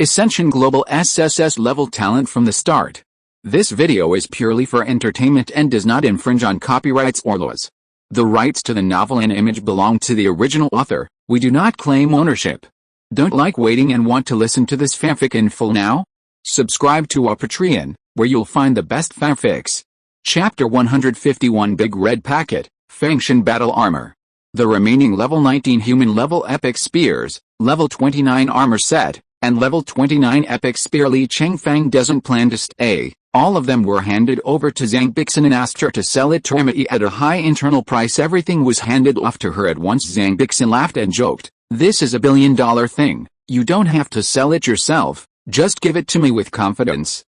Ascension Global SSS-level talent from the start. This video is purely for entertainment and does not infringe on copyrights or laws. The rights to the novel and image belong to the original author. We do not claim ownership. Don't like waiting and want to listen to this fanfic in full now? Subscribe to our Patreon, where you'll find the best fanfics. Chapter 151 Big Red Packet, Fengshan Battle Armor. The remaining level 19 human level epic spears, level 29 armor set, and level 29 epic spear Li Chengfeng doesn't plan to stay. All of them were handed over to Zhang Bixin and asked her to sell it to Emily at a high internal price. Everything was handed off to her at once. Zhang Bixin laughed and joked, "This is $1 billion thing. You don't have to sell it yourself, just give it to me with confidence."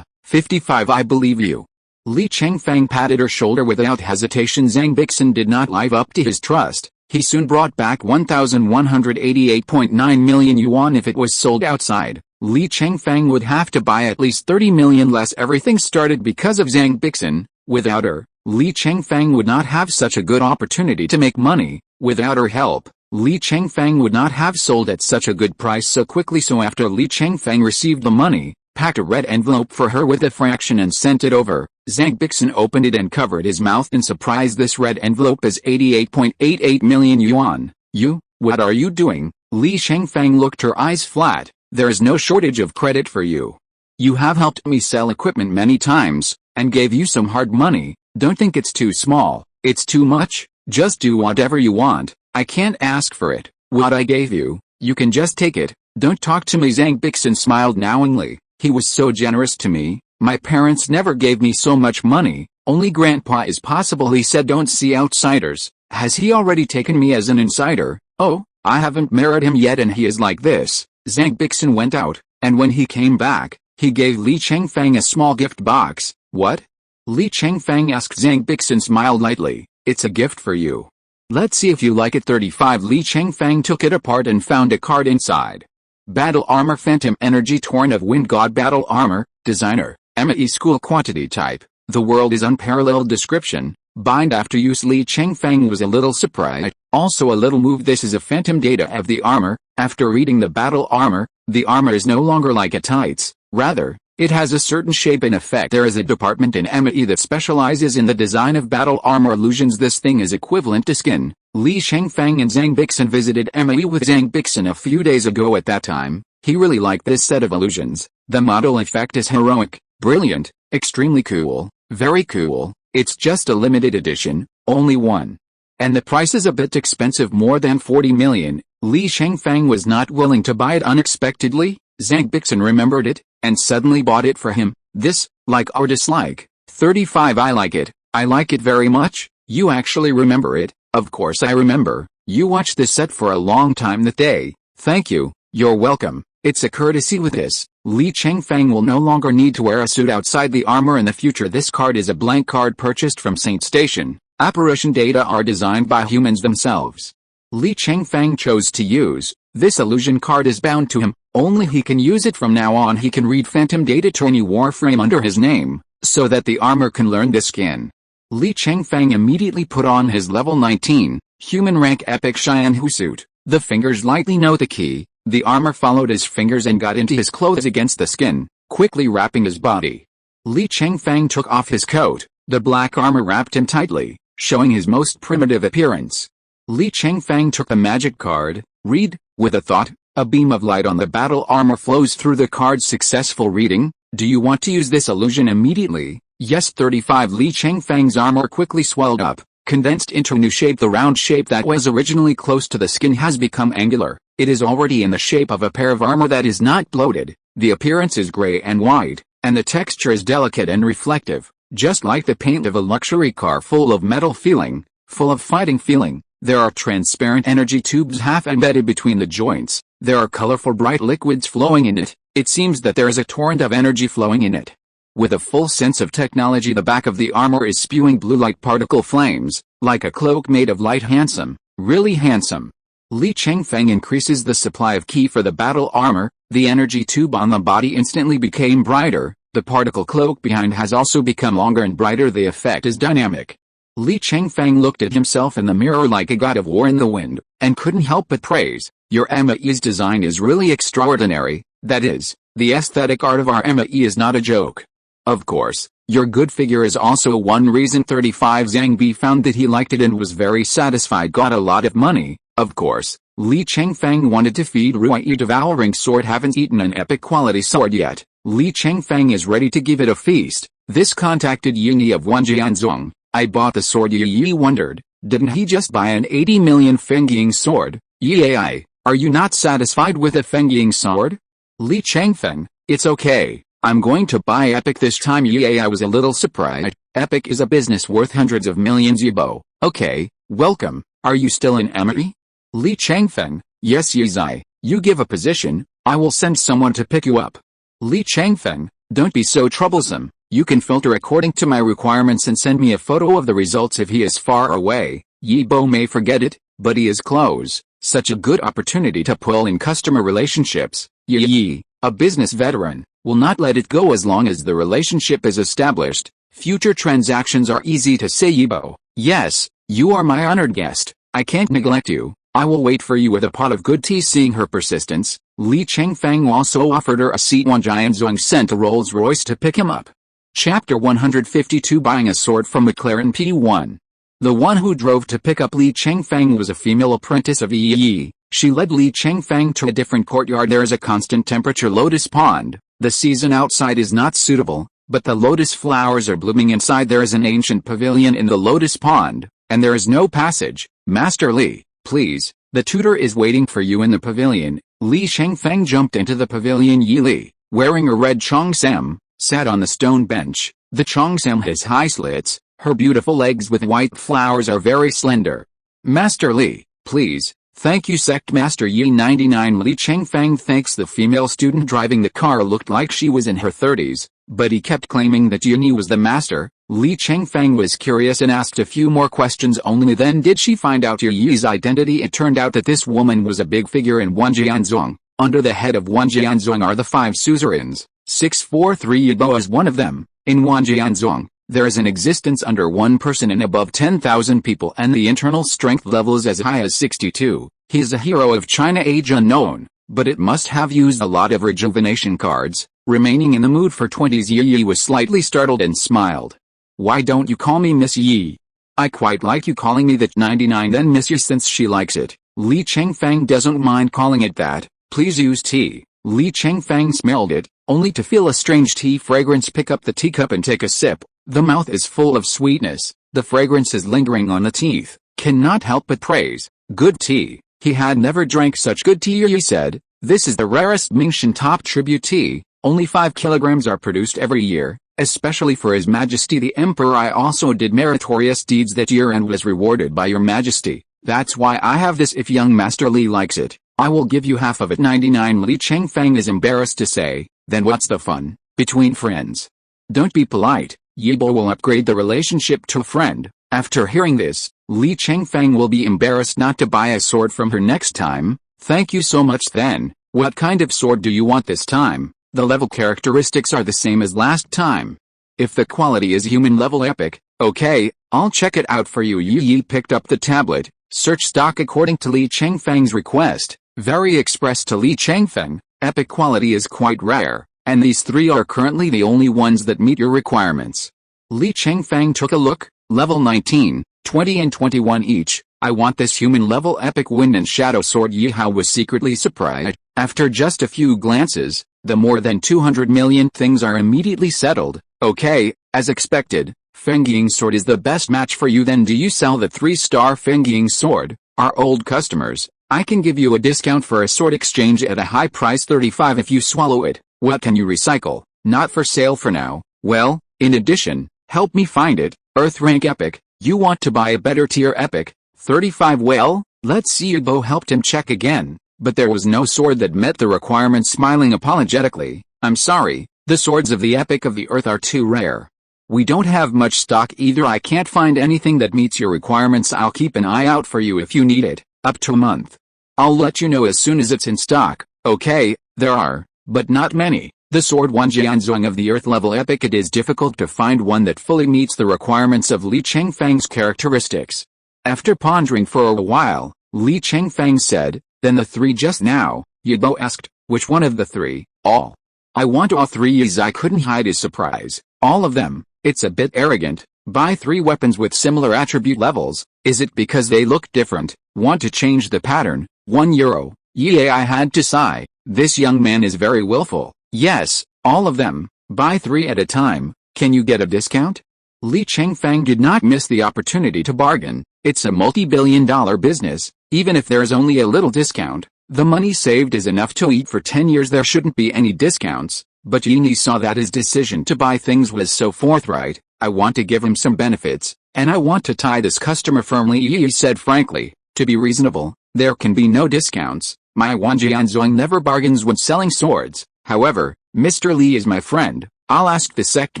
55 I believe you. Li Chengfeng patted her shoulder without hesitation. Zhang Bixin did not live up to his trust. He soon brought back 1,188.9 million yuan if it was sold outside. Li Chengfeng would have to buy at least 30 million less. Everything started because of Zhang Bixin. Without her, Li Chengfeng would not have such a good opportunity to make money. Without her help, Li Chengfeng would not have sold at such a good price so quickly. So after Li Chengfeng received the money, packed a red envelope for her with a fraction and sent it over. Zhang Bixin opened it and covered his mouth in surprise. This red envelope is 88.88 million yuan. You, what are you doing? Li Chengfeng looked, her eyes flat. There is no shortage of credit for you. You have helped me sell equipment many times, and gave you some hard money. Don't think it's too small, it's too much. Just do whatever you want. I can't ask for it. What I gave you, you can just take it. Don't talk to me. Zhang Bixin smiled knowingly. He was so generous to me. My parents never gave me so much money. Only grandpa is possible. He said don't see outsiders. Has he already taken me as an insider? Oh, I haven't married him yet and he is like this. Zhang Bixin went out, and when he came back, he gave Li Chengfeng a small gift box. What? Li Chengfeng asked. Zhang Bixin smiled lightly. It's a gift for you. Let's see if you like it. 35 Li Chengfeng took it apart and found a card inside. Battle Armor Phantom Energy Torn of Wind God Battle Armor, Designer, ME School Quantity Type, The World is Unparalleled. Description, Bind after use. Li Chengfeng was a little surprised, also a little moved. This is a phantom data of the armor. After reading the battle armor, the armor is no longer like a tights, rather, it has a certain shape and effect. There is a department in ME that specializes in the design of battle armor illusions. This thing is equivalent to skin. Li Chengfeng and Zhang Bixin visited ME with Zhang Bixin a few days ago. At that time, he really liked this set of illusions. The model effect is heroic, brilliant, extremely cool, very cool. It's just a limited edition, only one. And the price is a bit expensive, more than 40 million. Li Chengfeng was not willing to buy it unexpectedly. Zhang Bixin remembered it, and suddenly bought it for him. This, like or dislike. 35 I like it. I like it very much. You actually remember it? Of course I remember. You watched this set for a long time that day. Thank you. You're welcome. It's a courtesy. With this, Li Chengfeng will no longer need to wear a suit outside the armor in the future. This card is a blank card purchased from Saint Station. Apparition data are designed by humans themselves. Li Chengfeng chose to use. This illusion card is bound to him. Only he can use it from now on. He can read phantom data to any warframe under his name, so that the armor can learn the skin. Li Chengfeng immediately put on his level 19, human rank epic Xianhu suit. The fingers lightly note the key. The armor followed his fingers and got into his clothes against the skin, quickly wrapping his body. Li Chengfeng took off his coat. The black armor wrapped him tightly, showing his most primitive appearance. Li Chengfeng took the magic card. Read, with a thought. A beam of light on the battle armor flows through the card. Successful reading. Do you want to use this illusion immediately? Yes. 35 Li Chengfeng's armor quickly swelled up, condensed into a new shape. The round shape that was originally close to the skin has become angular. It is already in the shape of a pair of armor that is not bloated. The appearance is gray and white, and the texture is delicate and reflective, just like the paint of a luxury car. Full of metal feeling, full of fighting feeling. There are transparent energy tubes half embedded between the joints. There are colorful bright liquids flowing in it. It seems that there is a torrent of energy flowing in it. With a full sense of technology, the back of the armor is spewing blue light particle flames, like a cloak made of light. Handsome, really handsome. Li Chengfeng increases the supply of ki for the battle armor. The energy tube on the body instantly became brighter. The particle cloak behind has also become longer and brighter. The effect is dynamic. Li Chengfeng looked at himself in the mirror like a god of war in the wind, and couldn't help but praise. Your ME's design is really extraordinary. That is, the aesthetic art of our ME is not a joke. Of course, your good figure is also one reason 35 Zhang Bi found that he liked it and was very satisfied, got a lot of money. Of course, Li Chengfeng wanted to feed Ruyi devouring sword, haven't eaten an epic quality sword yet. Li Chengfeng is ready to give it a feast. This contacted Yi of Wanjianzong. I bought the sword. Yi wondered, didn't he just buy an 80 million Fengying sword? Yi, are you not satisfied with a Fengying sword? Li Chengfeng, it's okay. I'm going to buy epic this time. I was a little surprised. Epic is a business worth hundreds of millions. Yibo. Okay, welcome. Are you still in Emery? Li Chengfeng, yes Yizai. You give a position, I will send someone to pick you up. Li Chengfeng, don't be so troublesome. You can filter according to my requirements and send me a photo of the results if he is far away. Yibo may forget it, but he is close. Such a good opportunity to pull in customer relationships. Yi, a business veteran, will not let it go as long as the relationship is established. Future transactions are easy to say. Yibo, yes, you are my honored guest. I can't neglect you. I will wait for you with a pot of good tea. Seeing her persistence, Li Chengfeng also offered her a seat. Wanjianzong sent a Rolls-Royce to pick him up. Chapter 152 Buying a sword from McLaren P1. The one who drove to pick up Li Chengfeng was a female apprentice of Yi. She led Li Chengfeng to a different courtyard. There is a constant temperature lotus pond. The season outside is not suitable, but the lotus flowers are blooming inside. There is an ancient pavilion in the lotus pond, and there is no passage. Master Li, please, the tutor is waiting for you in the pavilion. Li Chengfeng jumped into the pavilion. Yi Li, wearing a red cheongsam, sat on the stone bench. The cheongsam has high slits. Her beautiful legs with white flowers are very slender. Master Li, please. Thank you. Sect Master Yi 99. Li Chengfeng thanks the female student driving the car. Looked like she was in her 30s, but he kept claiming that Yi was the master. Li Chengfeng was curious and asked a few more questions. Only then did she find out Yi's identity. It turned out that this woman was a big figure in Wanjianzong. Under the head of Wanjianzong are the 5 suzerains. 643 Yibo is one of them. In Wanjianzong, there is an existence under 1 person and above 10,000 people, and the internal strength level is as high as 62. He is a hero of China, age unknown, but it must have used a lot of rejuvenation cards. Remaining in the mood for 20s, Yi was slightly startled and smiled. Why don't you call me Miss Yi? I quite like you calling me that. 99. Then Miss Yi, since she likes it. Li Chengfeng doesn't mind calling it that. Please use tea. Li Chengfeng smelled it, only to feel a strange tea fragrance. Pick up the teacup and take a sip. The mouth is full of sweetness. The fragrance is lingering on the teeth. Cannot help but praise. Good tea. He had never drank such good tea. Yi said, this is the rarest Mingshan top tribute tea. Only 5 kilograms are produced every year, especially for His Majesty the Emperor. I also did meritorious deeds that year and was rewarded by your Majesty. That's why I have this. If young Master Li likes it, I will give you half of it. 99. Li Chengfeng is embarrassed to say, then what's the fun? Between friends. Don't be polite. Yibo will upgrade the relationship to friend. After hearing this, Li Chengfeng will be embarrassed not to buy a sword from her next time. Thank you so much. Then, what kind of sword do you want this time? The level characteristics are the same as last time. If the quality is human level epic, okay, I'll check it out for you. Yi picked up the tablet. Search stock according to Li Chengfeng's request. Very expressed to Li Chengfeng, epic quality is quite rare, and these 3 are currently the only ones that meet your requirements. Li Chengfeng took a look. Level 19, 20 and 21 each. I want this human level epic wind and shadow sword. Yi Hao was secretly surprised. After just a few glances, the more than 200 million things are immediately settled. Okay, as expected, Fengying sword is the best match for you. Then do you sell the 3-star Fengying sword? Our old customers. I can give you a discount for a sword exchange at a high price, 35 if you swallow it. What can you recycle? Not for sale for now. Well, in addition, help me find it. Earth rank epic. You want to buy a better tier epic? 35. Well, let's see. Yibo helped him check again, but there was no sword that met the requirements. Smiling apologetically, I'm sorry, the swords of the epic of the earth are too rare. We don't have much stock either. I can't find anything that meets your requirements. I'll keep an eye out for you if you need it. Up to a month. I'll let you know as soon as it's in stock. Okay, there are, but not many. The sword Wanjianzong of the earth level epic. It is difficult to find one that fully meets the requirements of Li Chengfeng's characteristics. After pondering for a while, Li Chengfeng said, then the 3 just now. Yibo asked, which one of the 3? All. I want all three. I couldn't hide his surprise. All of them. It's a bit arrogant. Buy 3 weapons with similar attribute levels. Is it because they look different? Want to change the pattern? €1. Yeah, I had to sigh. This young man is very willful. Yes, all of them. Buy 3 at a time. Can you get a discount? Li Chengfeng did not miss the opportunity to bargain. It's a multi-billion-dollar business. Even if there's only a little discount, the money saved is enough to eat for 10 years. There shouldn't be any discounts. But Yini saw that his decision to buy things was so forthright. I want to give him some benefits, and I want to tie this customer firmly. Yi said frankly. To be reasonable, there can be no discounts. My Wanjianzong never bargains when selling swords. However, Mr. Li is my friend. I'll ask the sect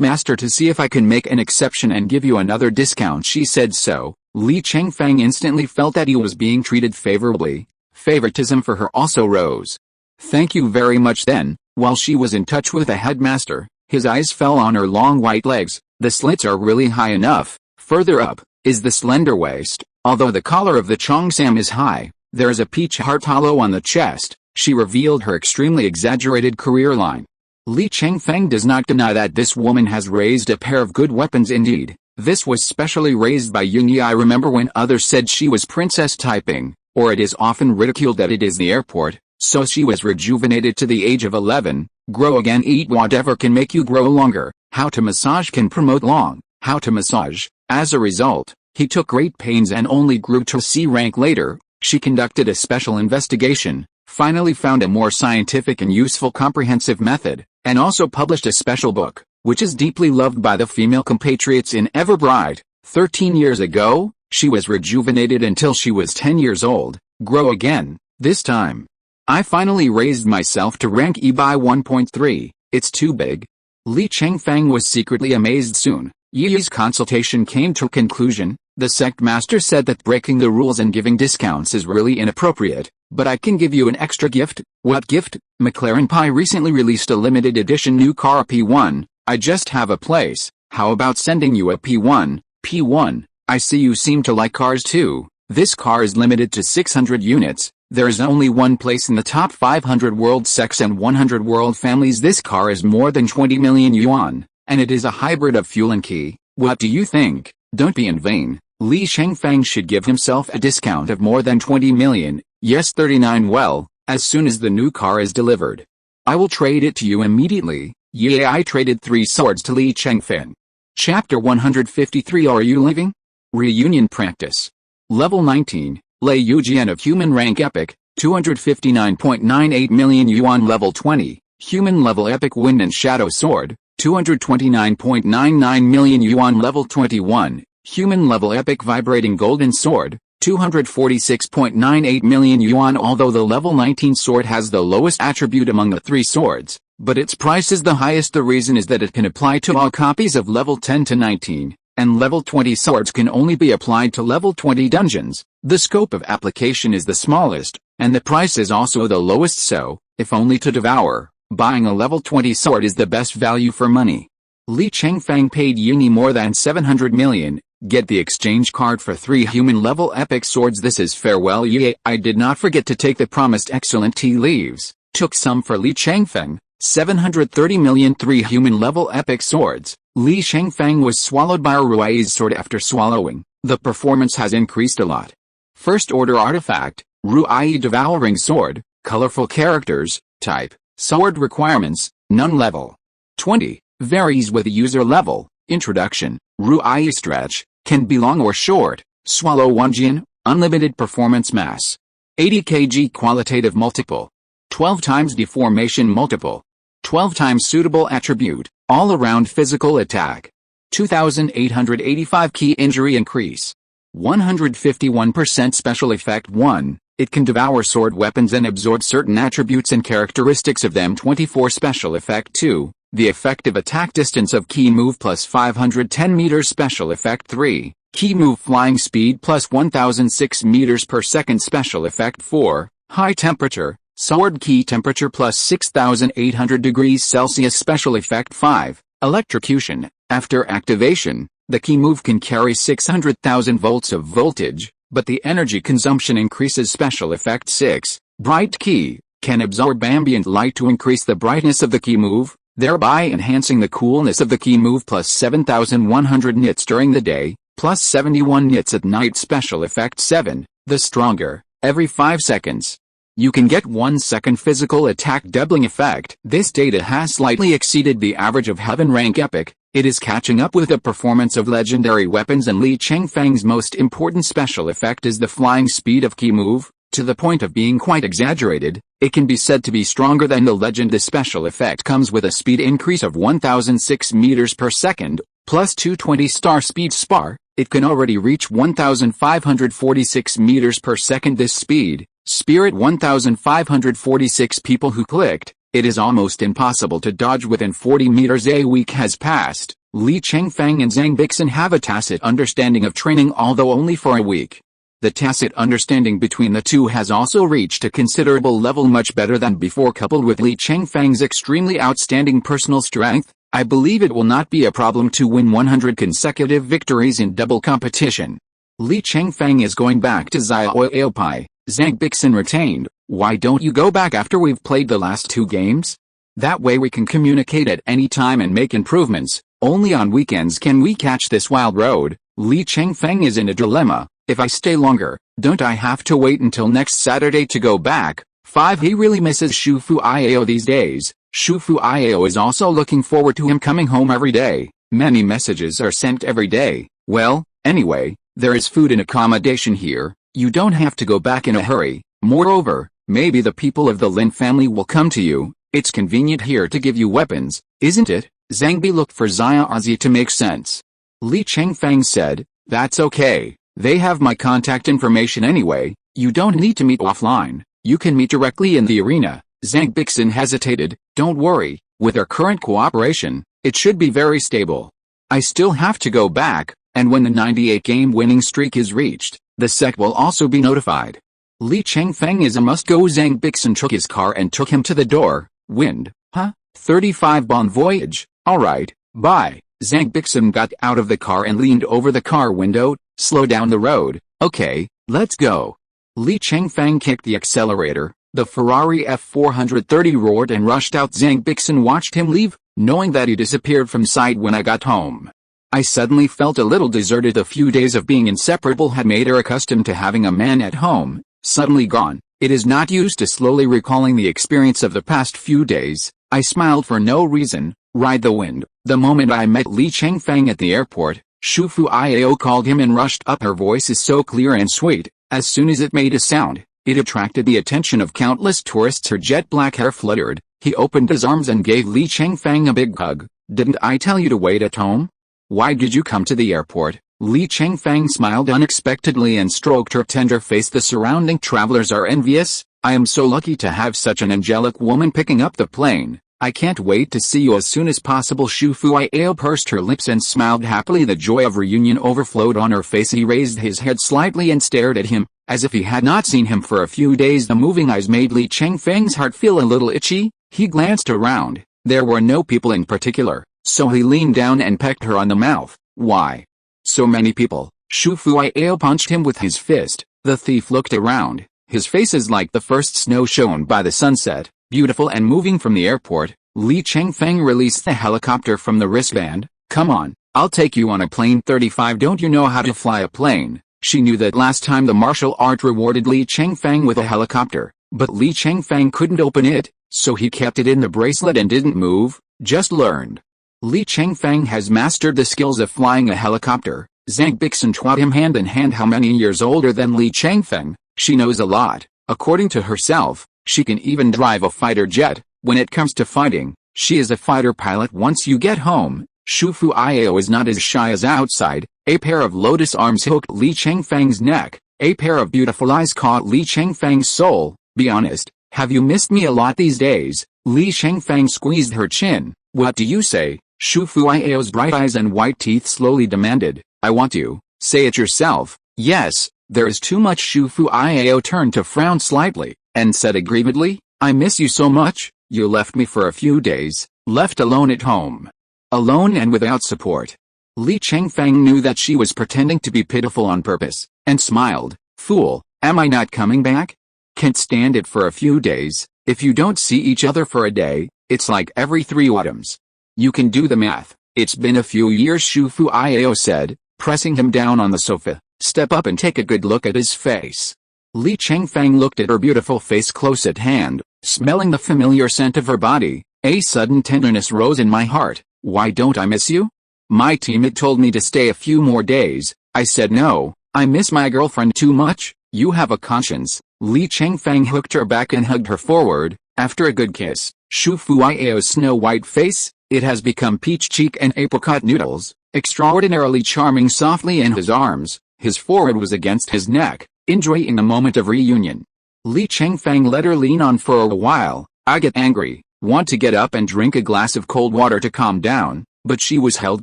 master to see if I can make an exception and give you another discount. She said so. Li Chengfeng instantly felt that he was being treated favorably. Favoritism for her also rose. Thank you very much. Then, while she was in touch with the headmaster, his eyes fell on her long white legs. The slits are really high enough. Further up is the slender waist. Although the collar of the cheongsam is high, there is a peach heart hollow on the chest. She revealed her extremely exaggerated career line. Li Chengfeng does not deny that this woman has raised a pair of good weapons indeed. This was specially raised by Yunyi. I remember when others said she was princess typing, or it is often ridiculed that it is the airport, so she was rejuvenated to the age of 11. Grow again. Eat whatever can make you grow longer. How to massage can promote long. How to massage. As a result, he took great pains and only grew to C rank later. She conducted a special investigation, finally found a more scientific and useful comprehensive method, and also published a special book, which is deeply loved by the female compatriots in Everbright. 13 years ago, she was rejuvenated until she was 10 years old. Grow again. This time, I finally raised myself to rank E by 1.3. It's too big. Li Chengfeng was secretly amazed. Soon, Yi's consultation came to a conclusion. The sect master said that breaking the rules and giving discounts is really inappropriate, but I can give you an extra gift. What gift? McLaren Pi recently released a limited edition new car P1. I just have a place. How about sending you a P1? P1. I see you seem to like cars too. This car is limited to 600 units. There is only one place in the top 500 world sects and 100 world families. This car is more than 20 million yuan, and it is a hybrid of fuel and key. What do you think? Don't be in vain. Li Chengfeng should give himself a discount of more than 20 million. Yes, 39. Well, as soon as the new car is delivered, I will trade it to you immediately. Yeah, I traded 3 swords to Li Chengfeng. Chapter 153. Are you leaving? Reunion practice. Level 19. Lei Yujian of human rank epic, 259.98 million yuan. Level 20. Human level epic wind and shadow sword, 229.99 million yuan. Level 21. Human level epic vibrating golden sword, 246.98 million yuan. Although the level 19 sword has the lowest attribute among the 3 swords, but its price is the highest. The reason is that it can apply to all copies of level 10 to 19, and level 20 swords can only be applied to level 20 dungeons. The scope of application is the smallest, and the price is also the lowest, so, if only to devour, buying a level 20 sword is the best value for money. Li Chengfeng paid Yuni more than 700 million. Get the exchange card for 3 human level epic swords. This is farewell. Yeah, I did not forget to take the promised excellent tea leaves. Took some for Li Chengfeng. 730 million. 3 human level epic swords. Li Chengfeng was swallowed by Ruai's sword. After swallowing, the performance has increased a lot. First order artifact, Ruai devouring sword, colorful characters, type, sword requirements, none. Level 20, varies with user level. Introduction, Ruai stretch, can be long or short. Swallow 1 jin, unlimited performance mass. 80 kg qualitative multiple. 12 times deformation multiple. 12 times suitable attribute, all around physical attack. 2885 key injury increase. 151% special effect 1, it can devour sword weapons and absorb certain attributes and characteristics of them. 24 special effect 2, the effective attack distance of key move plus 510 meters. Special effect 3, key move flying speed plus 1006 meters per second. Special effect 4, high temperature, sword key temperature plus 6800 degrees Celsius. Special effect 5, electrocution, after activation, the key move can carry 600,000 volts of voltage, but the energy consumption increases. Special effect 6, bright key, can absorb ambient light to increase the brightness of the key move, thereby enhancing the coolness of the key move. Plus 7,100 nits during the day, plus 71 nits at night. Special effect 7, the stronger, every 5 seconds. You can get 1 second physical attack doubling effect. This data has slightly exceeded the average of Heaven rank epic. It is catching up with the performance of legendary weapons, and Li Chengfeng's most important special effect is the flying speed of key move, to the point of being quite exaggerated. It can be said to be stronger than the legend. The special effect comes with a speed increase of 1006 meters per second, plus 220 star speed spar. It can already reach 1546 meters per second. This speed, Spirit 1546 people who clicked. It is almost impossible to dodge within 40 meters. A week has passed. Li Chengfeng and Zhang Bixin have a tacit understanding of training, although only for a week. The tacit understanding between the two has also reached a considerable level, much better than before. Coupled with Li Chengfeng's extremely outstanding personal strength, I believe it will not be a problem to win 100 consecutive victories in double competition. Li Chengfeng is going back to Xiaopai. Zhang Bixin retained. Why don't you go back after we've played the last 2 games? That way we can communicate at any time and make improvements. Only on weekends can we catch this wild road. Li Chengfeng is in a dilemma. If I stay longer, don't I have to wait until next Saturday to go back? 5. He really misses Shufu Iao these days. Shufu Iao is also looking forward to him coming home every day. Many messages are sent every day. Well, anyway, there is food and accommodation here. You don't have to go back in a hurry. Moreover, maybe the people of the Lin family will come to you. It's convenient here to give you weapons, isn't it? Zhang Bi looked for Xiaozi to make sense. Li Chengfeng said, that's okay. They have my contact information anyway. You don't need to meet offline. You can meet directly in the arena. Zhang Bixin hesitated. Don't worry, with our current cooperation, it should be very stable. I still have to go back, and when the 98-game winning streak is reached, the sect will also be notified. Li Chengfeng is a must-go. Zhang Bixin took his car and took him to the door. Wind, huh? 35 bon voyage. Alright, bye. Zhang Bixin got out of the car and leaned over the car window. Slow down the road. Okay, let's go. Li Chengfeng kicked the accelerator. The Ferrari F430 roared and rushed out. Zhang Bixin watched him leave, knowing that he disappeared from sight. When I got home, I suddenly felt a little deserted. A few days of being inseparable had made her accustomed to having a man at home, suddenly gone. It is not used to. Slowly recalling the experience of the past few days, I smiled for no reason. Ride the wind. The moment I met Li Chengfeng at the airport, Shufu Iao called him and rushed up. Her voice is so clear and sweet. As soon as it made a sound, it attracted the attention of countless tourists. Her jet black hair fluttered. He opened his arms and gave Li Chengfeng a big hug. Didn't I tell you to wait at home? Why did you come to the airport? Li Chengfeng smiled unexpectedly and stroked her tender face. The surrounding travelers are envious. I am so lucky to have such an angelic woman picking up the plane. I can't wait to see you as soon as possible. Shufu Iao pursed her lips and smiled happily. The joy of reunion overflowed on her face. He raised his head slightly and stared at him, as if he had not seen him for a few days. The moving eyes made Li Chengfeng's heart feel a little itchy. He glanced around. There were no people in particular, so he leaned down and pecked her on the mouth. Why? So many people. Shufu Iao punched him with his fist. The thief looked around. His face is like the first snow shone by the sunset. Beautiful and moving from the airport, Li Chengfeng released the helicopter from the wristband. Come on, I'll take you on a plane. 35. Don't you know how to fly a plane? She knew that last time the martial art rewarded Li Chengfeng with a helicopter, but Li Chengfeng couldn't open it, so he kept it in the bracelet and didn't move, just learned. Li Chengfeng has mastered the skills of flying a helicopter. Zhang Bixin taught him hand in hand. How many years older than Li Chengfeng? She knows a lot. According to herself, she can even drive a fighter jet. When it comes to fighting, she is a fighter pilot. Once you get home, Shufu Iao is not as shy as outside. A pair of lotus arms hooked Li Chengfeng's neck. A pair of beautiful eyes caught Li Chengfeng's soul. Be honest, have you missed me a lot these days? Li Chengfeng squeezed her chin. What do you say? Shufu Iao's bright eyes and white teeth slowly demanded. I want you. Say it yourself. Yes, there is too much. Shufu Iao turned to frown slightly, and said aggrievedly, I miss you so much. You left me for a few days, left alone at home. Alone and without support. Li Chengfeng knew that she was pretending to be pitiful on purpose, and smiled. Fool, am I not coming back? Can't stand it for a few days. If you don't see each other for a day, it's like every 3 autumns. You can do the math. It's been a few years, Shu Fuiao said, pressing him down on the sofa. Step up and take a good look at his face. Li Chengfeng looked at her beautiful face close at hand, smelling the familiar scent of her body. A sudden tenderness rose in my heart. Why don't I miss you? My teammate told me to stay a few more days. I said no, I miss my girlfriend too much. You have a conscience. Li Chengfeng hooked her back and hugged her forward. After a good kiss, Shu Fuiao's snow-white face, it has become peach cheek and apricot noodles, extraordinarily charming softly in his arms. His forehead was against his neck, enjoying a moment of reunion. Li Chengfeng let her lean on for a while. I get angry, want to get up and drink a glass of cold water to calm down, but she was held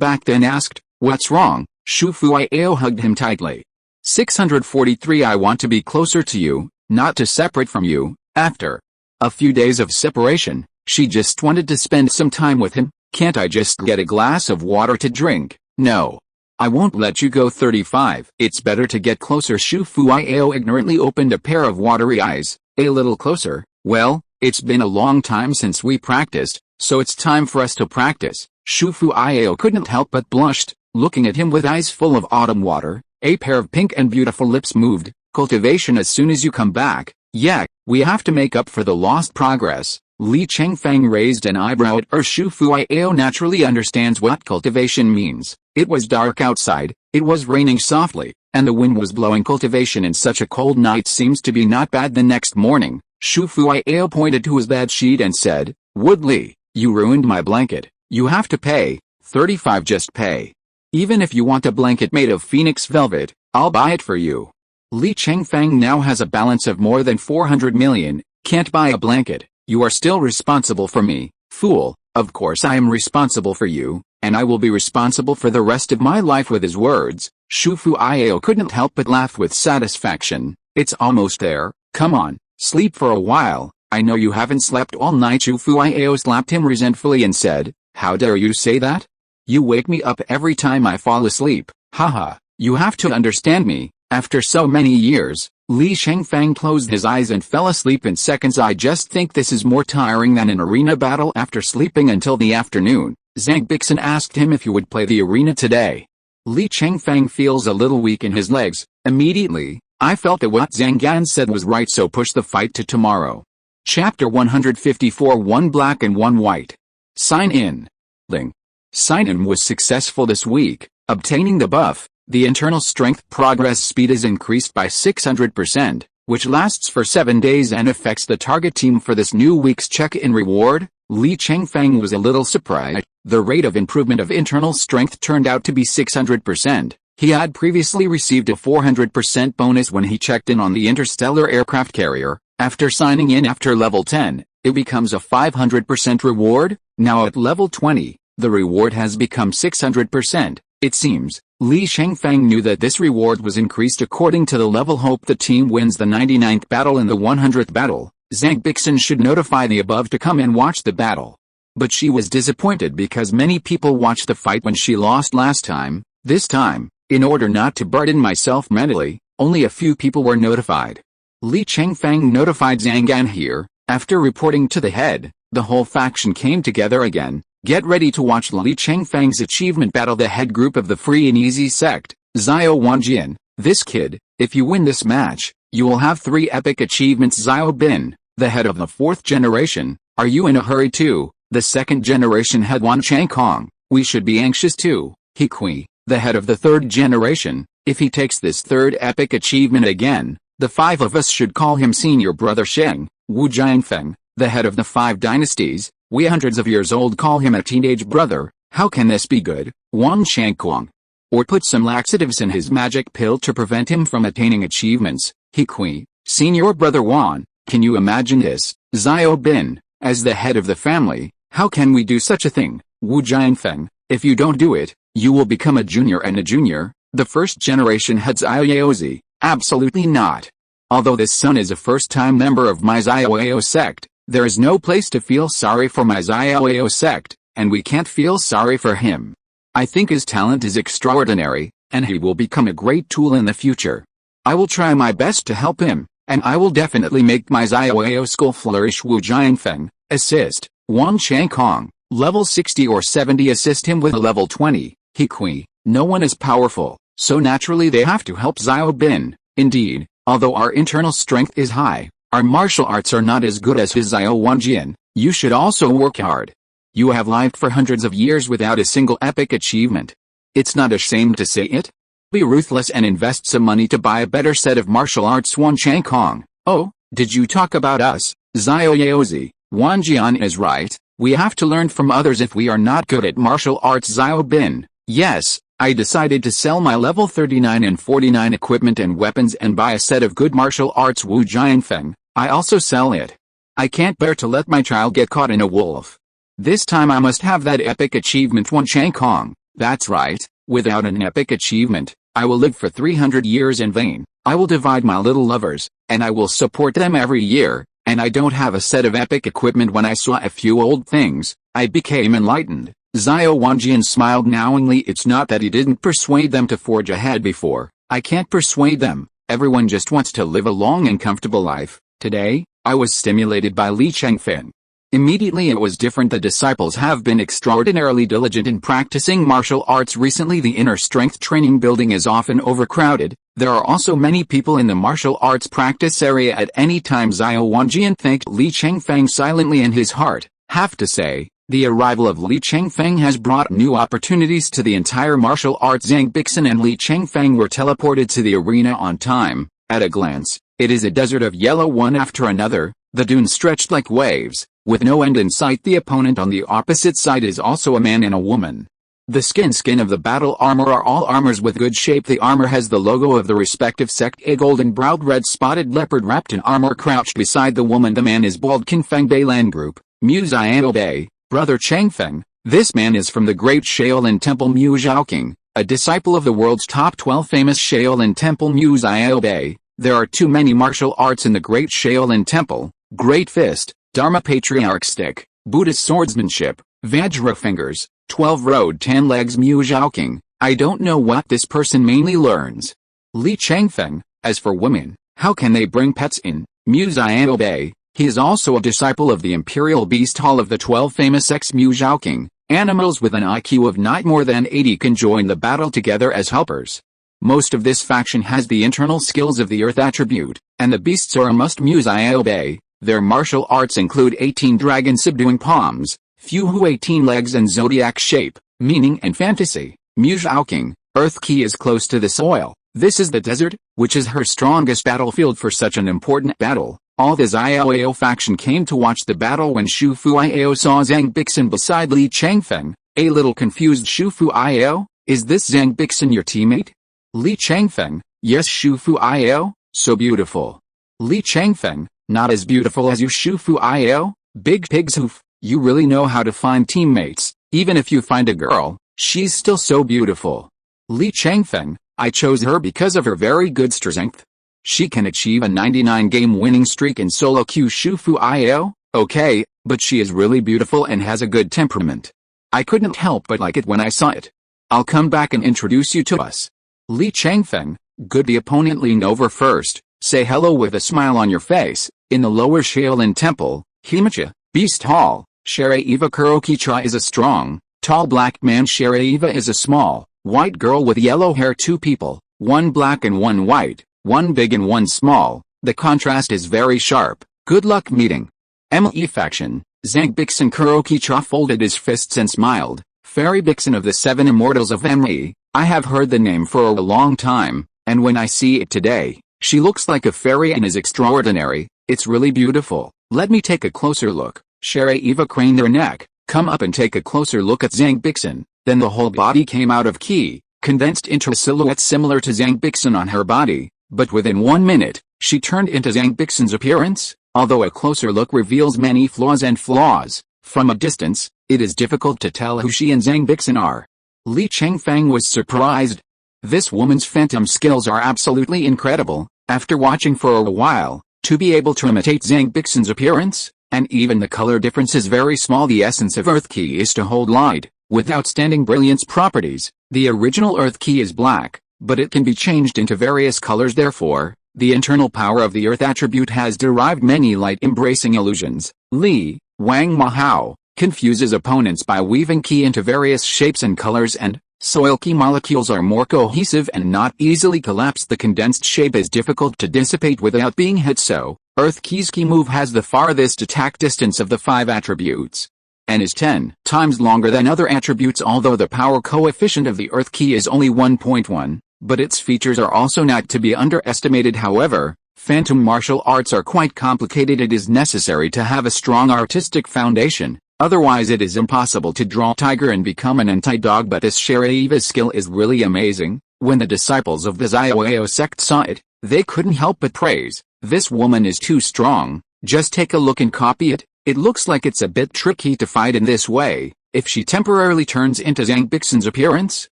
back, then asked, "What's wrong?" Shu Fuiao hugged him tightly. 643 I want to be closer to you, not to separate from you. After a few days of separation, she just wanted to spend some time with him. Can't I just get a glass of water to drink? No. I won't let you go. 35 It's better to get closer. Shu Fuiao ignorantly opened a pair of watery eyes. A little closer? Well, it's been a long time since we practiced, so it's time for us to practice. Shu Fuiao couldn't help but blushed, looking at him with eyes full of autumn water. A pair of pink and beautiful lips moved. Cultivation as soon as you come back. Yeah, we have to make up for the lost progress. Li Chengfeng raised an eyebrow at her. Shu Fuiao naturally understands what cultivation means. It was dark outside, it was raining softly, and the wind was blowing. Cultivation in such a cold night seems to be not bad. The next morning, Shu Fuiao pointed to his bed sheet and said, "Wood Li, you ruined my blanket. You have to pay. 35 Just pay. Even if you want a blanket made of phoenix velvet, I'll buy it for you." Li Chengfeng now has a balance of more than 400 million, can't buy a blanket. You are still responsible for me, fool. Of course I am responsible for you, and I will be responsible for the rest of my life. With his words, Shu Fuiao couldn't help but laugh with satisfaction. It's almost there. Come on, sleep for a while. I know you haven't slept all night. Shu Fuiao slapped him resentfully and said, "How dare you say that? You wake me up every time I fall asleep. Haha, you have to understand me. After so many years." Li Chengfeng closed his eyes and fell asleep in seconds. I just think this is more tiring than an arena battle. After sleeping until the afternoon, Zhang Bixin asked him if he would play the arena today. Li Chengfeng feels a little weak in his legs. Immediately, I felt that what Zhang Gan said was right, so push the fight to tomorrow. Chapter 154 1 Black and 1 White. Sign in. Ling. Sign-in was successful this week, obtaining the buff. The internal strength progress speed is increased by 600%, which lasts for 7 days and affects the target team for this new week's check-in reward. Li Chengfeng was a little surprised. The rate of improvement of internal strength turned out to be 600%. He had previously received a 400% bonus when he checked in on the interstellar aircraft carrier. After signing in after level 10, it becomes a 500% reward. Now at level 20, the reward has become 600%. It seems, Li Chengfeng knew that this reward was increased according to the level. Hope the team wins the 99th battle and the 100th battle. Zhang Bixin should notify the above to come and watch the battle. But she was disappointed because many people watched the fight when she lost last time. This time, in order not to burden myself mentally, only a few people were notified. Li Chengfeng notified Zhang Gan here. After reporting to the head, the whole faction came together again. Get ready to watch Li Chengfeng's achievement battle. The head group of the free and easy sect, Xiao Wanjian. This kid, if you win this match, you will have 3 epic achievements. Xiao Bin, the head of the 4th generation. Are you in a hurry too? The 2nd generation head Wan Changkong. We should be anxious too. He Kui, the head of the 3rd generation. If he takes this 3rd epic achievement again, the 5 of us should call him senior brother. Sheng, Wu Jianfeng, the head of the 5 dynasties. We hundreds of years old call him a teenage brother. How can this be good? Wan Changkong. Or put some laxatives in his magic pill to prevent him from attaining achievements. He Kui, senior brother Wan. Can you imagine this? Xiao Bin, as the head of the family, how can we do such a thing? Wu Jianfeng, if you don't do it, you will become a junior and a junior. The 1st generation head Xiao Yaozi. Absolutely not. Although this son is a first-time member of my Xiao sect, there is no place to feel sorry for my Xiao sect, and we can't feel sorry for him. I think his talent is extraordinary, and he will become a great tool in the future. I will try my best to help him. And I will definitely make my Xiao school flourish. Wu Jianfeng, assist, Wang Changkong, level 60 or 70 assist him with a level 20, He Kui, no one is powerful, so naturally they have to help Xiao Bin. Indeed, although our internal strength is high, our martial arts are not as good as his Xiao Wanjian. You should also work hard. You have lived for hundreds of years without a single epic achievement. It's not a shame to say it. Be ruthless and invest some money to buy a better set of martial arts. Wan Changkong. Oh, did you talk about us? Xiao Yaozi. Wanjian is right. We have to learn from others if we are not good at martial arts. Xiao Bin. Yes, I decided to sell my level 39 and 49 equipment and weapons and buy a set of good martial arts. Wu Jianfeng. I also sell it. I can't bear to let my child get caught in a wolf. This time I must have that epic achievement. Wan Changkong. That's right. Without an epic achievement, I will live for 300 years in vain. I will divide my little lovers, and I will support them every year, and I don't have a set of epic equipment. When I saw a few old things, I became enlightened. Xiao Wanjian smiled knowingly. It's not that he didn't persuade them to forge ahead before. I can't persuade them. Everyone just wants to live a long and comfortable life. Today, I was stimulated by Li Chengfeng. Immediately it was different. The disciples have been extraordinarily diligent in practicing martial arts recently. The inner strength training building is often overcrowded. There are also many people in the martial arts practice area at any time. Xiao Wanjian thanked Li Chengfeng silently in his heart. Have to say, the arrival of Li Chengfeng has brought new opportunities to the entire martial arts. Zhang Bixin and Li Chengfeng were teleported to the arena on time. At a glance, it is a desert of yellow one after another, the dunes stretched like waves. With no end in sight. The opponent on the opposite side is also a man and a woman. The skin of the battle armor are all armors with good shape. The armor has the logo of the respective sect. A golden-browed red-spotted leopard wrapped in armor crouched beside the woman. The man is bald. Chengfeng Beilan Group, Mu Xiao Bei, brother Chengfeng. This man is from the great Shaolin Temple. Mu Zhaoqing, a disciple of the world's top 12 famous Shaolin Temple. Mu Xiao Bei. There are too many martial arts in the great Shaolin Temple. Great Fist, Dharma Patriarch Stick, Buddhist Swordsmanship, Vajra Fingers, 12 Road 10 Legs. Mu Zhaoqing. I don't know what this person mainly learns. Li Chengfeng. As for women, how can they bring pets in? Mu Xiao Bei. He is also a disciple of the Imperial Beast Hall of the 12 famous sects. Mu Zhaoqing. Animals with an IQ of not more than 80 can join the battle together as helpers. Most of this faction has the internal skills of the earth attribute, and the beasts are a must. Mu Xiao Bei. Their martial arts include 18 dragon subduing palms, Fuhu 18 legs and zodiac shape, meaning and fantasy. Mu Zhaoqing. Earth Ki is close to the soil. This is the desert, which is her strongest battlefield for such an important battle. All the Xiao faction came to watch the battle. When Shu Fuiao saw Zhang Bixin beside Li Chengfeng, a little confused. Shu Fuiao, is this Zhang Bixin your teammate? Li Chengfeng. Yes. Shu Fuiao, so beautiful. Li Chengfeng. Not as beautiful as you. Shu Fuiao, big pig's hoof. You really know how to find teammates. Even if you find a girl, she's still so beautiful. Li Chengfeng. I chose her because of her very good strength. She can achieve a 99-game winning streak in solo queue. Shu Fuiao. Okay, but she is really beautiful and has a good temperament. I couldn't help but like it when I saw it. I'll come back and introduce you to us. Li Chengfeng. Good. The opponent leaned over first. Say hello with a smile on your face. In the lower Shaolin Temple, Himacha, Beast Hall, Sharaiva Kurokicha is a strong, tall black man. Sharaiva is a small, white girl with yellow hair. Two people, one black and one white, one big and one small. The contrast is very sharp. Good luck meeting. ME faction. Zhang Bixin. Kurokicha folded his fists and smiled. Fairy Bixin of the 7 Immortals of ME. I have heard the name for a long time, and when I see it today, she looks like a fairy and is extraordinary. It's really beautiful. Let me take a closer look. Sharaiva craned her neck. Come up and take a closer look at Zhang Bixin. Then the whole body came out of ki, condensed into a silhouette similar to Zhang Bixin on her body. But within 1 minute, she turned into Zhang Bixin's appearance. Although a closer look reveals many flaws, from a distance, it is difficult to tell who she and Zhang Bixin are. Li Chengfeng was surprised. This woman's phantom skills are absolutely incredible. After watching for a while, to be able to imitate Zhang Bixin's appearance, and even the color difference is very small. The essence of Earth Ki is to hold light, with outstanding brilliance properties. The original Earth Ki is black, but it can be changed into various colors. Therefore, The internal power of the earth attribute has derived many light-embracing illusions. Li, Wang Mahao, confuses opponents by weaving qi into various shapes and colors, and soil qi molecules are more cohesive and not easily collapsed. The condensed shape is difficult to dissipate without being hit, so earth qi's qi move has the farthest attack distance of the 5 attributes, and is 10 times longer than other attributes. Although the power coefficient of the earth qi is only 1.1, but its features are also not to be underestimated. However, phantom martial arts are quite complicated. It is necessary to have a strong artistic foundation, otherwise it is impossible to draw tiger and become an anti-dog. But this Sharaiva's skill is really amazing. When the disciples of the Zioao sect saw it, they couldn't help but praise, "This woman is too strong, just take a look and copy it." It looks like it's a bit tricky to fight in this way. If she temporarily turns into Zhang Bixin's appearance,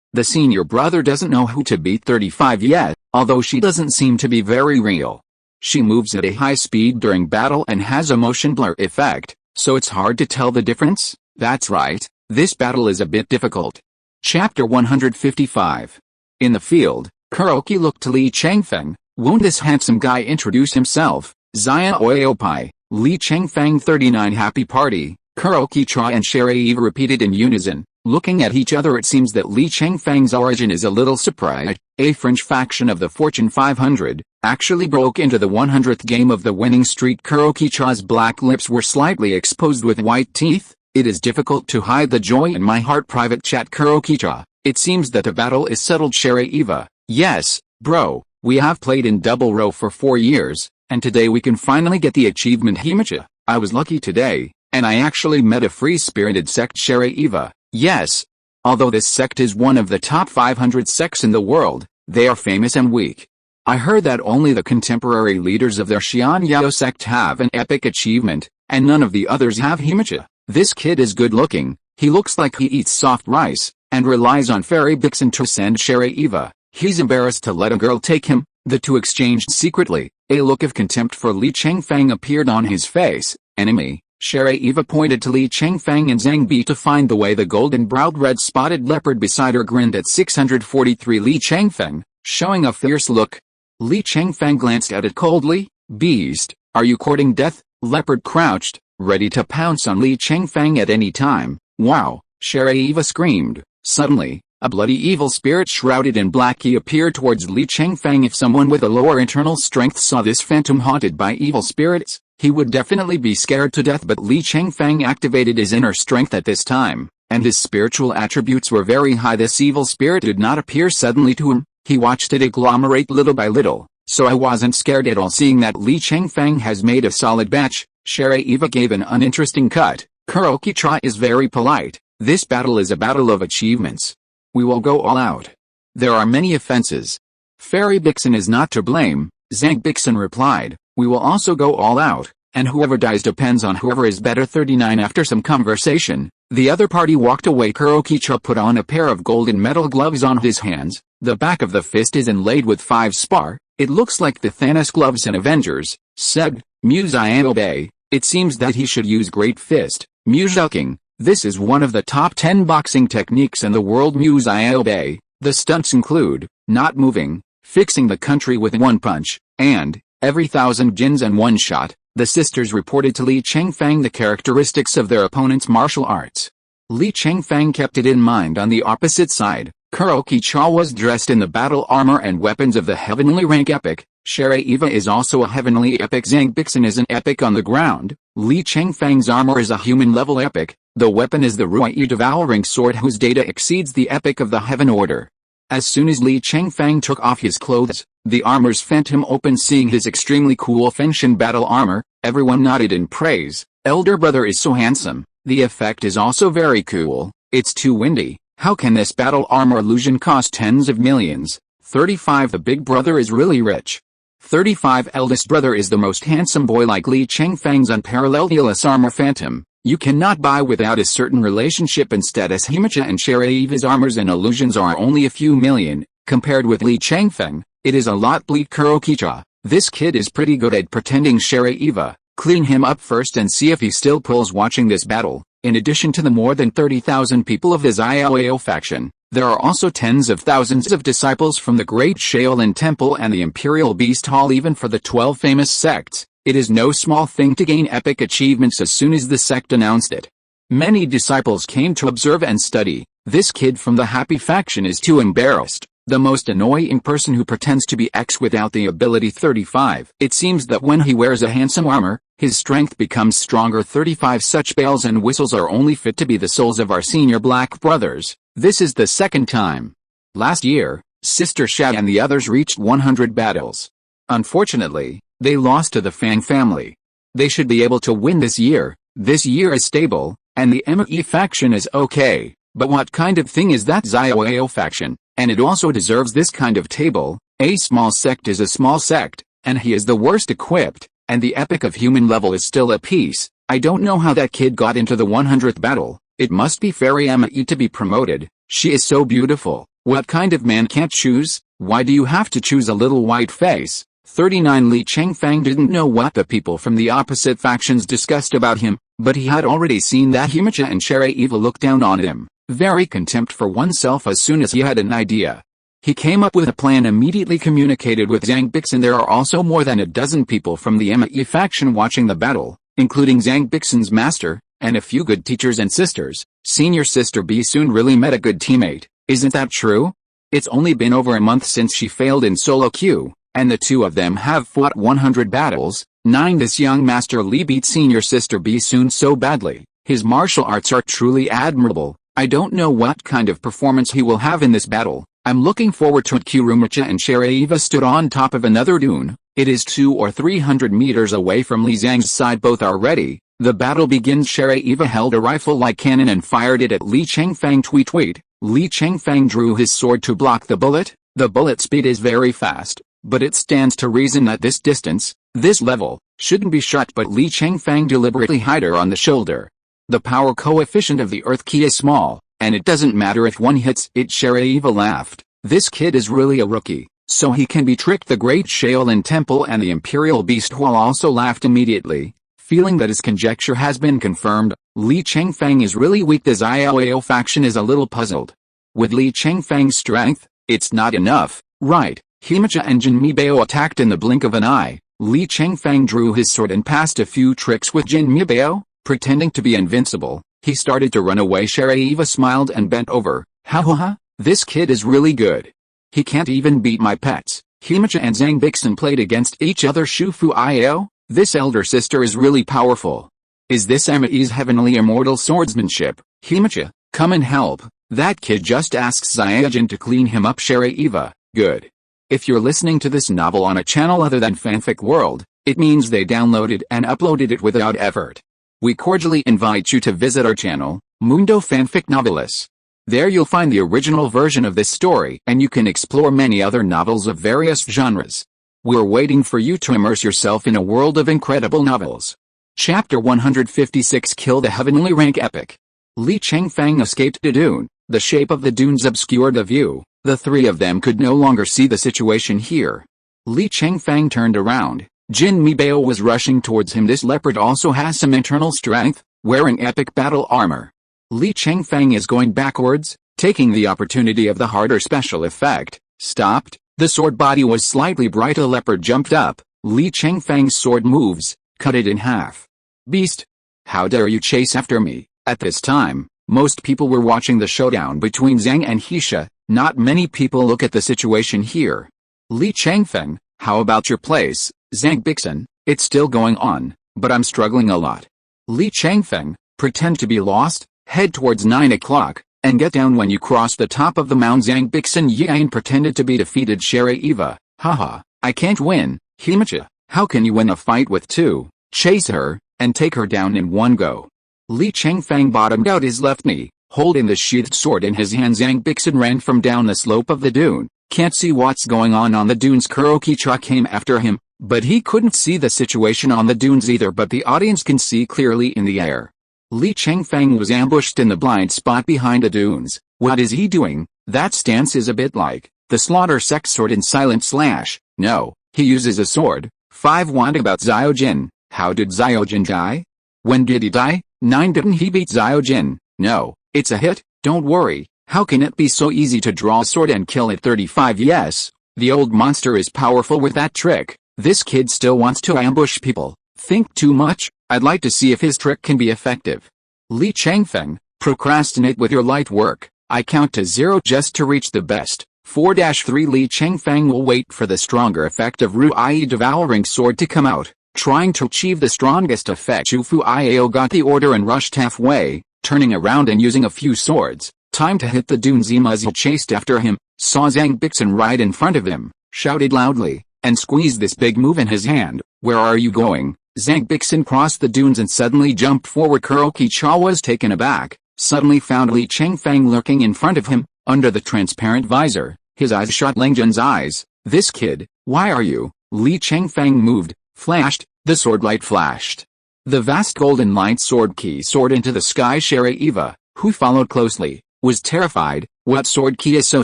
the senior brother doesn't know who to beat 35 yet, although she doesn't seem to be very real. She moves at a high speed during battle and has a motion blur effect, so it's hard to tell the difference. That's right, this battle is a bit difficult. Chapter 155. In the field, Kuroki looked to Li Chengfeng. "Won't this handsome guy introduce himself?" Zia Oyopai, Li Chengfeng 39. Happy party, Kuroki Cha and Sharaiva repeated in unison. Looking at each other, it seems that Li Chengfeng's origin is a little surprised. A French faction of the Fortune 500 actually broke into the 100th game of the winning streak. Kuroki Cha's black lips were slightly exposed with white teeth. "It is difficult to hide the joy in my heart." Private chat. Kuroki Cha, "It seems that the battle is settled." Sharaiva, "Yes, bro, we have played in double row for 4 years, and today we can finally get the achievement Himicha. I was lucky today, and I actually met a free-spirited sect." Sharaiva, "Yes. Although this sect is one of the top 500 sects in the world, they are famous and weak. I heard that only the contemporary leaders of their Xian Yao sect have an epic achievement, and none of the others have Himicha. This kid is good looking, he looks like he eats soft rice, and relies on Fairy Bixin to send." Sharaiva, "He's embarrassed to let a girl take him." The two exchanged secretly. A look of contempt for Li Chengfeng appeared on his face. "Enemy." Sharaiva pointed to Li Chengfeng and Zhang Bi to find the way. The golden-browed red-spotted leopard beside her grinned at 643 Li Chengfeng, showing a fierce look. Li Chengfeng glanced at it coldly. "Beast, are you courting death?" Leopard crouched, ready to pounce on Li Chengfeng at any time. "Wow!" Sharaiva screamed. Suddenly, a bloody evil spirit shrouded in black qi appeared towards Li Chengfeng. If someone with a lower internal strength saw this phantom haunted by evil spirits, he would definitely be scared to death. But Li Chengfeng activated his inner strength at this time, and his spiritual attributes were very high. This evil spirit did not appear suddenly to him. He watched it agglomerate little by little, so I wasn't scared at all. Seeing that Li Chengfeng has made a solid batch, Sharaiva gave an uninteresting cut. "Kuroki Cha is very polite. This battle is a battle of achievements. We will go all out. There are many offenses. Fairy Bixin is not to blame." Zhang Bixin replied, "We will also go all out, and whoever dies depends on whoever is better." 39. After some conversation, the other party walked away. Kuroki Cha put on a pair of golden metal gloves on his hands. The back of the fist is inlaid with 5 spar. "It looks like the Thanos gloves in Avengers," said Muziobe. "It seems that he should use Great Fist." Muzhuking, "This is one of the top 10 boxing techniques in the world." Muziobe, "The stunts include, not moving, fixing the country with 1 punch, and every 1,000 jins and 1 shot." The sisters reported to Li Chengfeng the characteristics of their opponent's martial arts. Li Chengfeng kept it in mind. On the opposite side, Kuroki Cha was dressed in the battle armor and weapons of the heavenly rank epic. Sharaiva is also a heavenly epic. Zhang Bixin is an epic on the ground. Li Chengfeng's armor is a human-level epic. The weapon is the Ruyi devouring sword whose data exceeds the epic of the heaven order. As soon as Li Chengfeng took off his clothes, the armor's phantom opened. Seeing his extremely cool Fenshin battle armor, everyone nodded in praise. "Elder brother is so handsome. The effect is also very cool. It's too windy. How can this battle armor illusion cost tens of millions?" 35. The big brother is really rich. 35. Eldest brother is the most handsome boy. Like Li Chengfeng's unparalleled Elis armor phantom, you cannot buy without a certain relationship and status. Himicha and Sharaiva's armors and illusions are only a few million. Compared with Li Chengfeng, it is a lot. Bleak. Kuroki Cha, "This kid is pretty good at pretending." Sharaiva, "Clean him up first and see if he still pulls." Watching this battle, In addition to the more than 30,000 people of the Xiaoyao faction, there are also tens of thousands of disciples from the Great Shaolin Temple and the Imperial Beast Hall. Even for the 12 famous sects, it is no small thing to gain epic achievements as soon as the sect announced it. Many disciples came to observe and study. This kid from the Happy faction is too embarrassed. The most annoying person who pretends to be X without the ability 35. It seems that when he wears a handsome armor, his strength becomes stronger. 35 such bells and whistles are only fit to be the souls of our senior black brothers. This is the second time. Last year, Sister Sha and the others reached 100 battles. Unfortunately, they lost to the Fang family. They should be able to win this year. This year is stable, and the ME faction is okay. But what kind of thing is that Xiaoyao faction? And it also deserves this kind of table. A small sect is a small sect, and he is the worst equipped, and the epic of human level is still a piece. I don't know how that kid got into the 100th battle. It must be Fairy Amai to be promoted. She is so beautiful. What kind of man can't choose? Why do you have to choose a little white face? 39 Li Chengfeng didn't know what the people from the opposite factions discussed about him, but he had already seen that Himacha and Eva looked down on him. Very contempt for oneself. As soon as he had an idea, he came up with a plan, immediately communicated with Zhang Bixin. There are also more than a dozen people from the ME faction watching the battle, including Zhang Bixin's master, and a few good teachers and sisters. Senior Sister B soon really met a good teammate, isn't that true? It's only been over a month since she failed in solo queue, and the two of them have fought 100 battles. 9 This young Master Li beat Senior Sister B soon so badly. His martial arts are truly admirable. I don't know what kind of performance he will have in this battle. I'm looking forward to it. Kirumacha and Eva stood on top of another dune. It is 200 or 300 meters away from Li Zhang's side. Both are ready. The battle begins. Eva held a rifle-like cannon and fired it at Li Chengfeng. Tweet. Li Chengfeng drew his sword to block the bullet. The bullet speed is very fast, but it stands to reason that this distance, this level, shouldn't be shot. But Li Chengfeng deliberately hit her on the shoulder. The power coefficient of the earth key is small, and it doesn't matter if one hits it. Eva laughed. This kid is really a rookie, so he can be tricked. The Great Shaolin Temple and the Imperial Beast Hall also laughed immediately, feeling that his conjecture has been confirmed. Li Chengfeng is really weak. The Xiaoyao faction is a little puzzled. With Li Chengfeng's strength, it's not enough, right? Himacha and Jin Mibao attacked in the blink of an eye. Li Chengfeng drew his sword and passed a few tricks with Jin Mibao. Pretending to be invincible, he started to run away. Eva smiled and bent over. Ha, this kid is really good. He can't even beat my pets. Himacha and Zhang Bixin played against each other. Shufu Io, this elder sister is really powerful. Is this Amai's heavenly immortal swordsmanship? Himacha, come and help. That kid just asks Xiaojin to clean him up. Eva, good. If you're listening to this novel on a channel other than Fanfic World, it means they downloaded and uploaded it without effort. We cordially invite you to visit our channel, Mundo Fanfic Novelis. There you'll find the original version of this story, and you can explore many other novels of various genres. We're waiting for you to immerse yourself in a world of incredible novels. Chapter 156 Kill the Heavenly Rank Epic. Li Chengfeng escaped the dune. The shape of the dunes obscured the view. The three of them could no longer see the situation here. Li Chengfeng turned around. Jin Mibao was rushing towards him. This leopard also has some internal strength, wearing epic battle armor. Li Chengfeng is going backwards, taking the opportunity of the harder special effect. Stopped. The sword body was slightly bright. A leopard jumped up. Li Chengfeng's sword moves, cut it in half. Beast! How dare you chase after me? At this time, most people were watching the showdown between Zhang and Hisha. Not many people look at the situation here. Li Chengfeng, how about your place? Zhang Bixin, it's still going on, but I'm struggling a lot. Li Chengfeng, pretend to be lost, head towards 9 o'clock, and get down when you cross the top of the mound. Zhang Bixin Yan pretended to be defeated. Eva, haha, I can't win. Himacha, how can you win a fight with two? Chase her, and take her down in one go. Li Chengfeng bottomed out his left knee, holding the sheathed sword in his hand. Zhang Bixin ran from down the slope of the dune. Can't see what's going on the dunes. Kurokicha came after him, but he couldn't see the situation on the dunes either. But the audience can see clearly in the air. Li Chengfeng was ambushed in the blind spot behind the dunes. What is he doing? That stance is a bit like the slaughter sect sword in Silent Slash. No, he uses a sword. 5 What about Xiaojin? How did Xiaojin die? When did he die? 9 Didn't he beat Xiaojin? No, it's a hit, don't worry. How can it be so easy to draw a sword and kill at 35? Yes, the old monster is powerful with that trick. This kid still wants to ambush people. Think too much? I'd like to see if his trick can be effective. Li Chengfeng, procrastinate with your light work. I count to 0 just to reach the best. 4-3 Li Chengfeng will wait for the stronger effect of Ruai devouring sword to come out. Trying to achieve the strongest effect, Chu Fu Iao got the order and rushed halfway, turning around and using a few swords. Time to hit the dunes. Zimazi chased after him, saw Zhang Bixin right in front of him, shouted loudly, and squeezed this big move in his hand. Where are you going? Zhang Bixin crossed the dunes and suddenly jumped forward. Kuroki Cha was taken aback, suddenly found Li Chengfeng lurking in front of him, under the transparent visor. His eyes shot Leng Jun's eyes. This kid, why are you? Li Chengfeng moved, flashed, the sword light flashed. The vast golden light sword key soared into the sky. Sherry Eva, who followed closely, was terrified. What sword key is so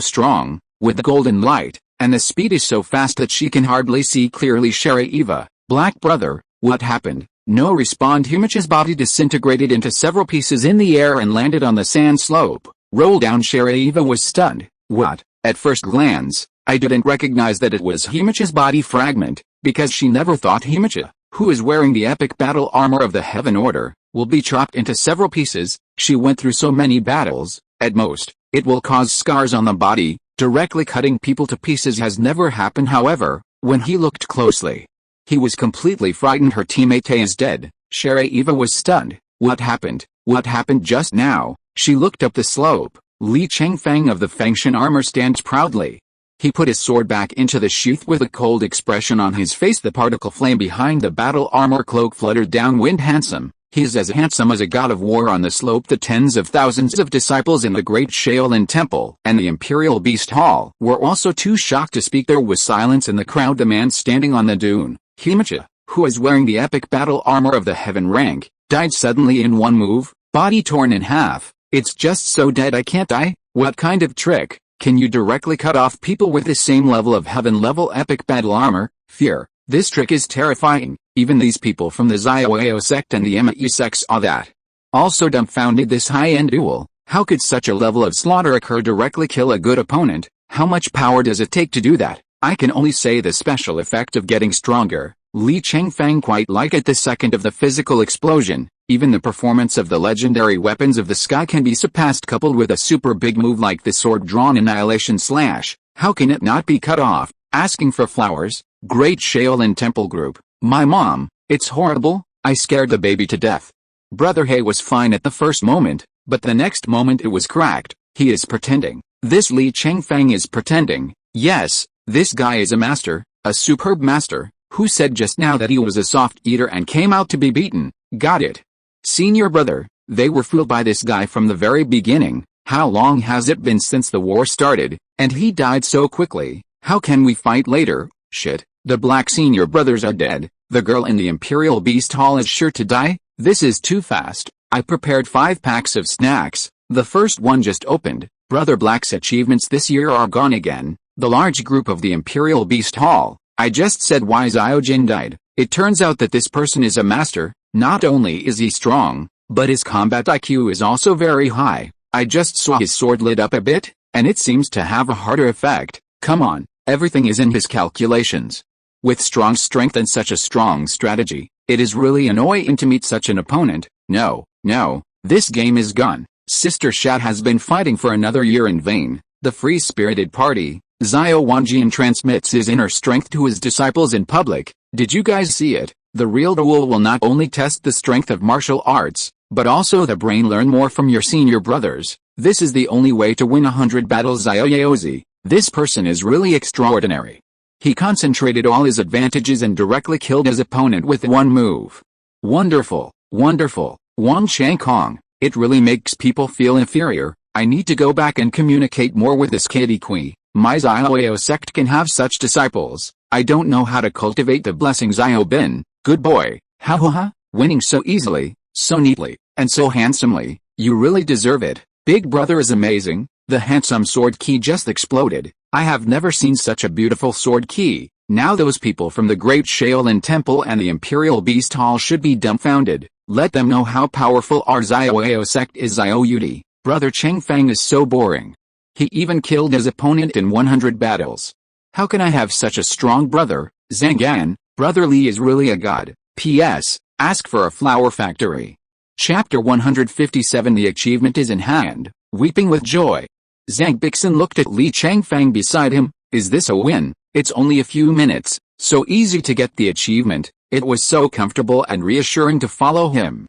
strong, with the golden light, and the speed is so fast that she can hardly see clearly? Sherry Eva, Black Brother, what happened? No respond. Humich's body disintegrated into several pieces in the air and landed on the sand slope. Roll down. Sherry Eva was stunned. What? At first glance, I didn't recognize that it was Humich's body fragment, because she never thought Humicha, who is wearing the epic battle armor of the Heaven Order, will be chopped into several pieces. She went through so many battles, at most, it will cause scars on the body. Directly cutting people to pieces has never happened. However, when he looked closely, he was completely frightened. Her teammate is dead. Sherry Eva was stunned. What happened? What happened just now? She looked up the slope. Li Chengfeng of the Fengshan armor stands proudly. He put his sword back into the sheath with a cold expression on his face. The particle flame behind the battle armor cloak fluttered downwind. Handsome. He is as handsome as a god of war on the slope. The tens of thousands of disciples in the great Shaolin Temple and the Imperial Beast Hall were also too shocked to speak. There was silence in the crowd. The man standing on the dune, Himicha, who is wearing the epic battle armor of the Heaven rank, died suddenly in one move, body torn in half. It's just so dead. I can't die. What kind of trick? Can you directly cut off people with the same level of Heaven level epic battle armor? Fear. This trick is terrifying. Even these people from the Xiaoyao sect and the Mu sect saw that. Also dumbfounded. This high-end duel. How could such a level of slaughter occur? Directly kill a good opponent. How much power does it take to do that? I can only say the special effect of getting stronger. Li Chengfeng quite like it. The second of the physical explosion. Even the performance of the legendary weapons of the sky can be surpassed. Coupled with a super big move like the sword drawn annihilation slash. How can it not be cut off? Asking for flowers. Great Shaolin Temple group. My mom, it's horrible. I scared the baby to death. Brother He was fine at the first moment, but the next moment it was cracked. He is pretending. This Li Chengfeng is pretending. Yes, this guy is a master, a superb master. Who said just now that he was a soft eater and came out to be beaten? Got it. Senior brother, they were fooled by this guy from the very beginning. How long has it been since the war started, and he died so quickly? How can we fight later? Shit, the black senior brothers are dead. The girl in the Imperial Beast Hall is sure to die. This is too fast. I prepared 5 packs of snacks. The first one just opened. Brother Black's achievements this year are gone again. The large group of the Imperial Beast Hall. I just said why Xiaojin died. It turns out that this person is a master. Not only is he strong, but his combat IQ is also very high. I just saw his sword lit up a bit, and it seems to have a harder effect. Come on, everything is in his calculations. With strong strength and such a strong strategy, it is really annoying to meet such an opponent. No, this game is gone. Sister Shat has been fighting for another year in vain. The free-spirited party, Xiao Wanjian transmits his inner strength to his disciples in public. Did you guys see it? The real duel will not only test the strength of martial arts, but also the brain. Learn more from your senior brothers. This is the only way to win 100 battles. Xiaoyaozi. This person is really extraordinary. He concentrated all his advantages and directly killed his opponent with one move. Wonderful, wonderful. Wang Changkong, it really makes people feel inferior. I need to go back and communicate more with this kitty queen. My Xiaoyao sect can have such disciples. I don't know how to cultivate the blessing. Xiao Bin, good boy. Ha ha ha, winning so easily, so neatly, and so handsomely. You really deserve it. Big brother is amazing. The handsome sword key just exploded. I have never seen such a beautiful sword key. Now those people from the Great Shaolin Temple and the Imperial Beast Hall should be dumbfounded. Let them know how powerful our Xiaoao sect is. Xiaoyudi, brother Chengfeng is so boring. He even killed his opponent in 100 battles. How can I have such a strong brother? Zhang, brother Li is really a god. P.S. Ask for a flower factory. Chapter 157. The achievement is in hand, weeping with joy. Zhang Bixin looked at Li Chengfeng beside him. Is this a win? It's only a few minutes, so easy to get the achievement. It was so comfortable and reassuring to follow him.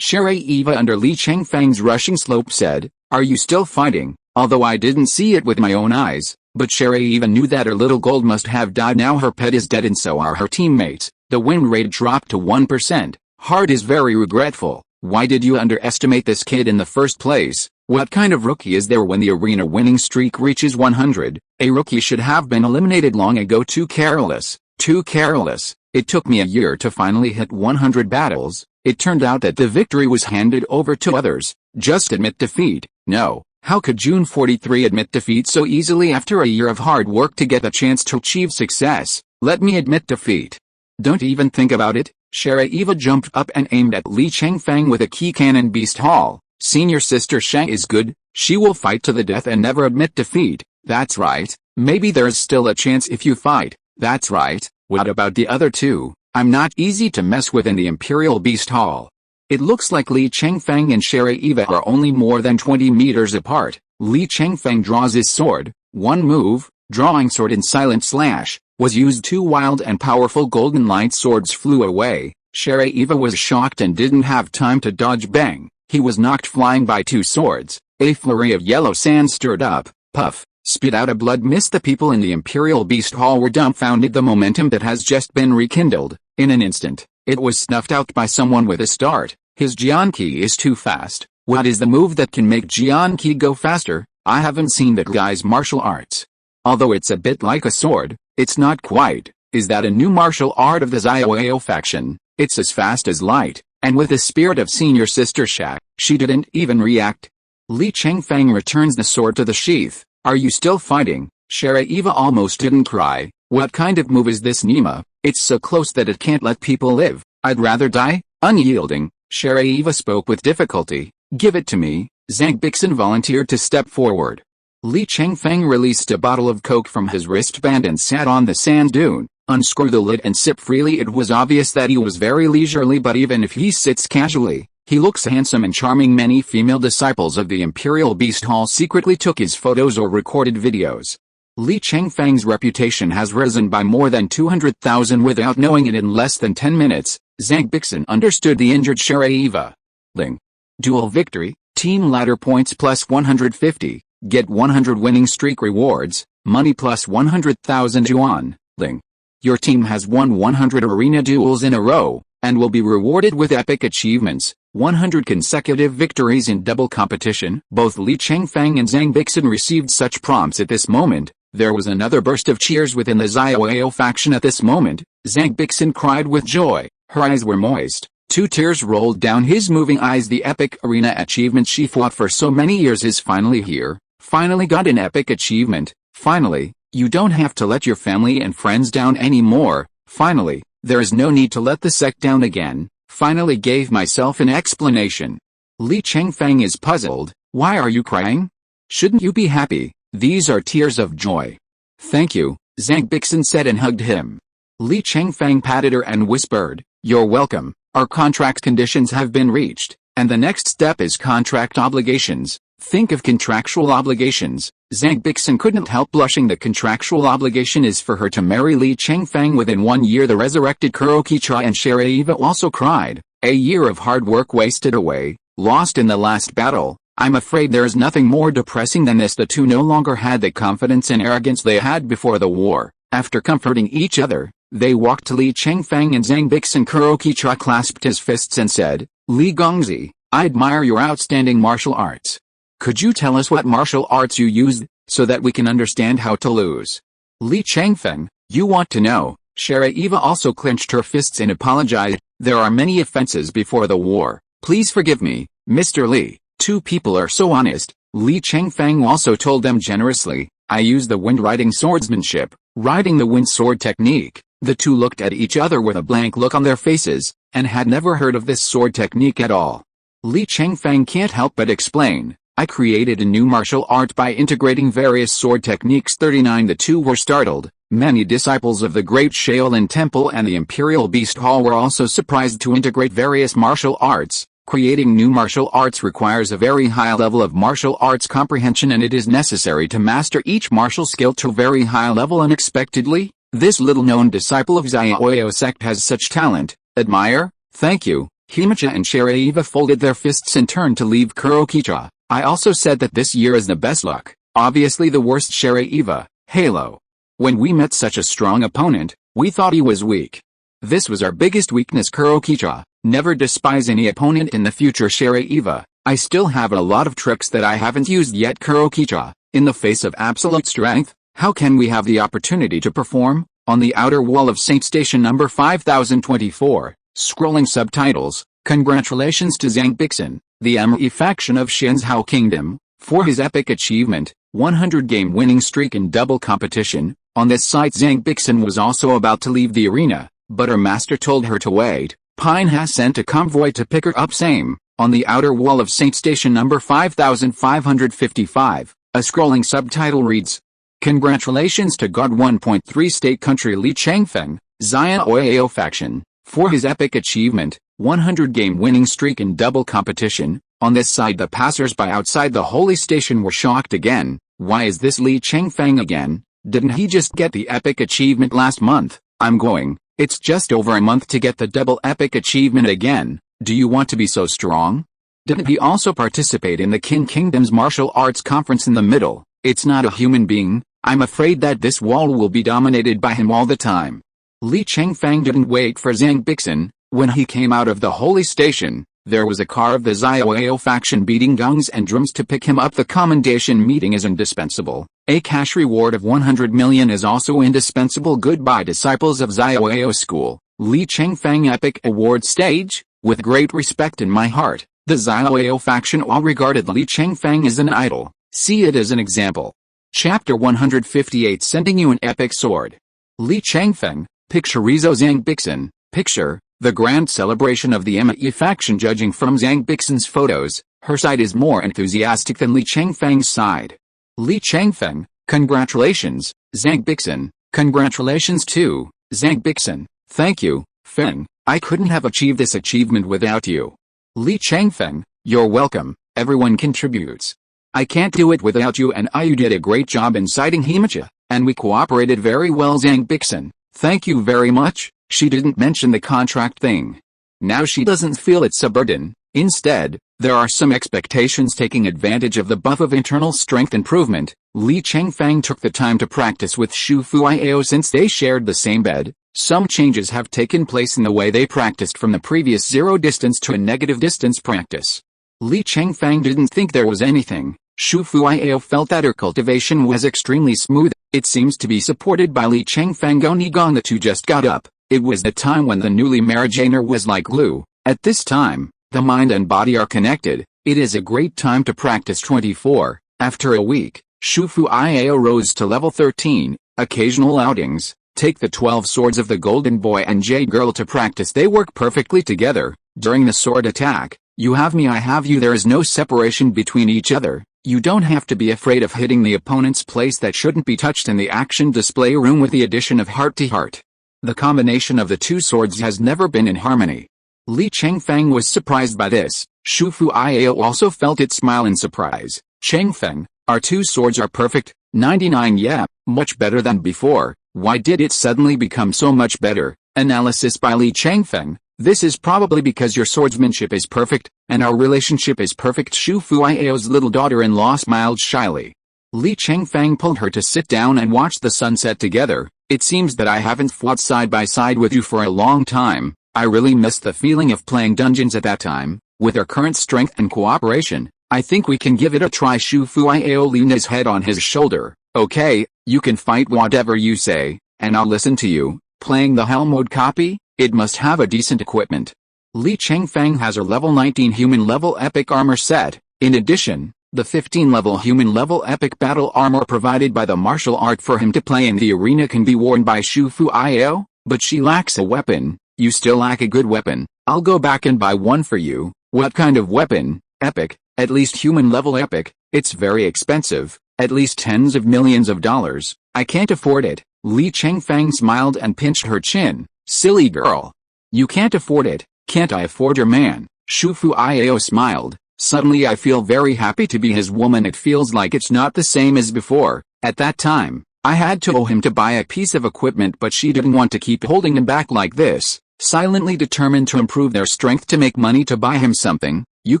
Eva under Li Chengfeng's rushing slope said, "Are you still fighting?" Although I didn't see it with my own eyes, but Eva knew that her little gold must have died. Now her pet is dead and so are her teammates. The win rate dropped to 1%. Heart is very regretful. Why did you underestimate this kid in the first place? What kind of rookie is there when the arena winning streak reaches 100? A rookie should have been eliminated long ago. Too careless. Too careless. It took me a year to finally hit 100 battles. It turned out that the victory was handed over to others. Just admit defeat. No. How could June 43 admit defeat so easily after a year of hard work to get the chance to achieve success? Let me admit defeat. Don't even think about it. Eva jumped up and aimed at Li Chengfeng with a key cannon. Beast Hall. Senior sister Shang is good. She will fight to the death and never admit defeat. That's right. Maybe there's still a chance if you fight. That's right. What about the other two? I'm not easy to mess with in the Imperial Beast Hall. It looks like Li Chengfeng and Eva are only more than 20 meters apart. Li Chengfeng draws his sword. One move, drawing sword in silent slash, was used. Two wild and powerful golden light swords flew away. Eva was shocked and didn't have time to dodge. Bang! He was knocked flying by two swords. A flurry of yellow sand stirred up. Puff! Spit out a blood mist. The people in the Imperial Beast Hall were dumbfounded. The momentum that has just been rekindled. In an instant, it was snuffed out by someone with a start. His Jianqi is too fast. What is the move that can make Jianqi go faster? I haven't seen that guy's martial arts. Although it's a bit like a sword, it's not quite. Is that a new martial art of the Xiaoao faction? It's as fast as light, and with the spirit of senior sister Sha, she didn't even react. Li Chengfeng returns the sword to the sheath. Are you still fighting? Eva almost didn't cry. What kind of move is this, Nima? It's so close that it can't let people live. I'd rather die. Unyielding, Eva spoke with difficulty. Give it to me. Zhang Bixin volunteered to step forward. Li Chengfeng released a bottle of coke from his wristband and sat on the sand dune. Unscrew the lid and sip freely. It was obvious that he was very leisurely, but even if he sits casually, he looks handsome and charming. Many female disciples of the Imperial Beast Hall secretly took his photos or recorded videos. Li Chengfeng's reputation has risen by more than 200,000 without knowing it. In less than 10 minutes, Zhang Bixin understood the injured Eva. Ling. Dual victory, team ladder points plus 150, get 100 winning streak rewards, money plus 100,000 yuan. Ling. Your team has won 100 arena duels in a row, and will be rewarded with epic achievements, 100 consecutive victories in double competition. Both Li Chengfeng and Zhang Bixin received such prompts at this moment. There was another burst of cheers within the Xiaoao faction at this moment. Zhang Bixin cried with joy. Her eyes were moist. 2 tears rolled down his moving eyes. The epic arena achievement she fought for so many years is finally here. Finally got an epic achievement. Finally, you don't have to let your family and friends down anymore. Finally, there is no need to let the sect down again. Finally gave myself an explanation. Li Chengfeng is puzzled. Why are you crying? Shouldn't you be happy? These are tears of joy. Thank you, Zhang Bixin said and hugged him. Li Chengfeng patted her and whispered, "You're welcome. Our contract conditions have been reached, and the next step is contract obligations." Think of contractual obligations. Zhang Bixin couldn't help blushing. The contractual obligation is for her to marry Li Chengfeng within 1 year. The resurrected Kurokicha and Eva also cried. A year of hard work wasted away, lost in the last battle. I'm afraid there is nothing more depressing than this. The two no longer had the confidence and arrogance they had before the war. After comforting each other, they walked to Li Chengfeng and Zhang Bixin. Kurokicha clasped his fists and said, "Li Gongzi, I admire your outstanding martial arts. Could you tell us what martial arts you used, so that we can understand how to lose?" Li Chengfeng, you want to know. Eva also clenched her fists and apologized. There are many offenses before the war. Please forgive me, Mr. Li. 2 people are so honest. Li Chengfeng also told them generously, I use the wind riding swordsmanship, riding the wind sword technique. The two looked at each other with a blank look on their faces. and had never heard of this sword technique at all. Li Chengfeng can't help but explain, I created a new martial art by integrating various sword techniques. 39 The two were startled. Many disciples of the Great Shaolin Temple and the Imperial Beast Hall were also surprised to integrate various martial arts. Creating new martial arts requires a very high level of martial arts comprehension, and it is necessary to master each martial skill to a very high level. Unexpectedly, this little-known disciple of Xiaoyao sect has such talent. Admire, thank you. Himicha and Sharaiva folded their fists and turned to leave Kurokicha. I also said that this year is the best luck. Obviously the worst. Sharaiva, Halo. When we met such a strong opponent, we thought he was weak. This was our biggest weakness. Kurokicha, never despise any opponent in the future. Sharaiva, I still have a lot of tricks that I haven't used yet. Kurokicha, in the face of absolute strength, how can we have the opportunity to perform? On the outer wall of Saint Station number 5024, scrolling subtitles, congratulations to Zhang Bixin, the ME faction of Shinzhou Kingdom, for his epic achievement, 100-game winning streak in double competition. On this site Zhang Bixin was also about to leave the arena, but her master told her to wait. Pine has sent a convoy to pick her up. Same, on the outer wall of Saint Station number 5555, a scrolling subtitle reads, congratulations to God 1.3 State Country Li Chengfeng, Xiaoyao faction, for his epic achievement, 100-game winning streak in double competition. On this side the passers-by outside the holy station were shocked again. Why is this Li Chengfeng again? Didn't he just get the epic achievement last month? I'm going. It's just over a month to get the double epic achievement again. Do you want to be so strong? Didn't he also participate in the Qin Kingdom's martial arts conference in the middle? It's not a human being. I'm afraid that this wall will be dominated by him all the time. Li Chengfeng didn't wait for Zhang Bixin. When he came out of the holy station, there was a car of the Xiaoyao faction beating gongs and drums to pick him up. The commendation meeting is indispensable. A cash reward of 100 million is also indispensable. Goodbye disciples of Xiaoyao school. Li Chengfeng epic award stage. With great respect in my heart, the Xiaoyao faction all regarded Li Chengfeng as an idol. See it as an example. Chapter 158 Sending you an epic sword. Li Chengfeng, picture Rizzo Zhang Bixin, picture, the grand celebration of the ME faction. Judging from Zhang Bixin's photos, her side is more enthusiastic than Li Chengfeng's side. Li Chengfeng, congratulations, Zhang Bixin, congratulations too, Zhang Bixin, thank you, Feng, I couldn't have achieved this achievement without you. Li Chengfeng, you're welcome, everyone contributes. I can't do it without you, and you did a great job inciting Himicha, and we cooperated very well. Zhang Bixin, thank you very much. She didn't mention the contract thing. Now she doesn't feel it's a burden. Instead, there are some expectations. Taking advantage of the buff of internal strength improvement, Li Chengfeng took the time to practice with Shu Fuiao. Since they shared the same bed, some changes have taken place in the way they practiced from the previous zero distance to a negative distance practice. Li Chengfeng didn't think there was anything. Shu Fuiao felt that her cultivation was extremely smooth. It seems to be supported by Li Chengfeng. Gong the two just got up. It was the time when the newly married Jainer was like glue. At this time, the mind and body are connected. It is a great time to practice. 24. After a week, Shu Fuiao rose to level 13. Occasional outings. Take the 12 swords of the Golden Boy and Jade Girl to practice. They work perfectly together. During the sword attack, you have me, I have you. There is no separation between each other. You don't have to be afraid of hitting the opponent's place that shouldn't be touched in the action display room with the addition of heart to heart. The combination of the two swords has never been in harmony. Li Chengfeng was surprised by this. Shu Fuiao also felt it, smile in surprise. Chengfeng, our two swords are perfect. 99. Yeah, much better than before. Why did it suddenly become so much better? Analysis by Li Chengfeng. This is probably because your swordsmanship is perfect, and our relationship is perfect. Shu Fuiao's little daughter-in-law smiled shyly. Li Chengfeng pulled her to sit down and watch the sunset together. It seems that I haven't fought side by side with you for a long time. I really missed the feeling of playing dungeons at that time. With our current strength and cooperation, I think we can give it a try. Shu Fuiao leaned his head on his shoulder. Okay, you can fight whatever you say, and I'll listen to you. Playing the hell mode copy? It must have a decent equipment. Li Chengfeng has a level 19 human level epic armor set. In addition, the 15-level human level epic battle armor provided by the martial art for him to play in the arena can be worn by Shu Fuiao, but she lacks a weapon. You still lack a good weapon. I'll go back and buy one for you. What kind of weapon? Epic, at least human level epic. It's very expensive, at least tens of millions of dollars. I can't afford it. Li Chengfeng smiled and pinched her chin. Silly girl. You can't afford it. Can't I afford your man? Shu Fuiao smiled. Suddenly I feel very happy to be his woman. It feels like it's not the same as before. At that time, I had to owe him to buy a piece of equipment, but she didn't want to keep holding him back like this. Silently determined to improve their strength to make money to buy him something, you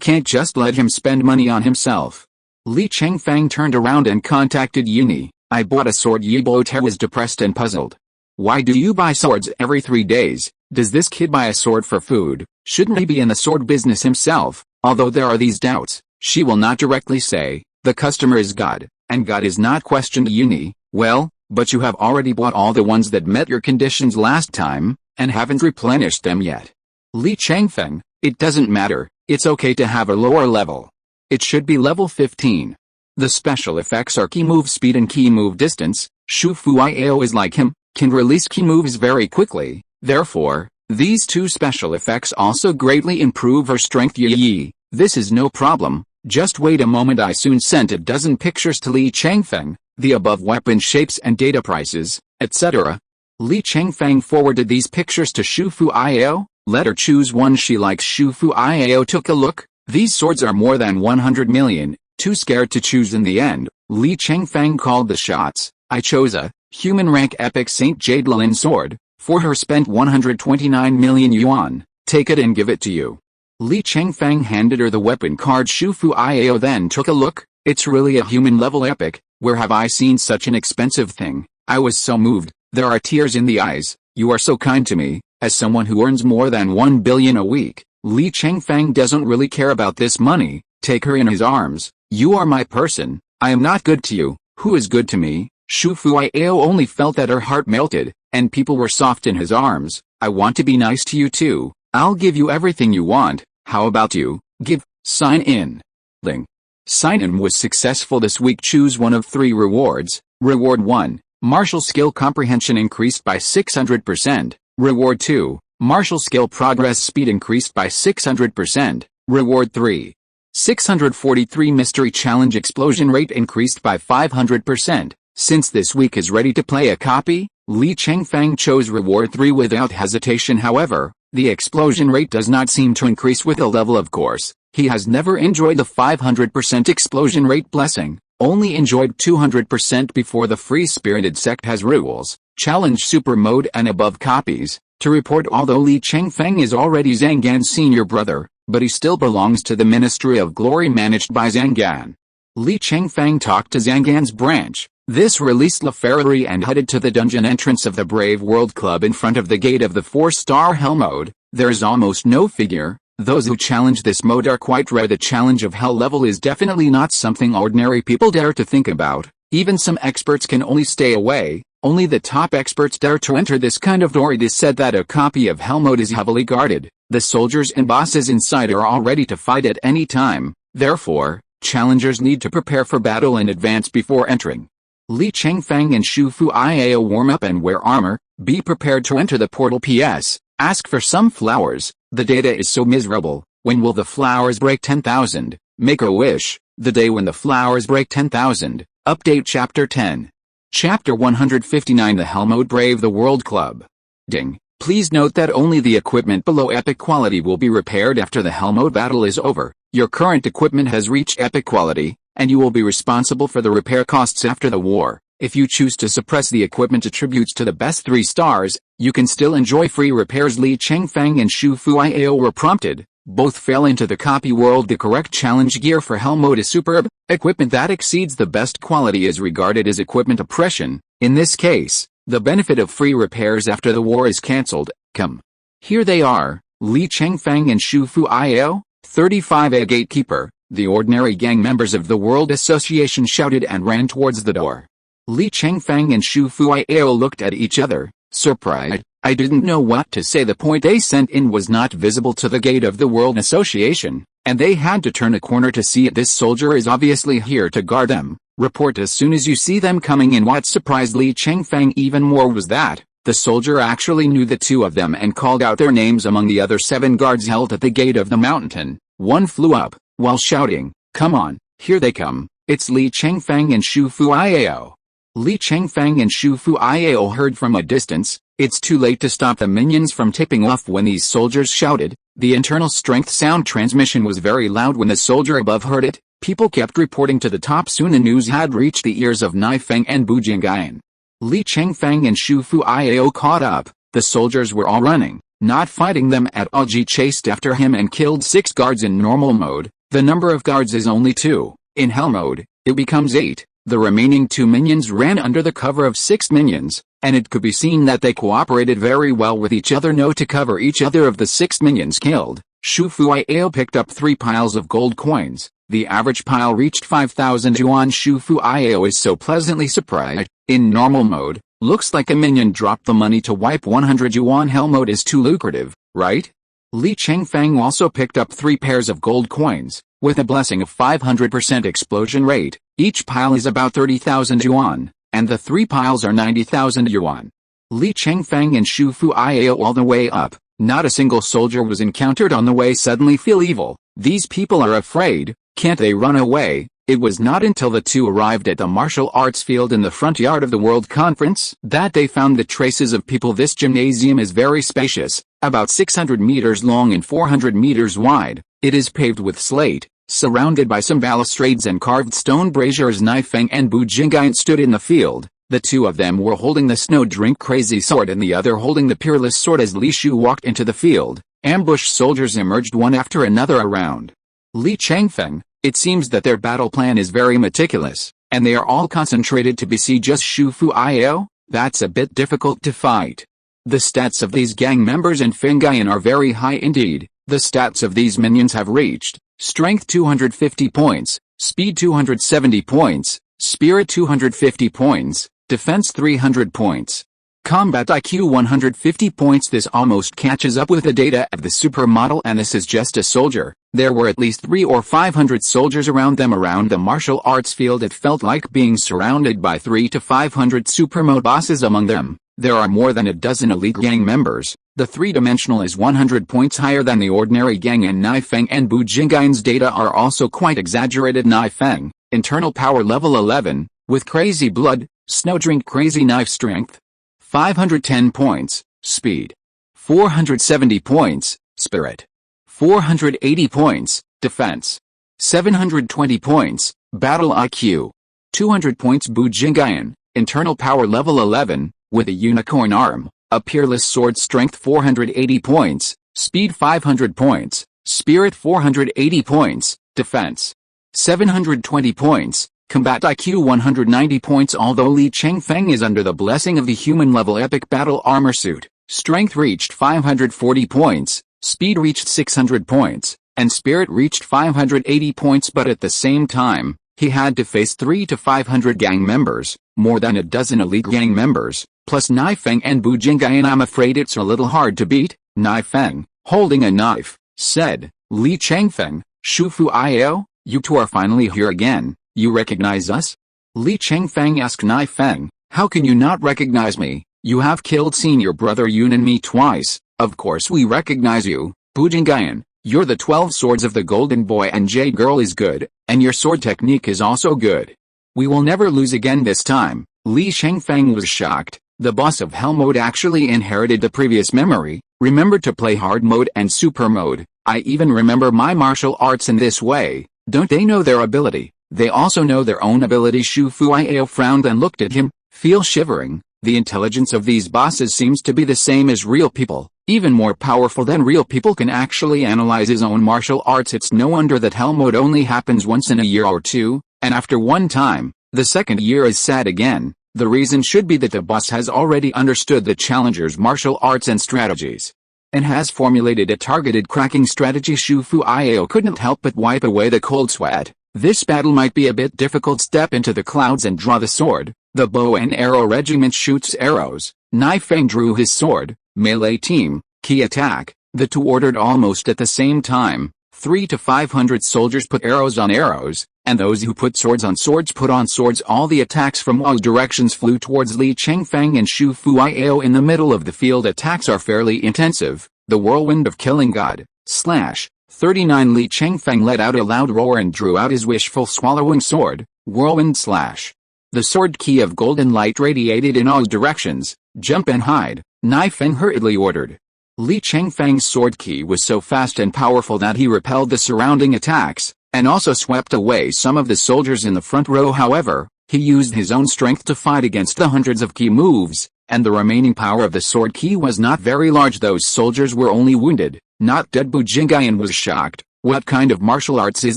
can't just let him spend money on himself. Li Chengfeng turned around and contacted Yuni. I bought a sword. Yi Bote was depressed and puzzled. Why do you buy swords every 3 days? Does this kid buy a sword for food? Shouldn't he be in the sword business himself? Although there are these doubts, she will not directly say, the customer is God, and God is not questioned. Yuni, well, but you have already bought all the ones that met your conditions last time, and haven't replenished them yet. Li Chengfeng, it doesn't matter, it's okay to have a lower level. It should be level 15. The special effects are key move speed and key move distance. Shu Fuiao is like him, can release key moves very quickly. Therefore, these two special effects also greatly improve her strength. Yi, this is no problem, just wait a moment. I soon sent a dozen pictures to Li Chengfeng, the above weapon shapes and data prices, etc. Li Chengfeng forwarded these pictures to Shu Fuiao, let her choose one she likes. Shu Fuiao took a look. These swords are more than 100 million, too scared to choose in the end. Li Chengfeng called the shots. I chose a human rank epic Saint Jade Lin sword. For her spent 129 million yuan, take it and give it to you. Li Chengfeng handed her the weapon card. Shu Fuiao then took a look. It's really a human level epic. Where have I seen such an expensive thing? I was so moved, there are tears in the eyes. You are so kind to me, as someone who earns more than 1 billion a week. Li Chengfeng doesn't really care about this money. Take her in his arms. You are my person. I am not good to you. Who is good to me? Shu Fuiao only felt that her heart melted, and people were soft in his arms. I want to be nice to you too. I'll give you everything you want. How about you? Give. Sign in. Link. Sign-in was successful this week. Choose one of 3 rewards. Reward 1. Martial skill comprehension increased by 600%. Reward 2. Martial skill progress speed increased by 600%. Reward 3. 643 mystery challenge explosion rate increased by 500%. Since this week is ready to play a copy, Li Chengfeng chose reward 3 without hesitation. However, the explosion rate does not seem to increase with a level. Of course, he has never enjoyed the 500% explosion rate blessing, only enjoyed 200% before. The free-spirited sect has rules, challenge super mode and above copies. To report, although Li Chengfeng is already Zhang Gan's senior brother, but he still belongs to the Ministry of Glory managed by Zhang Gan. Li Chengfeng talked to Zhang Gan's branch. This released La Ferrari and headed to the dungeon entrance of the Brave World Club in front of the gate of the 4-star Hell mode. There is almost no figure. Those who challenge this mode are quite rare. The challenge of Hell level is definitely not something ordinary people dare to think about. Even some experts can only stay away. Only the top experts dare to enter this kind of door. It is said that a copy of Hell mode is heavily guarded. The soldiers and bosses inside are all ready to fight at any time. Therefore, challengers need to prepare for battle in advance before entering. Li Chengfeng and Shu Fuiao warm up and wear armor. Be prepared to enter the portal. PS. Ask for some flowers. The data is so miserable. When will the flowers break 10,000? Make a wish. The day when the flowers break 10,000. Update Chapter 10. Chapter 159. The Hell Mode Brave the World Club. Ding. Please note that only the equipment below epic quality will be repaired after the Hell Mode battle is over. Your current equipment has reached epic quality, and you will be responsible for the repair costs after the war. If you choose to suppress the equipment attributes to the best 3 stars, you can still enjoy free repairs. Li Chengfeng and Shu Fuiao were prompted. Both fell into the copy world. The correct challenge gear for Hell mode is superb. Equipment that exceeds the best quality is regarded as equipment oppression. In this case, the benefit of free repairs after the war is cancelled. Come. Here they are, Li Chengfeng and Shu Fuiao, 35A gatekeeper. The ordinary gang members of the World Association shouted and ran towards the door. Li Chengfeng and Shu Fuiao looked at each other, surprised. I didn't know what to say. The point they sent in was not visible to the gate of the World Association, and they had to turn a corner to see it. This soldier is obviously here to guard them. Report as soon as you see them coming in. What surprised Li Chengfeng even more was that, The soldier actually knew the two of them and called out their names among the other 7 guards held at the gate of the mountain. One flew up, while shouting, "Come on, here they come, it's Li Chengfeng and Shu Fuiao." Li Chengfeng and Shu Fuiao heard from a distance. It's too late to stop the minions from tipping off when these soldiers shouted. The internal strength sound transmission was very loud when the soldier above heard it. People kept reporting to the top. Soon the news had reached the ears of Naifeng and Bu Jingyan. Li Chengfeng and Shu Fuiao caught up. The soldiers were all running, not fighting them at all. Ji chased after him and killed 6 guards in normal mode. The number of guards is only 2. In hell mode, it becomes 8. The remaining 2 minions ran under the cover of 6 minions, and it could be seen that they cooperated very well with each other. No, to cover each other of the 6 minions killed, Shu Fuiao picked up 3 piles of gold coins. The average pile reached 5,000 yuan. Shu Fuiao is so pleasantly surprised. In normal mode, looks like a minion dropped the money to wipe 100 yuan. Hell mode is too lucrative, right? Li Chengfeng also picked up 3 pairs of gold coins, with a blessing of 500% explosion rate. Each pile is about 30,000 yuan, and the 3 piles are 90,000 yuan. Li Chengfeng and Shu Fuiao all the way up. Not a single soldier was encountered on the way. Suddenly feel evil. These people are afraid. Can't they run away? It was not until the 2 arrived at the martial arts field in the front yard of the World Conference that they found the traces of people. This gymnasium is very spacious, about 600 meters long and 400 meters wide. It is paved with slate, surrounded by some balustrades and carved stone braziers. Naifeng and Bu Jingyan stood in the field. The 2 of them were holding the snow drink crazy sword and the other holding the peerless sword. As Li Shu walked into the field, ambushed soldiers emerged one after another around Li Chengfeng. It seems that their battle plan is very meticulous, and they are all concentrated to besiege just Shu Fuiao. That's a bit difficult to fight. The stats of these gang members and Fengyan are very high indeed. The stats of these minions have reached strength 250 points, speed 270 points, spirit 250 points, defense 300 points, combat IQ 150 points. This almost catches up with the data of the supermodel, and this is just a soldier. There were at least 300 or 500 soldiers around them. Around the martial arts field it felt like being surrounded by 300 to 500 supermode bosses. Among them, there are more than a dozen elite gang members. The 3-dimensional is 100 points higher than the ordinary gang, and Naifeng and Bu Jingyan's data are also quite exaggerated. Naifeng, internal power level 11, with crazy blood, snow drink crazy knife strength, 510 points, speed, 470 points, spirit, 480 points, defense, 720 points, battle IQ, 200 points. Bu Jingyan, internal power level 11, with a unicorn arm, a peerless sword, strength 480 points, speed 500 points, spirit 480 points, defense, 720 points, combat IQ 190 points. Although Li Chengfeng is under the blessing of the human-level epic battle armor suit, strength reached 540 points, speed reached 600 points, and spirit reached 580 points. But at the same time, he had to face 300 to 500 gang members, more than a dozen elite gang members, plus Naifeng and Bu Jingyan. I'm afraid it's a little hard to beat. Naifeng, holding a knife, said, "Li Chengfeng, Shu Fuiao, you 2 are finally here again. You recognize us?" Li Chengfeng asked Naifeng, "How can you not recognize me? You have killed senior brother Yun and me twice. Of course we recognize you. Bu Jingyan, you're the 12 swords of the golden boy, and Jade girl is good, and your sword technique is also good. We will never lose again this time." Li Chengfeng was shocked. The boss of hell mode actually inherited the previous memory, remembered to play hard mode and super mode. I even remember my martial arts in this way. Don't they know their ability? They also know their own ability. Shu Fuiao frowned and looked at him, feel shivering. The intelligence of these bosses seems to be the same as real people, even more powerful than real people. Can actually analyze his own martial arts. It's no wonder that hell mode only happens once in a year or 2, and after one time, the second year is sad again. The reason should be that the boss has already understood the challenger's martial arts and strategies, and has formulated a targeted cracking strategy. Shu Fuiao couldn't help but wipe away the cold sweat. This battle might be a bit difficult. Step into the clouds and draw the sword. The bow and arrow regiment shoots arrows. Naifeng drew his sword. Melee team, key attack. The 2 ordered almost at the same time. 300 to 500 soldiers put arrows on arrows. and those who put on swords. All the attacks from all directions flew towards Li Chengfeng and Shu Fuiao in the middle of the field. Attacks are fairly intensive. The whirlwind of killing God. /39 Li Chengfeng let out a loud roar and drew out his wishful swallowing sword. Whirlwind / The sword key of golden light radiated in all directions. Jump and hide, Nifeng hurriedly ordered. Li Chengfeng's sword key was so fast and powerful that he repelled the surrounding attacks, and also swept away some of the soldiers in the front row. However, he used his own strength to fight against the hundreds of key moves, and the remaining power of the sword key was not very large. Those soldiers were only wounded, not dead. Bu Jingyan was shocked. What kind of martial arts is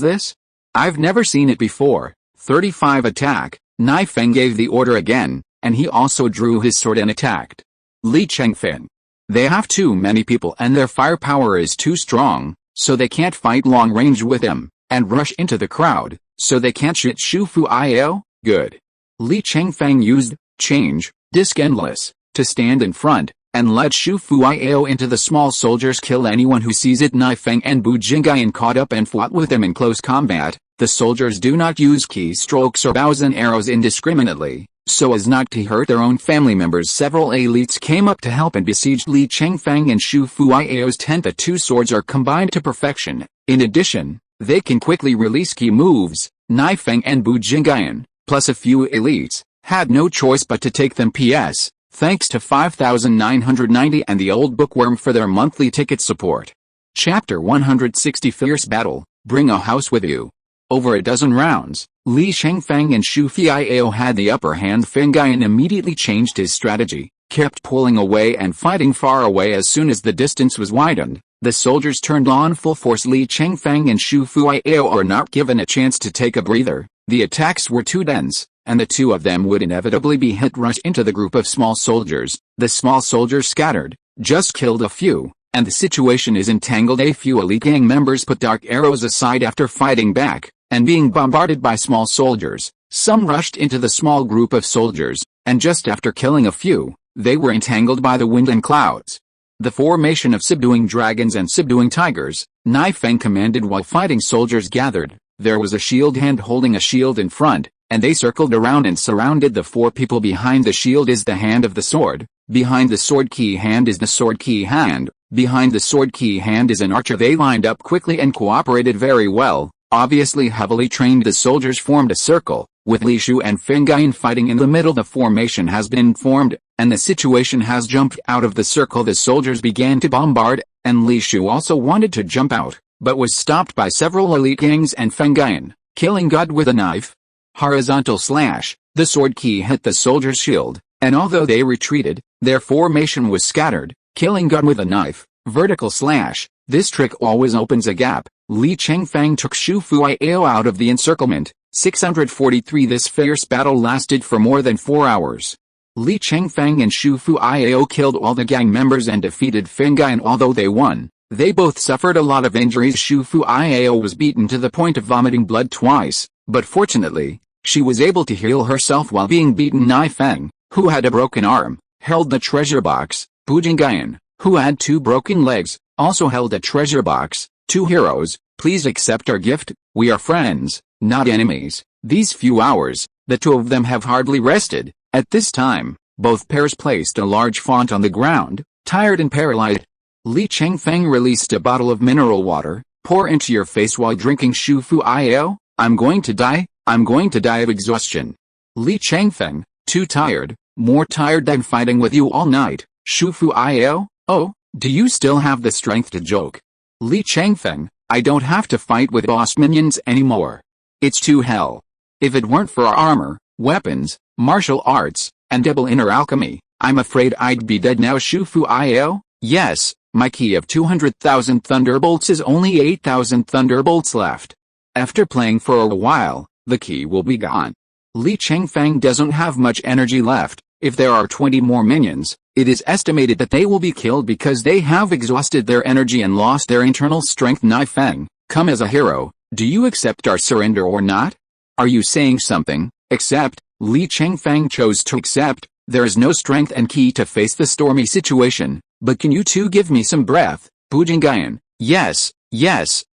this? I've never seen it before. 35 attack. Nifeng gave the order again, and he also drew his sword and attacked Li Chengfeng. They have too many people and their firepower is too strong, so they can't fight long range with him, and rush into the crowd, so they can't shoot Shu Fuiao. Good. Li Chengfeng used change, disc endless, to stand in front, and let Shu Fuiao into the small soldiers kill anyone who sees it. Nifeng and Bu Jingyan caught up and fought with him in close combat. The soldiers do not use keystrokes or bows and arrows indiscriminately, so as not to hurt their own family members. Several elites came up to help and besieged Li Chengfeng and Shu Fuiao's tent. The two swords are combined to perfection. In addition, they can quickly release key moves. Nifeng and Bu Jingyan, plus a few elites, had no choice but to take them. PS, thanks to 5,990 and the old bookworm for their monthly ticket support. Chapter 160 Fierce Battle, Bring a House with You. Over a dozen rounds, Li Chengfeng and Shu Fuiao had the upper hand. Fengyan immediately changed his strategy, kept pulling away and fighting far away. As soon as the distance was widened, the soldiers turned on full force. Li Chengfeng and Shu Fuiao are not given a chance to take a breather. The attacks were too dense, and the two of them would inevitably be hit. Rush into the group of small soldiers. The small soldiers scattered, just killed a few, and the situation is entangled. A few elite gang members put dark arrows aside after fighting back, and being bombarded by small soldiers. Some rushed into the small group of soldiers, and just after killing a few, they were entangled by the wind and clouds. The formation of subduing dragons and subduing tigers, Nifeng commanded while fighting. Soldiers gathered. There was a shield hand holding a shield in front, and they circled around and surrounded the four people. Behind the shield is the hand of the sword, behind the sword key hand is the sword key hand, behind the sword key hand is an archer. They lined up quickly and cooperated very well. Obviously heavily trained, the soldiers formed a circle, with Li Shu and Fengyan fighting in the middle. The formation has been formed, and the situation has jumped out of the circle. The soldiers began to bombard, and Li Shu also wanted to jump out, but was stopped by several elite gangs and Fengyan, killing God with a knife. Horizontal slash, the sword key hit the soldiers' shield, and although they retreated, their formation was scattered, killing God with a knife. Vertical slash, this trick always opens a gap. Li Chengfeng took Shu Fuiao out of the encirclement. 643 This fierce battle lasted for more than 4 hours. Li Chengfeng and Shu Fuiao killed all the gang members and defeated Fengyan. Although they won, they both suffered a lot of injuries. Shu Fuiao was beaten to the point of vomiting blood twice, but fortunately, she was able to heal herself while being beaten. Nifeng, who had a broken arm, held the treasure box. Bu Jingyan, who had 2 broken legs, also held a treasure box. 2 heroes, please accept our gift. We are friends, not enemies. These few hours, the two of them have hardly rested. At this time, both pairs placed a large font on the ground, tired and paralyzed. Li Chengfeng released a bottle of mineral water. Pour into your face while drinking. Shu Fuiao, I'm going to die of exhaustion. Li Chengfeng, too tired, more tired than fighting with you all night. Shu Fuiao, oh, do you still have the strength to joke? Li Chengfeng, I don't have to fight with boss minions anymore. It's too hell. If it weren't for our armor, weapons, martial arts, and double inner alchemy, I'm afraid I'd be dead now. Shu Fuiao, yes, my key of 200,000 thunderbolts is only 8,000 thunderbolts left. After playing for a while, the key will be gone. Li Chengfeng doesn't have much energy left. If there are 20 more minions, it is estimated that they will be killed because they have exhausted their energy and lost their internal strength. Nifeng, come as a hero. Do you accept our surrender or not? Are you saying something? Accept. Li Chengfeng chose to accept. There is no strength and key to face the stormy situation, but can you two give me some breath? Bu Jingyan, yes,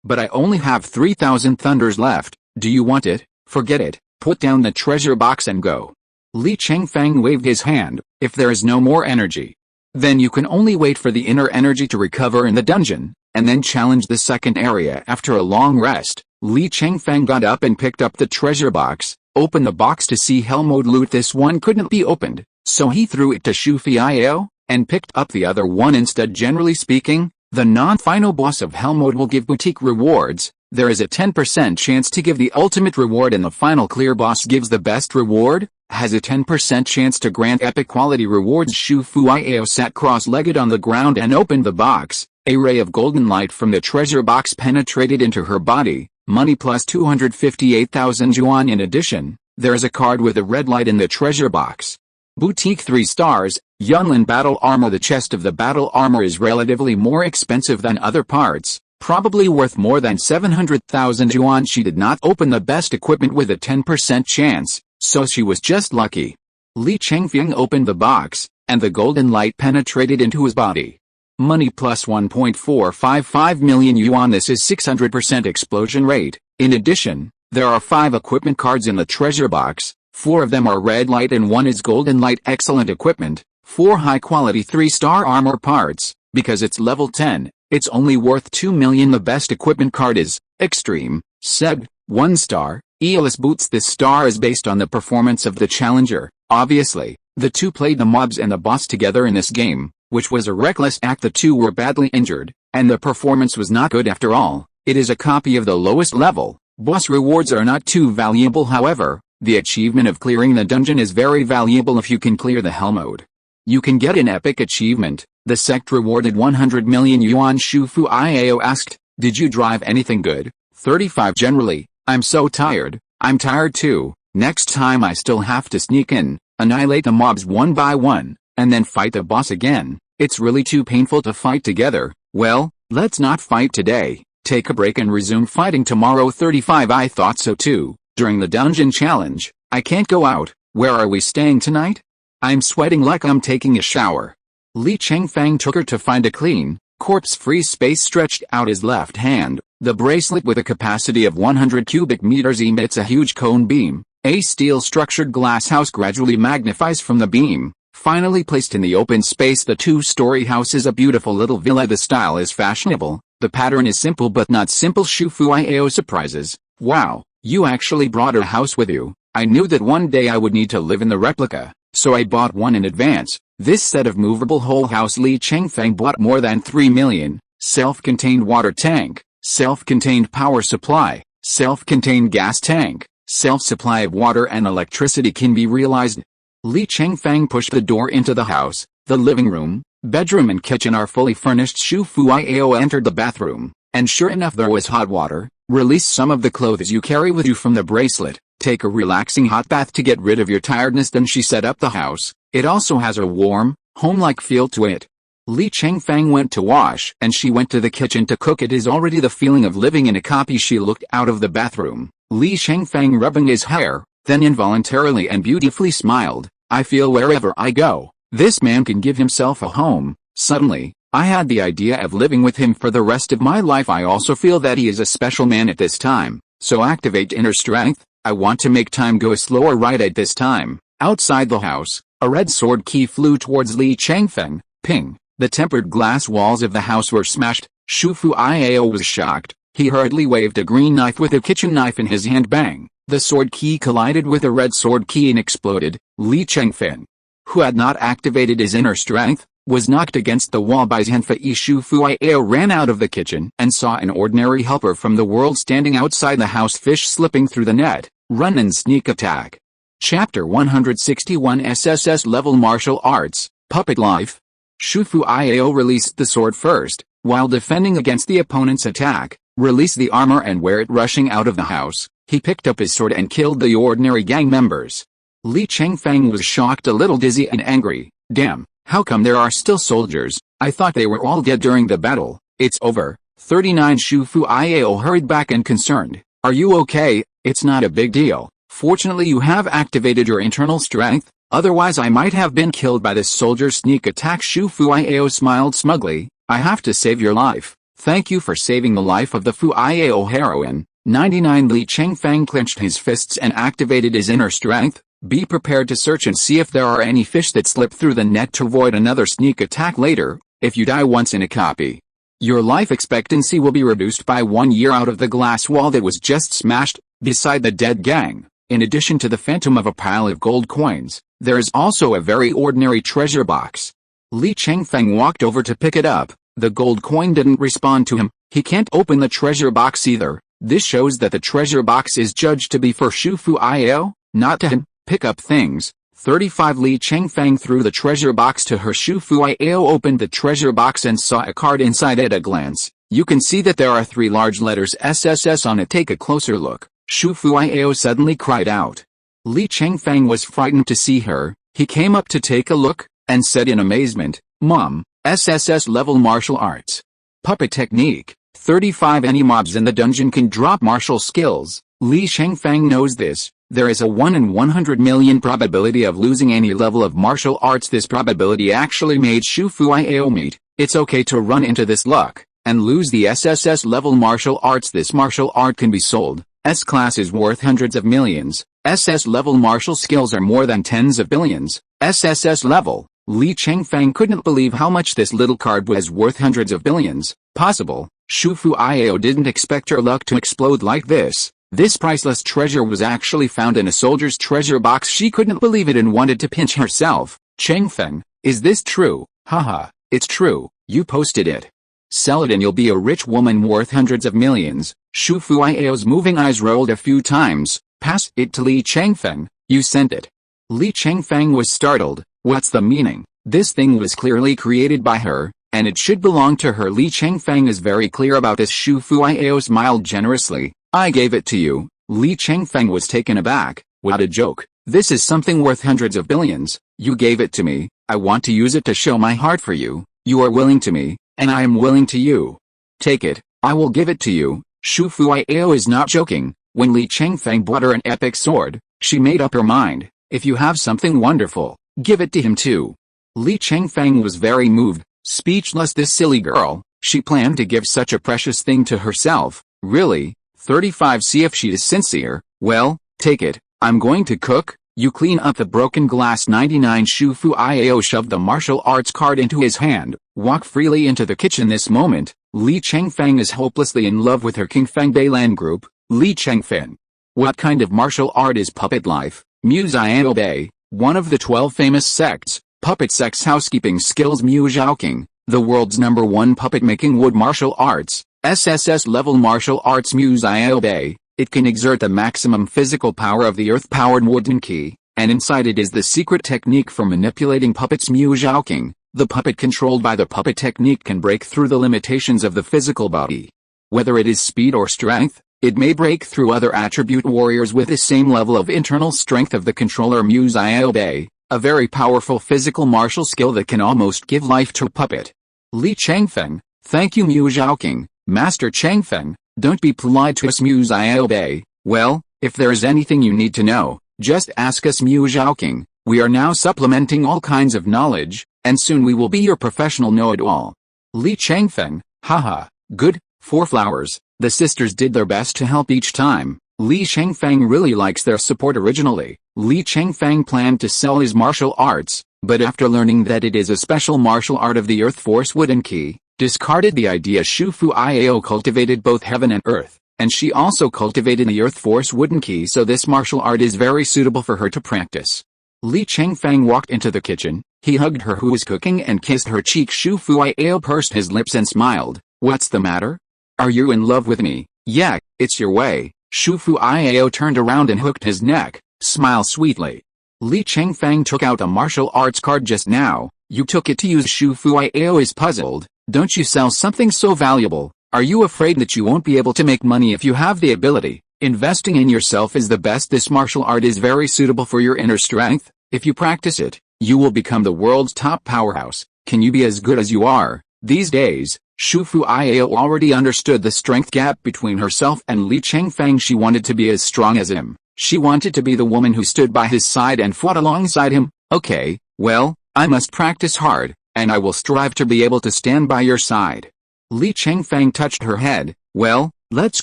but I only have 3,000 thunders left. Do you want it? Forget it, put down the treasure box and go. Li Chengfeng waved his hand. If there is no more energy, then you can only wait for the inner energy to recover in the dungeon, and then challenge the second area. After a long rest, Li Chengfeng got up and picked up the treasure box, opened the box to see hell mode loot. This one couldn't be opened, so he threw it to Shu Fiao, and picked up the other one instead. Generally speaking, the non-final boss of hell mode will give boutique rewards. There is a 10% chance to give the ultimate reward, and the final clear boss gives the best reward, has a 10% chance to grant epic quality rewards. Shu Fiao sat cross-legged on the ground and opened the box. A ray of golden light from the treasure box penetrated into her body. Money plus 258,000 yuan. In addition, there is a card with a red light in the treasure box. Boutique 3 stars, Yunlin battle armor. The chest of the battle armor is relatively more expensive than other parts, probably worth more than 700,000 yuan. She did not open the best equipment with a 10% chance, so she was just lucky. Li Chengfeng opened the box, and the golden light penetrated into his body. Money plus 1.455 million yuan. This is 600% explosion rate. In addition, there are 5 equipment cards in the treasure box. 4 of them are red light and 1 is golden light. Excellent equipment. 4 high-quality 3-star armor parts. Because it's level 10, it's only worth 2 million. The best equipment card is Extreme, Seb, 1 star, Eelis boots. This star is based on the performance of the challenger. Obviously, the two played the mobs and the boss together in this game, which was a reckless act. The two were badly injured, and the performance was not good after all. It is a copy of the lowest level. Boss rewards are not too valuable. However, the achievement of clearing the dungeon is very valuable if you can clear the hell mode. You can get an epic achievement. The sect rewarded 100 million yuan. Shu Fiao asked, did you drive anything good? 35 generally. I'm so tired. I'm tired too. Next time I still have to sneak in, annihilate the mobs one by one, and then fight the boss again. It's really too painful to fight together. Well, let's not fight today. Take a break and resume fighting tomorrow. 35 I thought so too. During the dungeon challenge, I can't go out. Where are we staying tonight? I'm sweating like I'm taking a shower. Li Chengfeng took her to find a clean, corpse-free space. Stretched out his left hand. The bracelet with a capacity of 100 cubic meters emits a huge cone beam. A steel-structured glass house gradually magnifies from the beam. Finally placed in the open space, the 2-story house is a beautiful little villa. The style is fashionable. The pattern is simple but not simple. Shu Fiao surprises. Wow, you actually brought a house with you. I knew that one day I would need to live in the replica, so I bought one in advance. This set of movable whole house Li Chengfeng bought more than 3 million. Self-contained water tank, self-contained power supply, self-contained gas tank, self-supply of water and electricity can be realized. Li Chengfeng pushed the door into the house. The living room, bedroom and kitchen are fully furnished. Shu Fiao entered the bathroom, and sure enough there was hot water. Release some of the clothes you carry with you from the bracelet. Take a relaxing hot bath to get rid of your tiredness. Then she set up the house. It also has a warm, home-like feel to it. Li Chengfeng went to wash, and she went to the kitchen to cook. It is already the feeling of living in a copy. She looked out of the bathroom. Li Chengfeng rubbing his hair, then involuntarily and beautifully smiled. I feel wherever I go, this man can give himself a home. Suddenly, I had the idea of living with him for the rest of my life. I also feel that he is a special man at this time. So activate inner strength. I want to make time go slower right at this time. Outside the house, a red sword key flew towards Li Chengfeng. Ping! The tempered glass walls of the house were smashed. Shu Fiao was shocked. He hurriedly waved a green knife with a kitchen knife in his hand. Bang! The sword key collided with a red sword key and exploded. Li Chengfeng, who had not activated his inner strength, was knocked against the wall by Zhenfei. Shu Fiao ran out of the kitchen and saw an ordinary helper from the world standing outside the house. Fish slipping through the net. Run and sneak attack. Chapter 161 SSS-level martial arts, puppet life. Shu Fiao released the sword first, while defending against the opponent's attack. Release the armor and wear it. Rushing out of the house, he picked up his sword and killed the ordinary gang members. Li Chengfeng was shocked, a little dizzy and angry. Damn, how come there are still soldiers? I thought they were all dead during the battle. It's over. 39 Shu Fiao hurried back and concerned. Are you okay? It's not a big deal. Fortunately you have activated your internal strength, otherwise I might have been killed by this soldier's sneak attack. Shu Fiao smiled smugly. I have to save your life. Thank you for saving the life of the Fiao heroine. 99 Li Chengfeng clenched his fists and activated his inner strength. Be prepared to search and see if there are any fish that slip through the net to avoid another sneak attack later. If you die once in a copy, your life expectancy will be reduced by 1 year out of the glass wall that was just smashed beside the dead gang. In addition to the phantom of a pile of gold coins, there is also a very ordinary treasure box. Li Chengfeng walked over to pick it up. The gold coin didn't respond to him. He can't open the treasure box either. This shows that the treasure box is judged to be for Shufu Iao, not to him. Pick up things. 35 Li Chengfeng threw the treasure box to her. Shufu Iao opened the treasure box and saw a card inside at a glance. You can see that there are 3 large letters SSS on it. Take a closer look. Shufu Iao suddenly cried out. Li Chengfeng was frightened to see her. He came up to take a look, and said in amazement, "Mom, SSS-level martial arts. Puppet technique. 35 Any mobs in the dungeon can drop martial skills." Li Chengfeng knows this. There is a 1 in 100 million probability of losing any level of martial arts. This probability actually made Shufu Iao meet. It's okay to run into this luck, and lose the SSS-level martial arts. This martial art can be sold. S-class is worth hundreds of millions. SS-level martial skills are more than tens of billions. SSS-level. Li Chengfeng couldn't believe how much this little card was worth. Hundreds of billions. Possible. Shufu Iao didn't expect her luck to explode like this. This priceless treasure was actually found in a soldier's treasure box. She couldn't believe it and wanted to pinch herself. Chengfeng, is this true? Haha, it's true. You posted it. Sell it and you'll be a rich woman worth hundreds of millions. Shufu Iao's moving eyes rolled a few times. Pass it to Li Chengfeng. You sent it. Li Chengfeng was startled. What's the meaning? This thing was clearly created by her, and it should belong to her. Li Chengfeng is very clear about this. Shufu Iao smiled generously. I gave it to you. Li Chengfeng was taken aback. What a joke. This is something worth hundreds of billions. You gave it to me. I want to use it to show my heart for you. You are willing to me, and I am willing to you. Take it. I will give it to you. Shufu Iao is not joking. When Li Chengfeng bought her an epic sword, she made up her mind. If you have something wonderful, give it to him too. Li Chengfeng was very moved, speechless. This silly girl, she planned to give such a precious thing to herself. Really? 35 See if she is sincere. Well, take it. I'm going to cook. You clean up the broken glass. 99 Shufu Iao shoved the martial arts card into his hand. Walk freely into the kitchen. This moment, Li Chengfeng is hopelessly in love with her Chengfeng Beilan group. Li Chengfeng. What kind of martial art is puppet life? Muziao Bei, one of the 12 famous sects, puppet sects. Housekeeping skills. Muziaoking, the world's #1 puppet making wood martial arts. SSS-level martial arts. Muziao Bei, it can exert the maximum physical power of the earth-powered wooden key, and inside it is the secret technique for manipulating puppets. Muziaoking, the puppet controlled by the puppet technique can break through the limitations of the physical body. Whether it is speed or strength, it may break through other attribute warriors with the same level of internal strength of the controller. Muziao Bei, a very powerful physical martial skill that can almost give life to a puppet. Li Chengfeng, thank you. Muziaoking, Master Chengfeng, don't be polite to us. Muziao Bei, well, if there is anything you need to know, just ask us. Muziaoking, we are now supplementing all kinds of knowledge, and soon we will be your professional know-it-all. Li Chengfeng, haha, good. 4 flowers. The sisters did their best to help each time. Li Chengfeng really likes their support. Originally, Li Chengfeng planned to sell his martial arts, but after learning that it is a special martial art of the Earth Force wooden key, discarded the idea. Shufu Iao cultivated both heaven and earth, and she also cultivated the Earth Force wooden key, so this martial art is very suitable for her to practice. Li Chengfeng walked into the kitchen. He hugged her who was cooking and kissed her cheek. Shufu Iao pursed his lips and smiled. What's the matter? Are you in love with me? Yeah, it's your way. Shufu Iao turned around and hooked his neck. Smile sweetly. Li Chengfeng took out a martial arts card just now. You took it to use. Shufu Iao is puzzled. Don't you sell something so valuable? Are you afraid that you won't be able to make money if you have the ability? Investing in yourself is the best. This martial art is very suitable for your inner strength. If you practice it, you will become the world's top powerhouse. Can you be as good as you are these days? Shufu Iao already understood the strength gap between herself and Li Chengfeng. She wanted to be as strong as him. She wanted to be the woman who stood by his side and fought alongside him. Okay, well, I must practice hard, and I will strive to be able to stand by your side. Li Chengfeng touched her head. Well, let's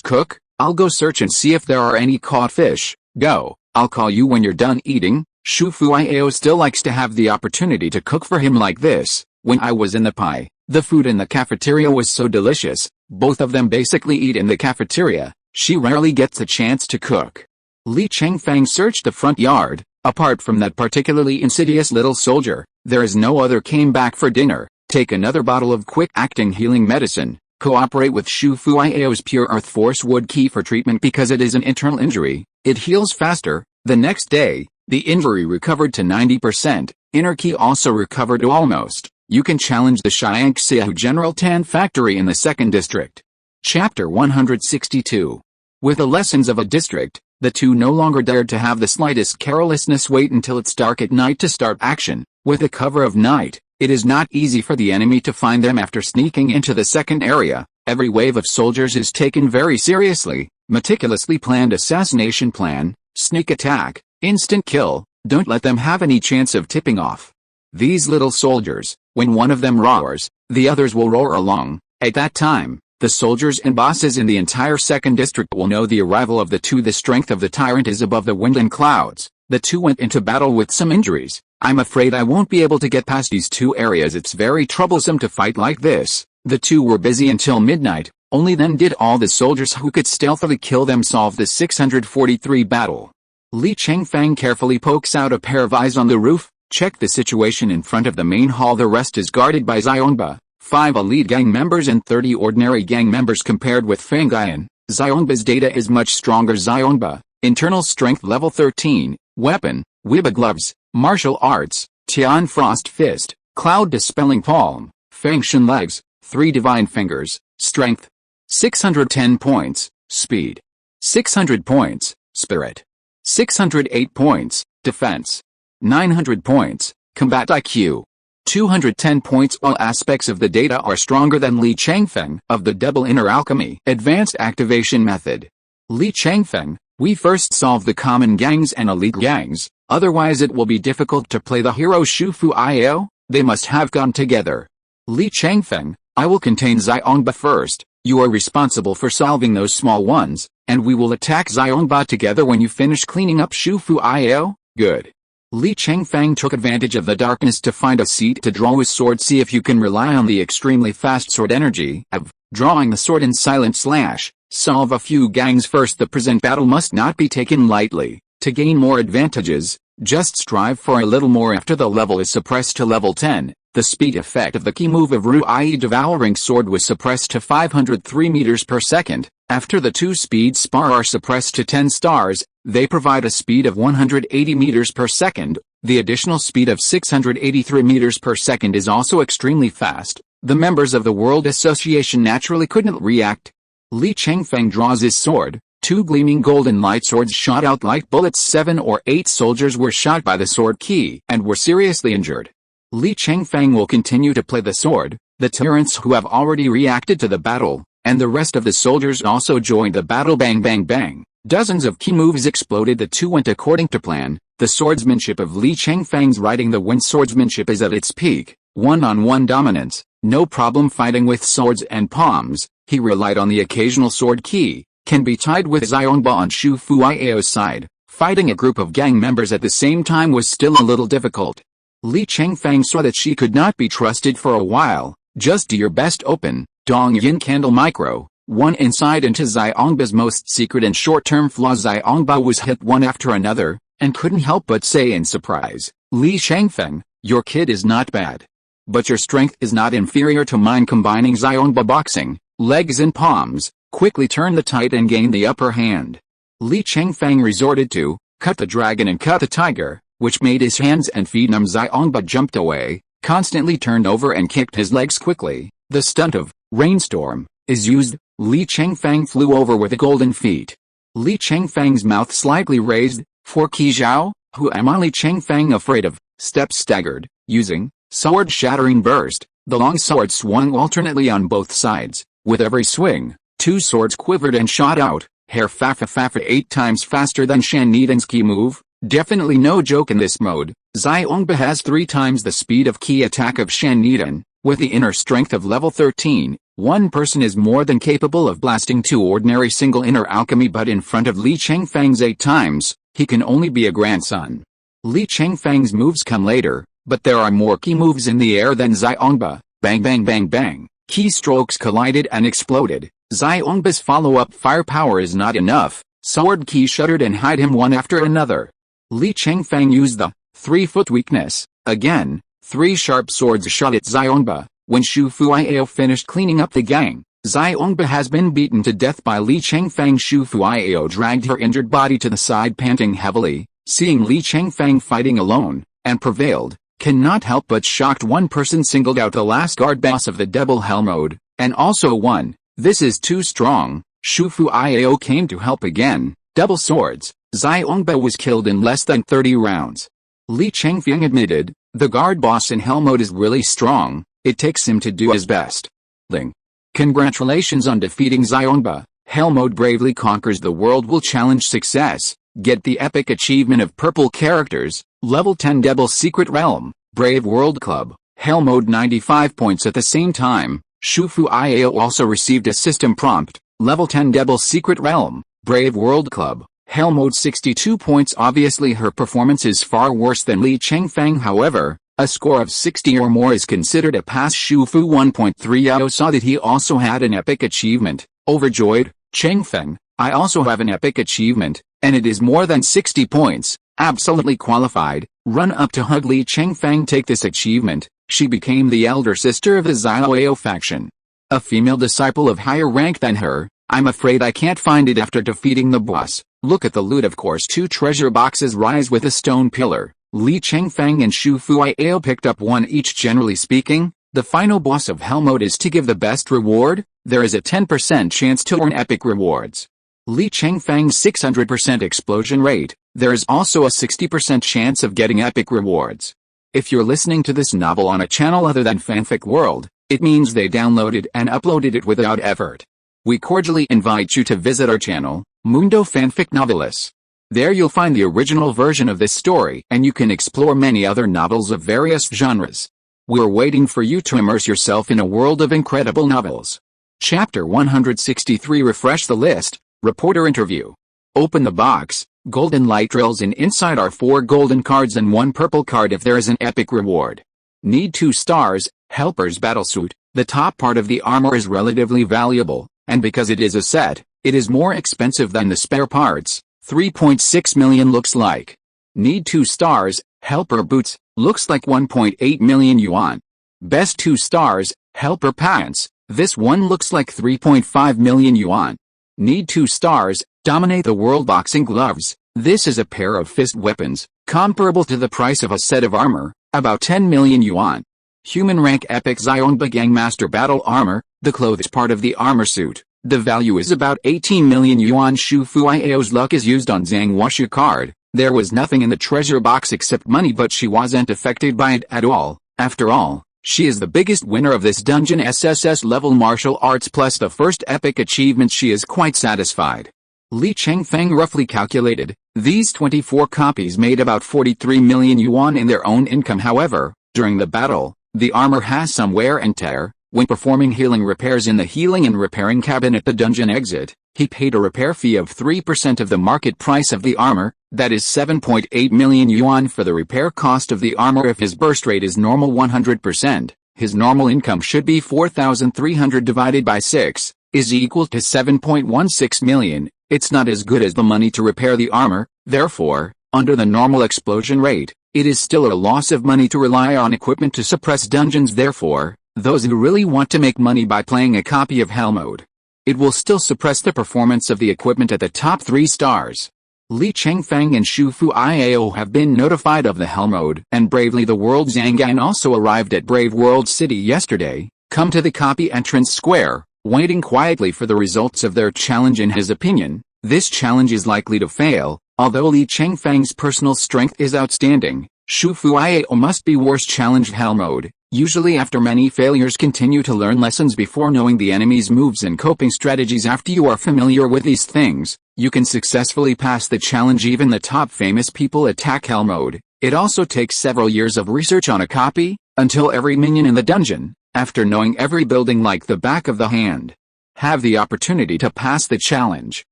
cook. I'll go search and see if there are any caught fish. Go, I'll call you when you're done eating. Shu Fuiao still likes to have the opportunity to cook for him like this. When I was in the pie, the food in the cafeteria was so delicious. Both of them basically eat in the cafeteria. She rarely gets a chance to cook. Li Chengfeng searched the front yard. Apart from that particularly insidious little soldier, there is no other. Came back for dinner. Take another bottle of quick-acting healing medicine. Cooperate with Shu Fuiao's pure earth force wood key for treatment because it is an internal injury. It heals faster. The next day, the injury recovered to 90%. Inner key also recovered to almost. You can challenge the Xiangxiu General Tan Factory in the 2nd District. Chapter 162. With the lessons of a district, the two no longer dared to have the slightest carelessness. Wait until it's dark at night to start action. With the cover of night, it is not easy for the enemy to find them after sneaking into the second area. Every wave of soldiers is taken very seriously. Meticulously planned assassination plan, sneak attack, instant kill. Don't let them have any chance of tipping off. These little soldiers, when one of them roars, the others will roar along. At that time, the soldiers and bosses in the entire 2nd District will know the arrival of the two. The strength of the tyrant is above the wind and clouds. The two went into battle with some injuries. I'm afraid I won't be able to get past these two areas. It's very troublesome to fight like this. The two were busy until midnight. Only then did all the soldiers who could stealthily kill them solve the 643 battle. Li Chengfeng carefully pokes out a pair of eyes on the roof. Check the situation in front of the main hall. The rest is guarded by Xiongba, 5 elite gang members and 30 ordinary gang members. Compared with Fangyan, Xiongba's data is much stronger. Xiongba, internal strength level 13, weapon, Wiba gloves, martial arts, Tian frost fist, cloud dispelling palm, Fengshen legs, 3 divine fingers, strength, 610 points, speed, 600 points, spirit, 608 points, defense, 900 points, combat IQ, 210 points. All aspects of the data are stronger than Li Chengfeng of the double inner alchemy advanced activation method. Li Chengfeng, we first solve the common gangs and elite gangs, otherwise it will be difficult to play the hero Shu Fuiao. They must have gone together. Li Chengfeng, I will contain Xiongba first. You are responsible for solving those small ones, and we will attack Xiongba together when you finish cleaning up Shu Fuiao. Good. Li Chengfeng took advantage of the darkness to find a seat to draw his sword. See if you can rely on the extremely fast sword energy of drawing the sword in silent slash. Solve a few gangs first. The present battle must not be taken lightly. To gain more advantages, just strive for a little more. After the level is suppressed to level 10, the speed effect of the key move of Ruai Devouring Sword was suppressed to 503 meters per second. After the two speed spar are suppressed to 10 stars, they provide a speed of 180 meters per second. The additional speed of 683 meters per second is also extremely fast. The members of the World Association naturally couldn't react. Li Chengfeng draws his sword. 2 gleaming golden light swords shot out like bullets. 7 or 8 soldiers were shot by the sword key and were seriously injured. Li Chengfeng will continue to play the sword. The tyrants who have already reacted to the battle, and the rest of the soldiers also joined the battle. Bang bang bang. Dozens of key moves exploded. The two went according to plan. The swordsmanship of Li Chengfeng's riding the wind swordsmanship is at its peak. One-on-one dominance. No problem fighting with swords and palms. He relied on the occasional sword key. Can be tied with Xiongba on Shu Fuiao's side. Fighting a group of gang members at the same time was still a little difficult. Li Chengfeng saw that she could not be trusted for a while. Just do your best. Open Dong Yin Candle Micro. One insight into Xiongba's most secret and short-term flaws. Xiongba was hit one after another, and couldn't help but say in surprise, Li Chengfeng, your kid is not bad. But your strength is not inferior to mine. Combining Xiongba boxing, legs and palms, quickly turned the tide and gained the upper hand. Li Chengfeng resorted to, cut the dragon and cut the tiger, which made his hands and feet numb. Xiongba jumped away, constantly turned over and kicked his legs quickly. The stunt of, rainstorm, is used. Li Chengfeng flew over with a golden feet. Li Chengfeng's mouth slightly raised. For Qizhao, who am I? Li Chengfeng afraid of, steps staggered, using, sword shattering burst. The long sword swung alternately on both sides. With every swing, 2 swords quivered and shot out. Hair fafa 8 times faster than Shan Nidan's key move. Definitely no joke in this mode. Xiongba has 3 times the speed of key attack of Shan Nidan. With the inner strength of level 13, One person is more than capable of blasting 2 ordinary single inner alchemy, but in front of Li Chengfeng's 8 times, he can only be a grandson. Li Chengfeng's moves come later, but there are more key moves in the air than Xiongba. Bang bang bang bang. Keystrokes collided and exploded. Xiongba's follow-up firepower is not enough. Sword key shuddered and hide him one after another. Li Chengfeng used the 3-foot weakness. Again, 3 sharp swords shot at Xiongba. When Shu Fuiao finished cleaning up the gang, Xiongba has been beaten to death by Li Chengfeng. Shu Fuiao dragged her injured body to the side, panting heavily. Seeing Li Chengfeng fighting alone, and prevailed, cannot help but shocked. One person singled out the last guard boss of the double hell mode, and also won. This is too strong. Shu Fuiao came to help again. Double swords. Xiongba was killed in less than 30 rounds. Li Chengfeng admitted, the guard boss in hell mode is really strong. It takes him to do his best. Ling. Congratulations on defeating Xiongba. Hell mode bravely conquers the world. Will challenge success. Get the epic achievement of purple characters. Level 10 Devil Secret Realm. Brave World Club. Hell mode 95 points. At the same time, Shu Fuiao also received a system prompt. Level 10 Devil Secret Realm. Brave World Club. Hell mode 62 points. Obviously her performance is far worse than Li Chengfeng. However, a score of 60 or more is considered a pass. Shu Fu 1.30 saw that he also had an epic achievement. Overjoyed, Chengfeng, I also have an epic achievement, and it is more than 60 points. Absolutely qualified. Run up to hug Li Chengfeng. Take this achievement. She became the elder sister of the Xiaoao faction. A female disciple of higher rank than her. I'm afraid I can't find it after defeating the boss. Look at the loot. Of course 2 treasure boxes rise with a stone pillar. Li Chengfeng and Shu Fuiao picked up 1 each. Generally speaking, the final boss of hell mode is to give the best reward. There is a 10% chance to earn epic rewards. Li Chengfeng's 600% explosion rate. There is also a 60% chance of getting epic rewards. If you're listening to this novel on a channel other than Fanfic World, it means they downloaded and uploaded it without effort. We cordially invite you to visit our channel, Mundo Fanfic Novelis. There you'll find the original version of this story, and you can explore many other novels of various genres. We're waiting for you to immerse yourself in a world of incredible novels. Chapter 163. Refresh the list. Reporter interview. Open the box. Golden light drills in. Inside are 4 golden cards and 1 purple card if there is an epic reward. Need 2 stars. Helper's battlesuit. The top part of the armor is relatively valuable, and because it is a set, it is more expensive than the spare parts. 3.6 million looks like. Need 2 stars. Helper boots. Looks like 1.8 million yuan. Best 2 stars. Helper pants. This one looks like 3.5 million yuan. Need 2 stars. Dominate the world. Boxing gloves. This is a pair of fist weapons, comparable to the price of a set of armor, about 10 million yuan. Human rank epic Xiongba Gangmaster battle armor. The clothes part of the armor suit. The value is about 18 million yuan. Shu Fuiao's luck is used on Zhang Wuxu card. There was nothing in the treasure box except money, but she wasn't affected by it at all. After all, she is the biggest winner of this dungeon. SSS-level martial arts plus the first epic achievement. She is quite satisfied. Li Chengfeng roughly calculated, these 24 copies made about 43 million yuan in their own income. However, during the battle, the armor has some wear and tear. When performing healing repairs in the healing and repairing cabin at the dungeon exit, he paid a repair fee of 3% of the market price of the armor, that is 7.8 million yuan for the repair cost of the armor. If his burst rate is normal 100%, his normal income should be 4,300 divided by 6, is equal to 7.16 million. It's not as good as the money to repair the armor, therefore, under the normal explosion rate, it is still a loss of money to rely on equipment to suppress dungeons. Therefore, those who really want to make money by playing a copy of Hell Mode, it will still suppress the performance of the equipment at the top 3 stars. Li Chengfeng and Shu Fuiao have been notified of the Hell Mode, and Bravely the World Zhanggan also arrived at Brave World City yesterday, come to the copy entrance square, waiting quietly for the results of their challenge. In his opinion, this challenge is likely to fail, although Li Chengfeng's personal strength is outstanding. Shu Fuiao must be worse. Challenged Hell Mode. Usually after many failures continue to learn lessons before knowing the enemy's moves and coping strategies. After you are familiar with these things, you can successfully pass the challenge. Even the top famous people attack Hell Mode. It also takes several years of research on a copy, until every minion in the dungeon, after knowing every building like the back of the hand, have the opportunity to pass the challenge.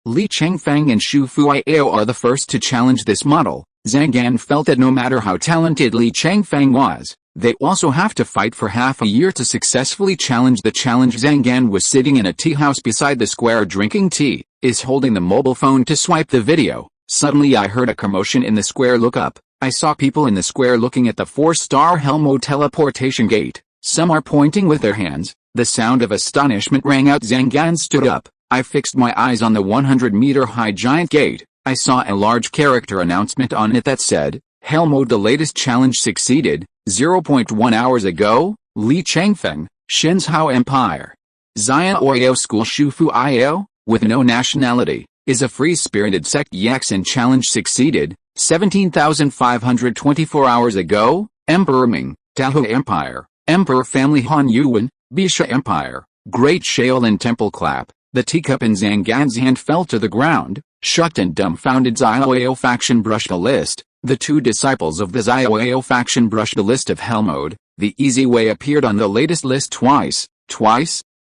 Li Chengfeng and Shu Fuiao are the first to challenge this model. Zhang Gan felt that no matter how talented Li Chengfeng was, they also have to fight for half a year to successfully challenge the challenge. Zhang Gan was sitting in a tea house beside the square drinking tea, is holding the mobile phone to swipe the video. Suddenly I heard a commotion in the square. Look up. I saw people in the square looking at the 4-star Helmo teleportation gate. Some are pointing with their hands. The sound of astonishment rang out. Zhang Gan stood up. I fixed my eyes on the 100-meter-high giant gate. I saw a large character announcement on it that said, Helmo, the latest challenge succeeded. 0.1 hours ago, Li Chengfeng, Shinzhao Empire. Zia Oyo School Shufu Io, with no nationality, is a free-spirited sect. Yaxin challenge succeeded. 17,524 hours ago, Emperor Ming, Tahu Empire, Emperor Family Han Yuan, Bisha Empire, Great Shaolin Temple. Clap. The teacup in Zhang Gan's hand fell to the ground. Shocked and dumbfounded, Zioao faction brushed the list. The two disciples of the Zioao faction brushed the list of Helmode. The easy way appeared on the latest list twice.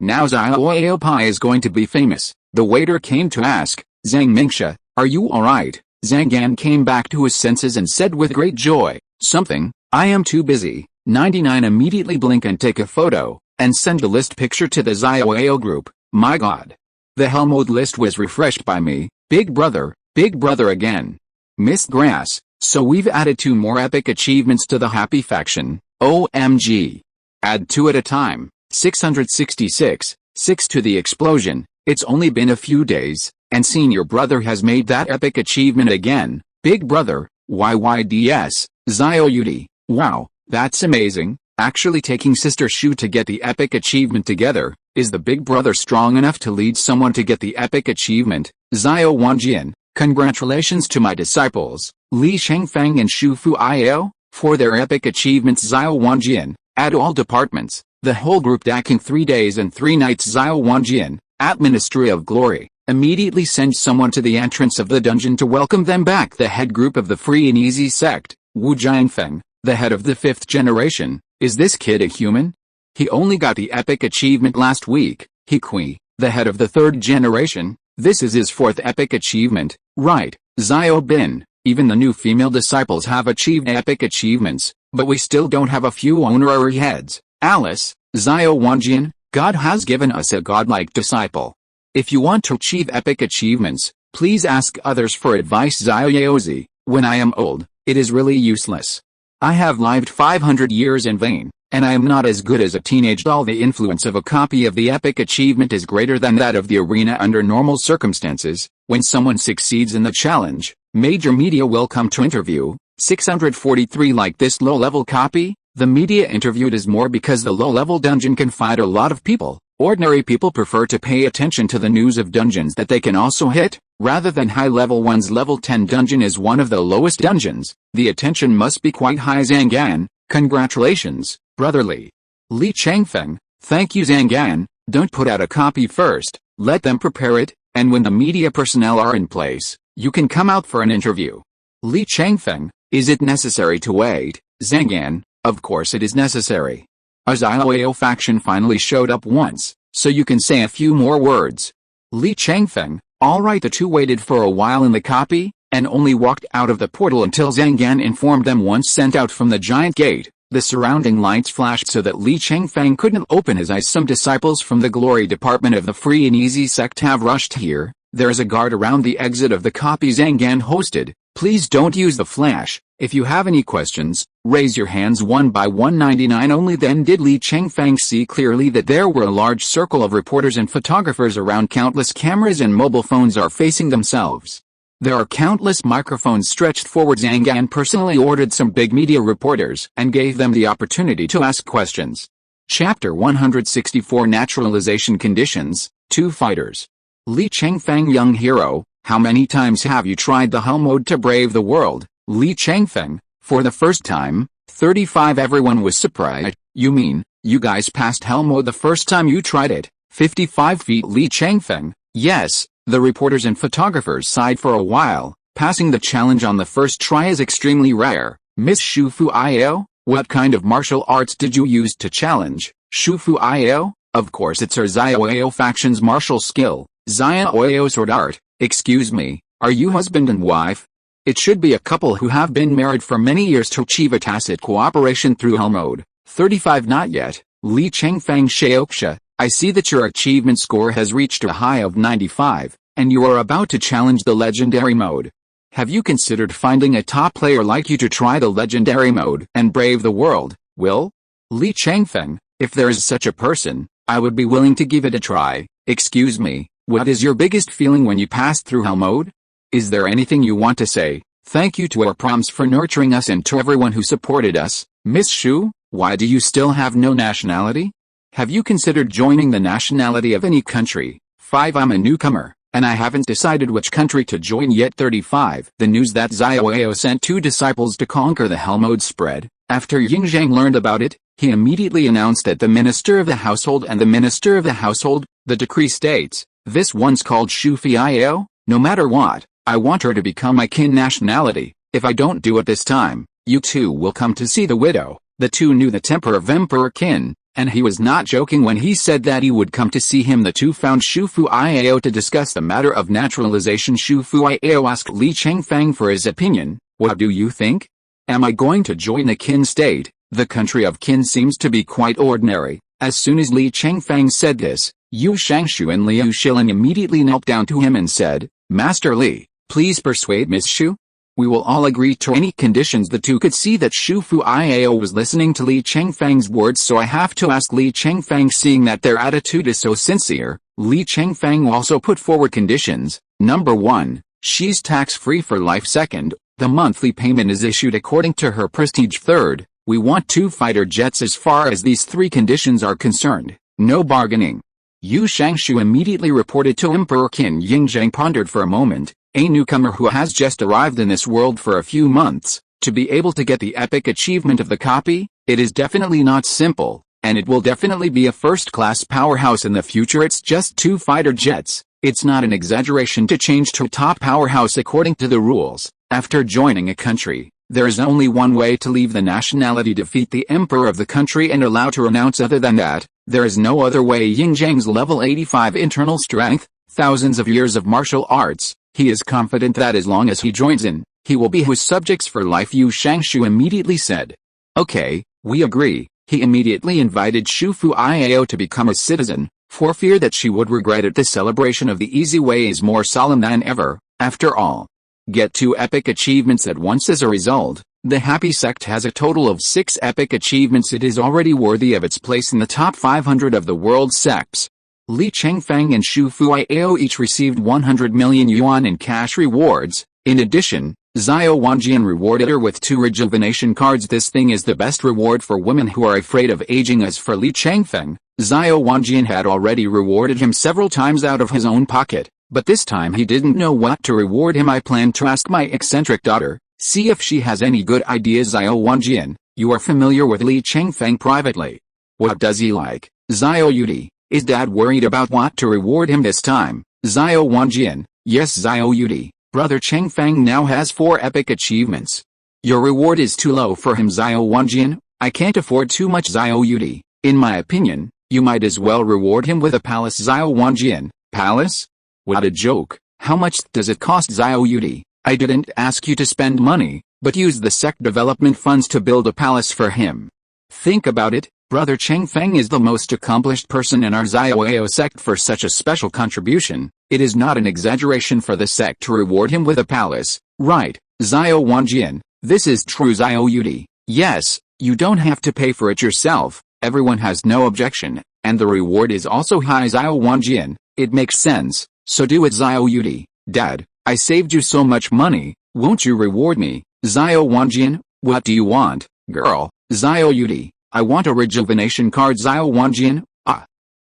Now Zioao Pai is going to be famous. The waiter came to ask, Zhang Mingsha, are you alright? Zhang Gan came back to his senses and said with great joy, something, I am too busy. 99 immediately blink and take a photo, and send the list picture to the Zioao group. My god. The Helmode list was refreshed by me. Big brother again. Missed grass, so we've added 2 more epic achievements to the happy faction. OMG. Add 2 at a time. 666, 6 to the explosion. It's only been a few days, and senior brother has made that epic achievement again. Big brother, YYDS, Zio Yudi. Wow, that's amazing. Actually taking sister Shu to get the epic achievement together. Is the big brother strong enough to lead someone to get the epic achievement? Zio Wanjian, congratulations to my disciples, Li Chengfeng and Shu Fuiao, for their epic achievements. Zio Wanjian, at all departments, the whole group dacking 3 days and 3 nights. Zio Wanjian, at Ministry of Glory, immediately send someone to the entrance of the dungeon to welcome them back. The head group of the Free and Easy sect, Wu Jiangfeng, the head of the 5th generation. Is this kid a human? He only got the epic achievement last week. He Kui, the head of the 3rd generation, this is his 4th epic achievement, right? Zio Bin, even the new female disciples have achieved epic achievements, but we still don't have a few honorary heads. Alice, Zio Wanjian, God has given us a godlike disciple. If you want to achieve epic achievements, please ask others for advice. Zio Yaozi, when I am old, it is really useless. I have lived 500 years in vain. And I am not as good as a teenage doll. The influence of a copy of the epic achievement is greater than that of the arena under normal circumstances. When someone succeeds in the challenge, major media will come to interview. 643 Like this low-level copy, the media interviewed is more because the low-level dungeon can fight a lot of people. Ordinary people prefer to pay attention to the news of dungeons that they can also hit, rather than high-level ones. Level 10 dungeon is one of the lowest dungeons. The attention must be quite high. Zhang Gan, congratulations, brotherly. Li Chengfeng, thank you. Zhang Gan, don't put out a copy first, let them prepare it, and when the media personnel are in place, you can come out for an interview. Li Chengfeng, is it necessary to wait? Zhang Gan, of course it is necessary. A Zioao faction finally showed up once, so you can say a few more words. Li Chengfeng, alright. The two waited for a while in the copy, and only walked out of the portal until Zhang Gan informed them. Once sent out from the giant gate, the surrounding lights flashed so that Li Chengfeng couldn't open his eyes. Some disciples from the glory department of the Free and Easy sect have rushed here. There is a guard around the exit of the copy Zhang Gan hosted. Please don't use the flash. If you have any questions, raise your hands one by one. 99 Only then did Li Chengfeng see clearly that there were a large circle of reporters and photographers around. Countless cameras and mobile phones are facing themselves. There are countless microphones stretched forward. Zhang Gan personally ordered some big media reporters and gave them the opportunity to ask questions. Chapter 164 Naturalization Conditions, 2 Fighters. Li Chengfeng Young hero, how many times have you tried the Hell mode to brave the world? Li Chengfeng, for the first time. 35 Everyone was surprised. You mean, you guys passed Hell mode the first time you tried it? 55 feet. Li Chengfeng, yes. The reporters and photographers sighed for a while. Passing the challenge on the first try is extremely rare. Miss Shu Fuiao, What kind of martial arts did you use to challenge Shufu Io? Of course it's our Xiao faction's martial skill, Xiao sword art. Excuse me, are you husband and wife? It should be a couple who have been married for many years to achieve a tacit cooperation through hell mode. 35 Not yet. Li Chengfeng Shaoxia, I see that your achievement score has reached a high of 95, and you are about to challenge the legendary mode. Have you considered finding a top player like you to try the legendary mode and brave the world, Will? Li Chengfeng, if there is such a person, I would be willing to give it a try. Excuse me, what is your biggest feeling when you passed through hell mode? Is there anything you want to say? Thank you to our proms for nurturing us and to everyone who supported us. Miss Shu, why do you still have no nationality? Have you considered joining the nationality of any country? 5 I'm a newcomer, and I haven't decided which country to join yet. 35 The news that Xiao sent 2 disciples to conquer the hell mode spread. After Yingzhang learned about it, he immediately announced that the Minister of the Household and the Minister of the Household, the decree states, this one's called Shufi Io, no matter what, I want her to become my kin nationality. If I don't do it this time, you two will come to see the widow. The two knew the temper of Emperor Qin, and he was not joking when he said that he would come to see him. The two found Shufu Io to discuss the matter of naturalization. Shufu Io asked Li Chengfeng for his opinion. What do you think? Am I going to join the Qin state? The country of Qin seems to be quite ordinary. As soon as Li Chengfeng said this, Yu Shangshu and Liu Shilin immediately knelt down to him and said, Master Li, please persuade Miss Shu. We will all agree to any conditions. The two could see that Shufu Io was listening to Li Chengfeng's words, so I have to ask Li Chengfeng, seeing that their attitude is so sincere. Li Chengfeng also put forward conditions. Number 1, she's tax-free for life. Second, the monthly payment is issued according to her prestige. Third, we want 2 fighter jets. As far as these 3 conditions are concerned, no bargaining. Yu Shangshu immediately reported to Emperor Qin. Yingzhang pondered for a moment. A newcomer who has just arrived in this world for a few months, to be able to get the epic achievement of the copy, it is definitely not simple, and it will definitely be a first-class powerhouse in the future. It's just 2 fighter jets. It's not an exaggeration to change to a top powerhouse according to the rules. After joining a country, there is only one way to leave the nationality: defeat the emperor of the country and allow to renounce. Other than that, there is no other way. Yingzhang's level 85 internal strength, thousands of years of martial arts. He is confident that as long as he joins in, he will be his subjects for life. Yu Shangshu immediately said, okay, we agree. He immediately invited Shufu Io to become a citizen, for fear that she would regret it. The celebration of the easy way is more solemn than ever. After all, get 2 epic achievements at once. As a result, the Happy Sect has a total of 6 epic achievements. It is already worthy of its place in the top 500 of the world's sects. Li Chengfeng and Shufu Io each received 100 million yuan in cash rewards. In addition, Xiao Wanjian rewarded her with 2 rejuvenation cards. This thing is the best reward for women who are afraid of aging. As for Li Chengfeng, Xiao Wanjian had already rewarded him several times out of his own pocket, but this time he didn't know what to reward him. I plan to ask my eccentric daughter, see if she has any good ideas. Xiao Wanjian, you are familiar with Li Chengfeng privately. What does he like? Xiao Yudi, is Dad worried about what to reward him this time? Xiao Wanjian, yes. Xiao Yudi, brother Chengfeng now has 4 epic achievements. Your reward is too low for him. Xiao Wanjian, I can't afford too much. Xiao Yudi, in my opinion, you might as well reward him with a palace. Xiao Wanjian, palace? What a joke. How much does it cost? Xiao Yudi, I didn't ask you to spend money, but use the sect development funds to build a palace for him. Think about it. Brother Chengfeng is the most accomplished person in our Xiao sect. For such a special contribution, it is not an exaggeration for the sect to reward him with a palace, right? Xiao Wanjian, this is true. Xiao Yudi, yes, you don't have to pay for it yourself, everyone has no objection, and the reward is also high. Xiao Wanjian, it makes sense, so do it. Xiao Yudi, Dad, I saved you so much money, won't you reward me? Xiao Wanjian, what do you want, girl? Xiao Yudi, I want a rejuvenation card. Xiao Wanjian,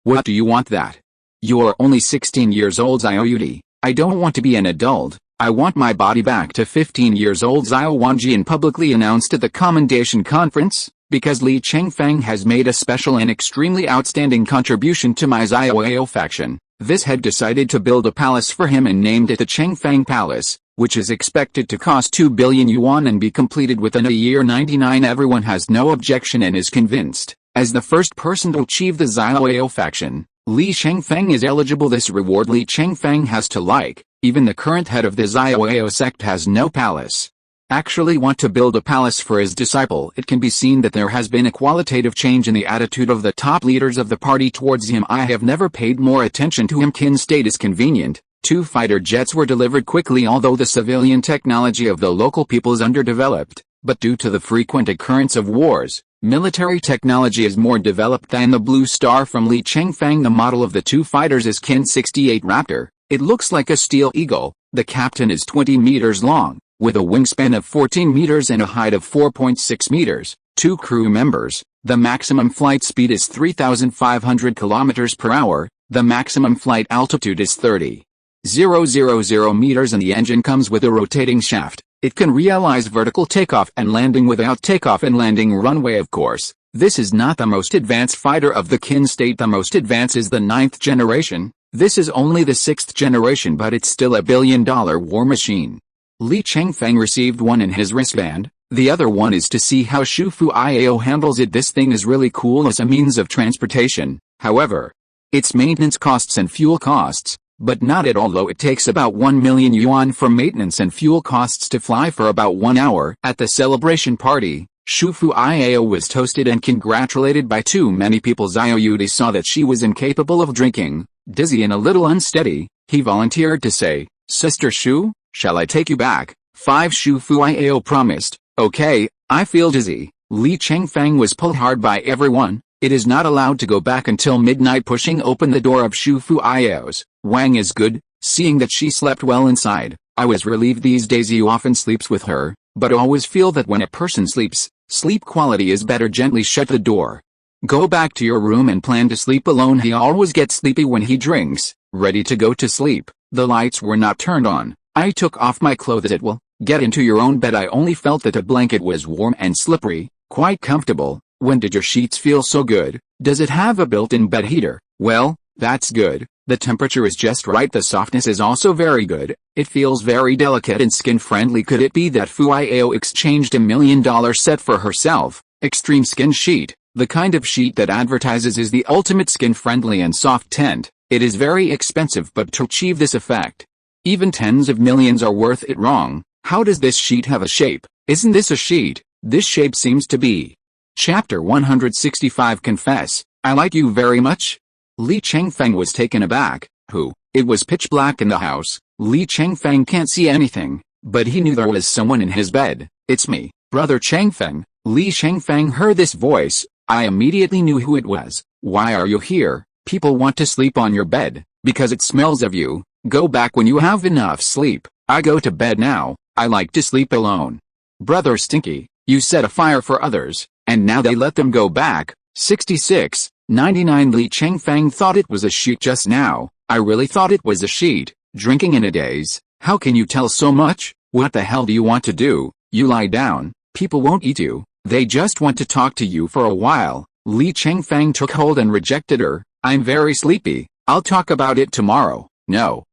what do you want that? You're only 16 years old. Xiao Yudi, I don't want to be an adult, I want my body back to 15 years old. Xiao Wanjian publicly announced at the commendation conference, because Li Chengfeng has made a special and extremely outstanding contribution to my Xiao faction, This had decided to build a palace for him and named it the Chengfeng Palace, which is expected to cost 2 billion yuan and be completed within a year. 99 Everyone has no objection and is convinced. As the first person to achieve the Xiaoyao faction, Li Chengfeng is eligible. This reward Li Chengfeng has to like. Even the current head of the Xiaoyao sect has no palace. Actually want to build a palace for his disciple. It can be seen that there has been a qualitative change in the attitude of the top leaders of the party towards him. I have never paid more attention to him. Qin state is convenient. 2 fighter jets were delivered quickly. Although the civilian technology of the local people is underdeveloped, but due to the frequent occurrence of wars, military technology is more developed than the Blue Star from Li Chengfeng. The model of the 2 fighters is Qin 68 Raptor. It looks like a steel eagle. The captain is 20 meters long, with a wingspan of 14 meters and a height of 4.6 meters. 2 crew members. The maximum flight speed is 3,500 kilometers per hour. The maximum flight altitude is 30,000 meters and the engine comes with a rotating shaft. It can realize vertical takeoff and landing without takeoff and landing runway. Of course, this is not the most advanced fighter of the Qin state. The most advanced is the 9th generation. This is only the 6th generation, but it's still a billion-dollar war machine. Li Chengfeng received one in his wristband. The other one is to see how Shufu Iao handles it. This thing is really cool as a means of transportation. However, its maintenance costs and fuel costs, but not at all low. It takes about 1 million yuan for maintenance and fuel costs to fly for about 1 hour. At the celebration party, Shufu Iao was toasted and congratulated by too many people. Xiao Yudi saw that she was incapable of drinking, dizzy and a little unsteady. He volunteered to say, "Sister Shu, shall I take you back?" 5 Shufu Iao promised. "Okay, I feel dizzy." Li Chengfeng was pulled hard by everyone. It is not allowed to go back until midnight. Pushing open the door of Shufu Iao's, Wang is good, seeing that she slept well inside. "I was relieved. These days you often sleeps with her, but always feel that when a person sleeps, sleep quality is better." Gently shut the door. "Go back to your room and plan to sleep alone." He always gets sleepy when he drinks. Ready to go to sleep. The lights were not turned on. "I took off my clothes at will. Get into your own bed." I only felt that the blanket was warm and slippery, quite comfortable. "When did your sheets feel so good? Does it have a built-in bed heater?" "Well, that's good. The temperature is just right. The softness is also very good. It feels very delicate and skin-friendly." Could it be that Fu Iao exchanged $1 million set for herself? Extreme skin sheet. The kind of sheet that advertises is the ultimate skin-friendly and soft tent. It is very expensive, but to achieve this effect, even tens of millions are worth it. Wrong. How does this sheet have a shape? Isn't this a sheet? This shape seems to be. Chapter 165 Confess, I like you very much? Li Chengfeng was taken aback. Who? It was pitch black in the house. Li Chengfeng can't see anything, but he knew there was someone in his bed. "It's me, brother Chengfeng." Li Chengfeng heard this voice. I immediately knew who it was. "Why are you here?" "People want to sleep on your bed, because it smells of you. Go back when you have enough sleep." "I go to bed now. I like to sleep alone." "Brother Stinky, you set a fire for others, and now they let them go back." 66:99 Li Chengfeng thought it was a sheet just now. "I really thought it was a sheet. Drinking in a daze. How can you tell so much? What the hell do you want to do? You lie down. People won't eat you. They just want to talk to you for a while." Li Chengfeng took hold and rejected her. "I'm very sleepy. I'll talk about it tomorrow." No.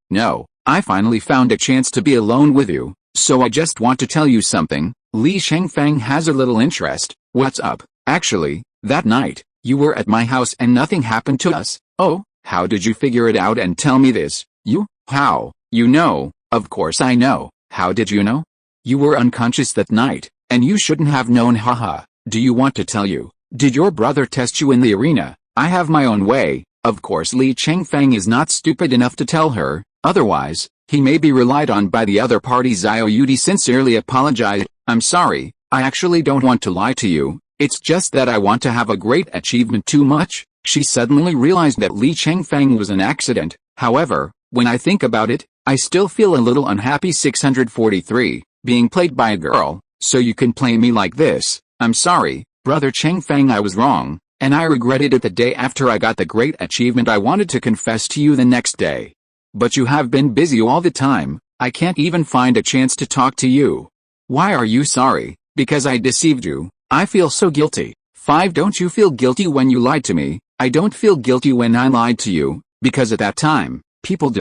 I finally found a chance to be alone with you, so I just want to tell you something." Li Chengfeng has a little interest. "What's up?" "Actually, that night, you were at my house and nothing happened to us." "Oh, how did you figure it out and tell me this?" "You? How? You know?" "Of course I know. How did you know?" "You were unconscious that night, and you shouldn't have known." "Haha. Do you want to tell you? Did your brother test you in the arena?" "I have my own way." Of course Li Chengfeng is not stupid enough to tell her, otherwise, he may be relied on by the other party. Xiao Yudi sincerely apologized. "I'm sorry, I actually don't want to lie to you. It's just that I want to have a great achievement too much." She suddenly realized that Li Chengfeng was an accident. "However, when I think about it, I still feel a little unhappy." 643, being played by a girl. "So you can play me like this?" "I'm sorry, brother Chengfeng, I was wrong, and I regretted it the day after I got the great achievement. I wanted to confess to you the next day. But you have been busy all the time. I can't even find a chance to talk to you." "Why are you sorry?" "Because I deceived you. I feel so guilty." 5 Don't you feel guilty when you lied to me? "I don't feel guilty when I lied to you. Because at that time, people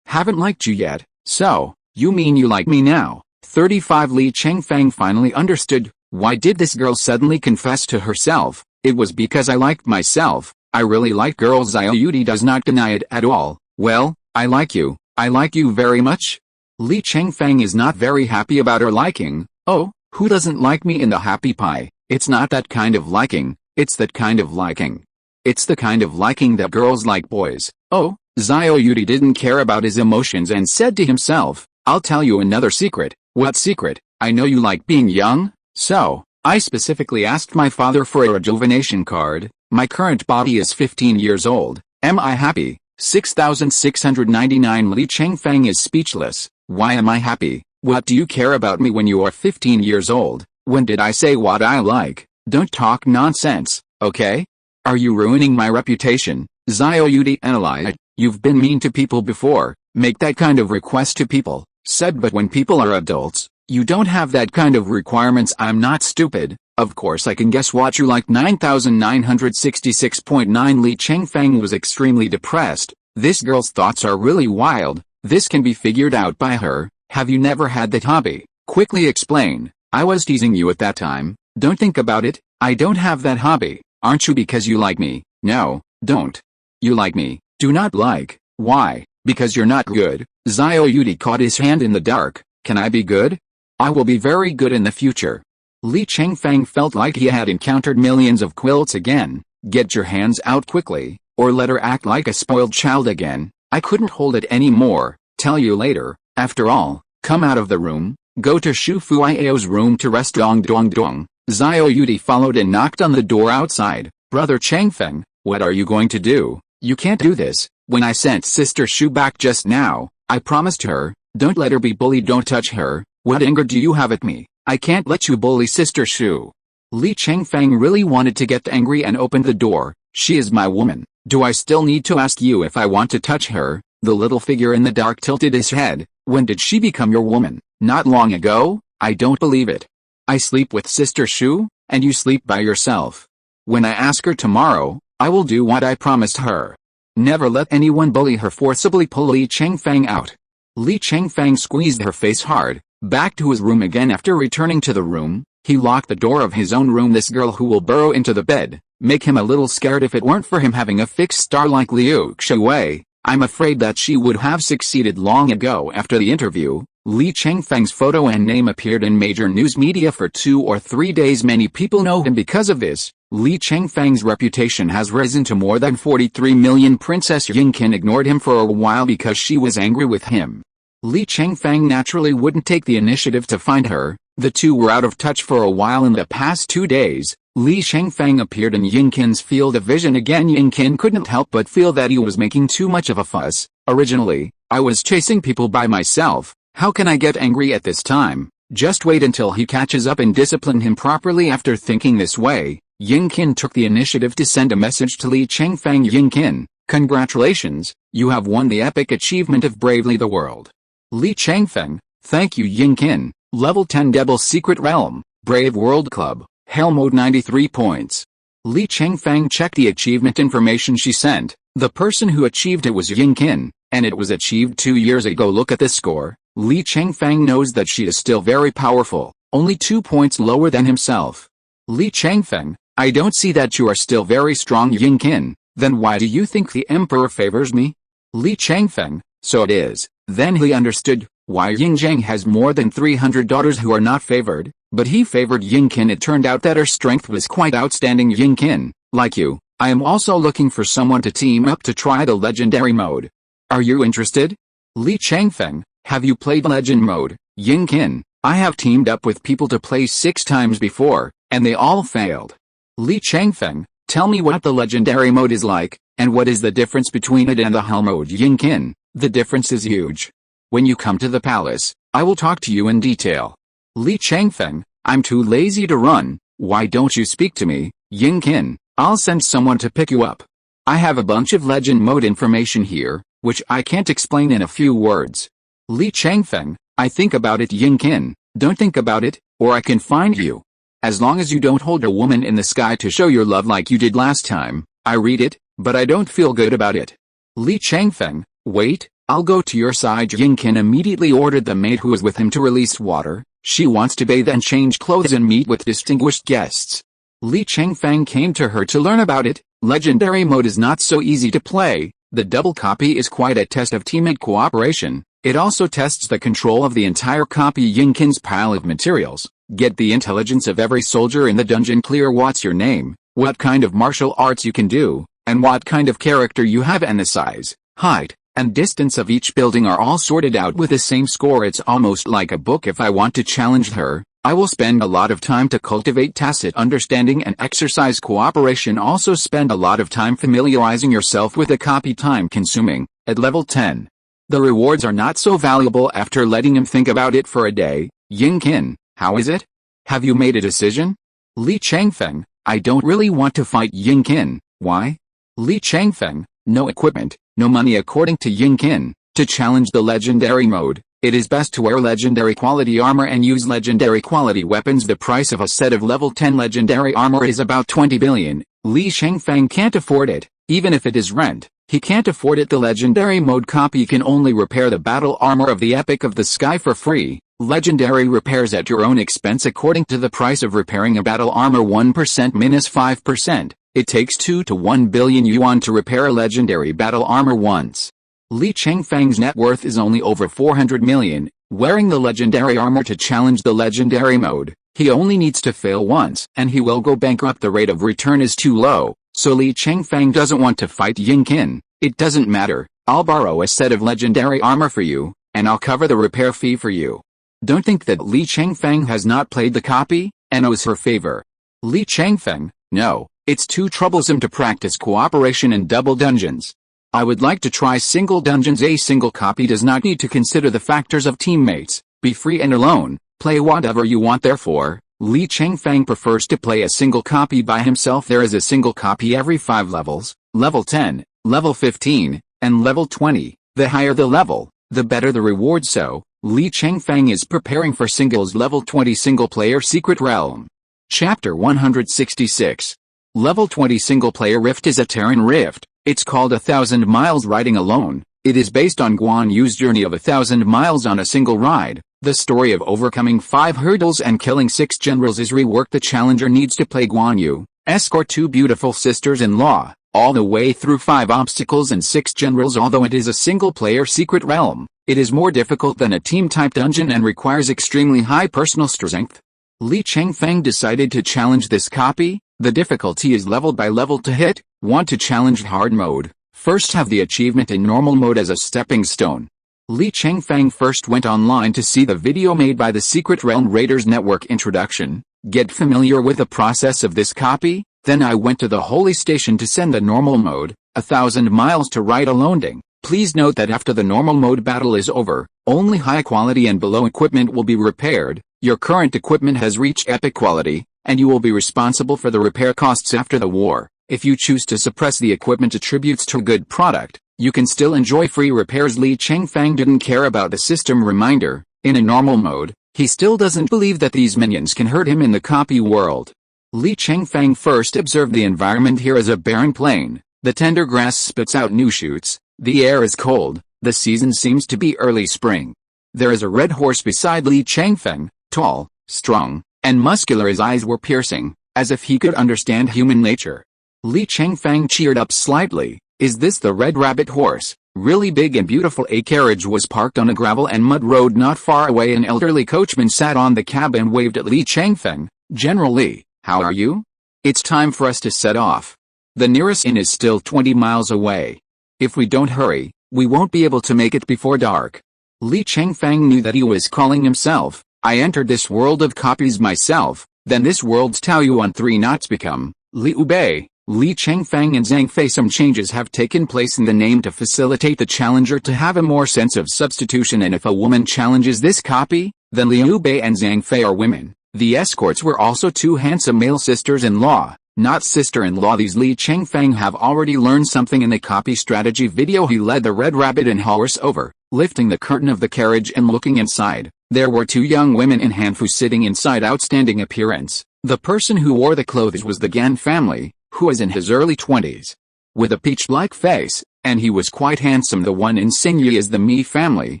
haven't liked you yet. So, you mean you like me now? 35 Li Chengfeng finally understood. Why did this girl suddenly confess to herself? It was because I liked myself. I really like girls. Xiao Yudi does not deny it at all. Well, I like you. I like you very much. Li Chengfeng is not very happy about her liking. Oh, who doesn't like me in the happy pie? It's not that kind of liking. It's that kind of liking. It's the kind of liking that girls like boys. Oh, Xiao Yudi didn't care about his emotions and said to himself, I'll tell you another secret. What secret? I know you like being young. So, I specifically asked my father for a rejuvenation card. My current body is 15 years old. Am I happy? 6,699 Li Chengfeng is speechless. Why am I happy? What do you care about me when you are 15 years old? When did I say what I like? Don't talk nonsense, okay? Are you ruining my reputation? Xiao Yudi analyzed. You've been mean to people before. Make that kind of request to people. Said, but when people are adults, you don't have that kind of requirements. I'm not stupid. Of course I can guess what you like. 9,966.9 Li Chengfeng was extremely depressed. This girl's thoughts are really wild. This can be figured out by her. Have you never had that hobby? Quickly explain. I was teasing you at that time. Don't think about it. I don't have that hobby. Aren't you because you like me? No, don't. You like me. Do not like. Why? Because you're not good. Xiao Yudi caught his hand in the dark. Can I be good? I will be very good in the future. Li Chengfeng felt like he had encountered millions of quilts again. Get your hands out quickly, or let her act like a spoiled child again. I couldn't hold it anymore. Tell you later. After all, come out of the room. Go to Shu Fuiao's room to rest. Dong dong dong. Xiao Yudi followed and knocked on the door outside. Brother Chengfeng, what are you going to do? You can't do this. When I sent Sister Shu back just now, I promised her, don't let her be bullied. Don't touch her. What anger do you have at me? I can't let you bully Sister Shu. Li Chengfeng really wanted to get angry and opened the door. She is my woman. Do I still need to ask you if I want to touch her? The little figure in the dark tilted his head. When did she become your woman? Not long ago? I don't believe it. I sleep with Sister Shu, and you sleep by yourself. When I ask her tomorrow, I will do what I promised her. Never let anyone bully her. Forcibly pull Li Chengfeng out. Li Chengfeng squeezed her face hard. Back to his room again. After returning to the room, he locked the door of his own room. This girl who will burrow into the bed, make him a little scared. If it weren't for him having a fixed star like Liu Xiaowei, I'm afraid that she would have succeeded long ago. After the interview, Li Chengfeng's photo and name appeared in major news media for 2 or 3 days. Many people know him because of this. Li Chengfeng's reputation has risen to more than 43 million. Princess Yingqin ignored him for a while because she was angry with him. Li Chengfeng naturally wouldn't take the initiative to find her. The two were out of touch for a while. In the past 2 days, Li Chengfeng appeared in Yingqin's field of vision again. Yingqin couldn't help but feel that he was making too much of a fuss. Originally, I was chasing people by myself. How can I get angry at this time? Just wait until he catches up and discipline him properly. After thinking this way, Yingqin took the initiative to send a message to Li Chengfeng. Yingqin, congratulations, you have won the epic achievement of Bravely the World. Li Chengfeng, thank you. Yingqin, level 10 Devil Secret Realm, Brave World Club, Hell Mode 93 points. Li Chengfeng checked the achievement information she sent. The person who achieved it was Yingqin, and it was achieved 2 years ago. Look at this score. Li Chengfeng knows that she is still very powerful, only 2 points lower than himself. Li Chengfeng, I don't see that you are still very strong. Yingqin, then why do you think the emperor favors me? Li Chengfeng, so it is. Then he understood why Yingzheng has more than 300 daughters who are not favored, but he favored Yingqin. It turned out that her strength was quite outstanding. Yingqin, like you, I am also looking for someone to team up to try the legendary mode. Are you interested? Li Chengfeng, have you played legend mode? Yingqin, I have teamed up with people to play 6 times before, and they all failed. Li Chengfeng, tell me what the legendary mode is like, and what is the difference between it and the hell mode? Yingqin, the difference is huge. When you come to the palace, I will talk to you in detail. Li Chengfeng, I'm too lazy to run. Why don't you speak to me? Yingqin, I'll send someone to pick you up. I have a bunch of legend mode information here, which I can't explain in a few words. Li Chengfeng, I think about it. Yingqin, don't think about it, or I can find you. As long as you don't hold a woman in the sky to show your love like you did last time. I read it, but I don't feel good about it. Li Chengfeng, wait, I'll go to your side. Yingqin immediately ordered the maid who was with him to release water. She wants to bathe and change clothes and meet with distinguished guests. Li Chengfeng came to her to learn about it. Legendary mode is not so easy to play. The double copy is quite a test of teammate cooperation. It also tests the control of the entire copy. Yingqin's pile of materials. Get the intelligence of every soldier in the dungeon. Clear what's your name, what kind of martial arts you can do, and what kind of character you have, and the size, height, and distance of each building are all sorted out with the same score. It's almost like a book. If I want to challenge her, I will spend a lot of time to cultivate tacit understanding and exercise cooperation. Also spend a lot of time familiarizing yourself with the copy. Time consuming. At level 10. The rewards are not so valuable. After letting him think about it for a day, Yingqin, how is it? Have you made a decision? Li Chengfeng, I don't really want to fight. Yingqin, why? Li Chengfeng, no equipment, no money. According to Yingqin, to challenge the legendary mode, it is best to wear legendary quality armor and use legendary quality weapons. The price of a set of level 10 legendary armor is about 20 billion. Li Chengfeng can't afford it, even if it is rent. He can't afford it. The legendary mode copy can only repair the battle armor of the Epic of the Sky for free. Legendary repairs at your own expense. According to the price of repairing a battle armor, 1% minus 5%. It takes 2 to 1 billion yuan to repair a legendary battle armor once. Li Chengfeng's net worth is only over 400 million. Wearing the legendary armor to challenge the legendary mode, he only needs to fail once and he will go bankrupt. The rate of return is too low, so Li Chengfeng doesn't want to fight Yingqin. It doesn't matter, I'll borrow a set of legendary armor for you, and I'll cover the repair fee for you. Don't think that Li Chengfeng has not played the copy and owes her favor. Li Chengfeng, no, it's too troublesome to practice cooperation in double dungeons. I would like to try single dungeons. A single copy does not need to consider the factors of teammates. Be free and alone, play whatever you want. Therefore, Li Chengfeng prefers to play a single copy by himself. There is a single copy every 5 levels, level 10, level 15, and level 20. The higher the level, the better the reward. So, Li Chengfeng is preparing for singles level 20 single-player Secret Realm. Chapter 166. Level 20 single-player Rift is a Terran Rift. It's called 1,000 miles riding alone. It is based on Guan Yu's journey of 1,000 miles on a single ride. The story of overcoming 5 hurdles and killing 6 generals is reworked. The challenger needs to play Guan Yu, escort 2 beautiful sisters-in-law, all the way through 5 obstacles and 6 generals. Although it is a single-player Secret Realm, it is more difficult than a team-type dungeon and requires extremely high personal strength. Li Chengfeng decided to challenge this copy. The difficulty is level by level to hit. Want to challenge hard mode? First have the achievement in normal mode as a stepping stone. Li Chengfeng first went online to see the video made by the Secret Realm Raiders Network introduction, get familiar with the process of this copy. Then I went to the holy station to send the normal mode, 1,000 miles to ride alone. Please note that after the normal mode battle is over, only high quality and below equipment will be repaired. Your current equipment has reached epic quality, and you will be responsible for the repair costs after the war. If you choose to suppress the equipment attributes to a good product, you can still enjoy free repairs. Li Chengfeng didn't care about the system reminder. In a normal mode, he still doesn't believe that these minions can hurt him in the copy world. Li Chengfeng first observed the environment here as a barren plain. The tender grass spits out new shoots, the air is cold, the season seems to be early spring. There is a red horse beside Li Chengfeng, tall, strong, and muscular. His eyes were piercing, as if he could understand human nature. Li Chengfeng cheered up slightly. Is this the red rabbit horse? Really big and beautiful. A carriage was parked on a gravel and mud road not far away. An elderly coachman sat on the cab and waved at Li Chengfeng. General Li, how are you? It's time for us to set off. The nearest inn is still 20 miles away. If we don't hurry, we won't be able to make it before dark. Li Chengfeng knew that he was calling himself. I entered this world of copies myself, then this world's Taoyuan 3 knots become Liu Bei. Li Chengfeng and Zhang Fei. Some changes have taken place in the name to facilitate the challenger to have a more sense of substitution, and if a woman challenges this copy, then Liu Bei and Zhang Fei are women. The escorts were also 2 handsome male sisters-in-law, not sister-in-law. These Li Chengfeng have already learned something in the copy strategy video. He led the red rabbit and horse over, lifting the curtain of the carriage and looking inside. There were 2 young women in Hanfu sitting inside. Outstanding appearance. The person who wore the clothes was the Gan family, who was in his early 20s. With a peach-like face, And he was quite handsome. The one in Xingyi is the Mi family,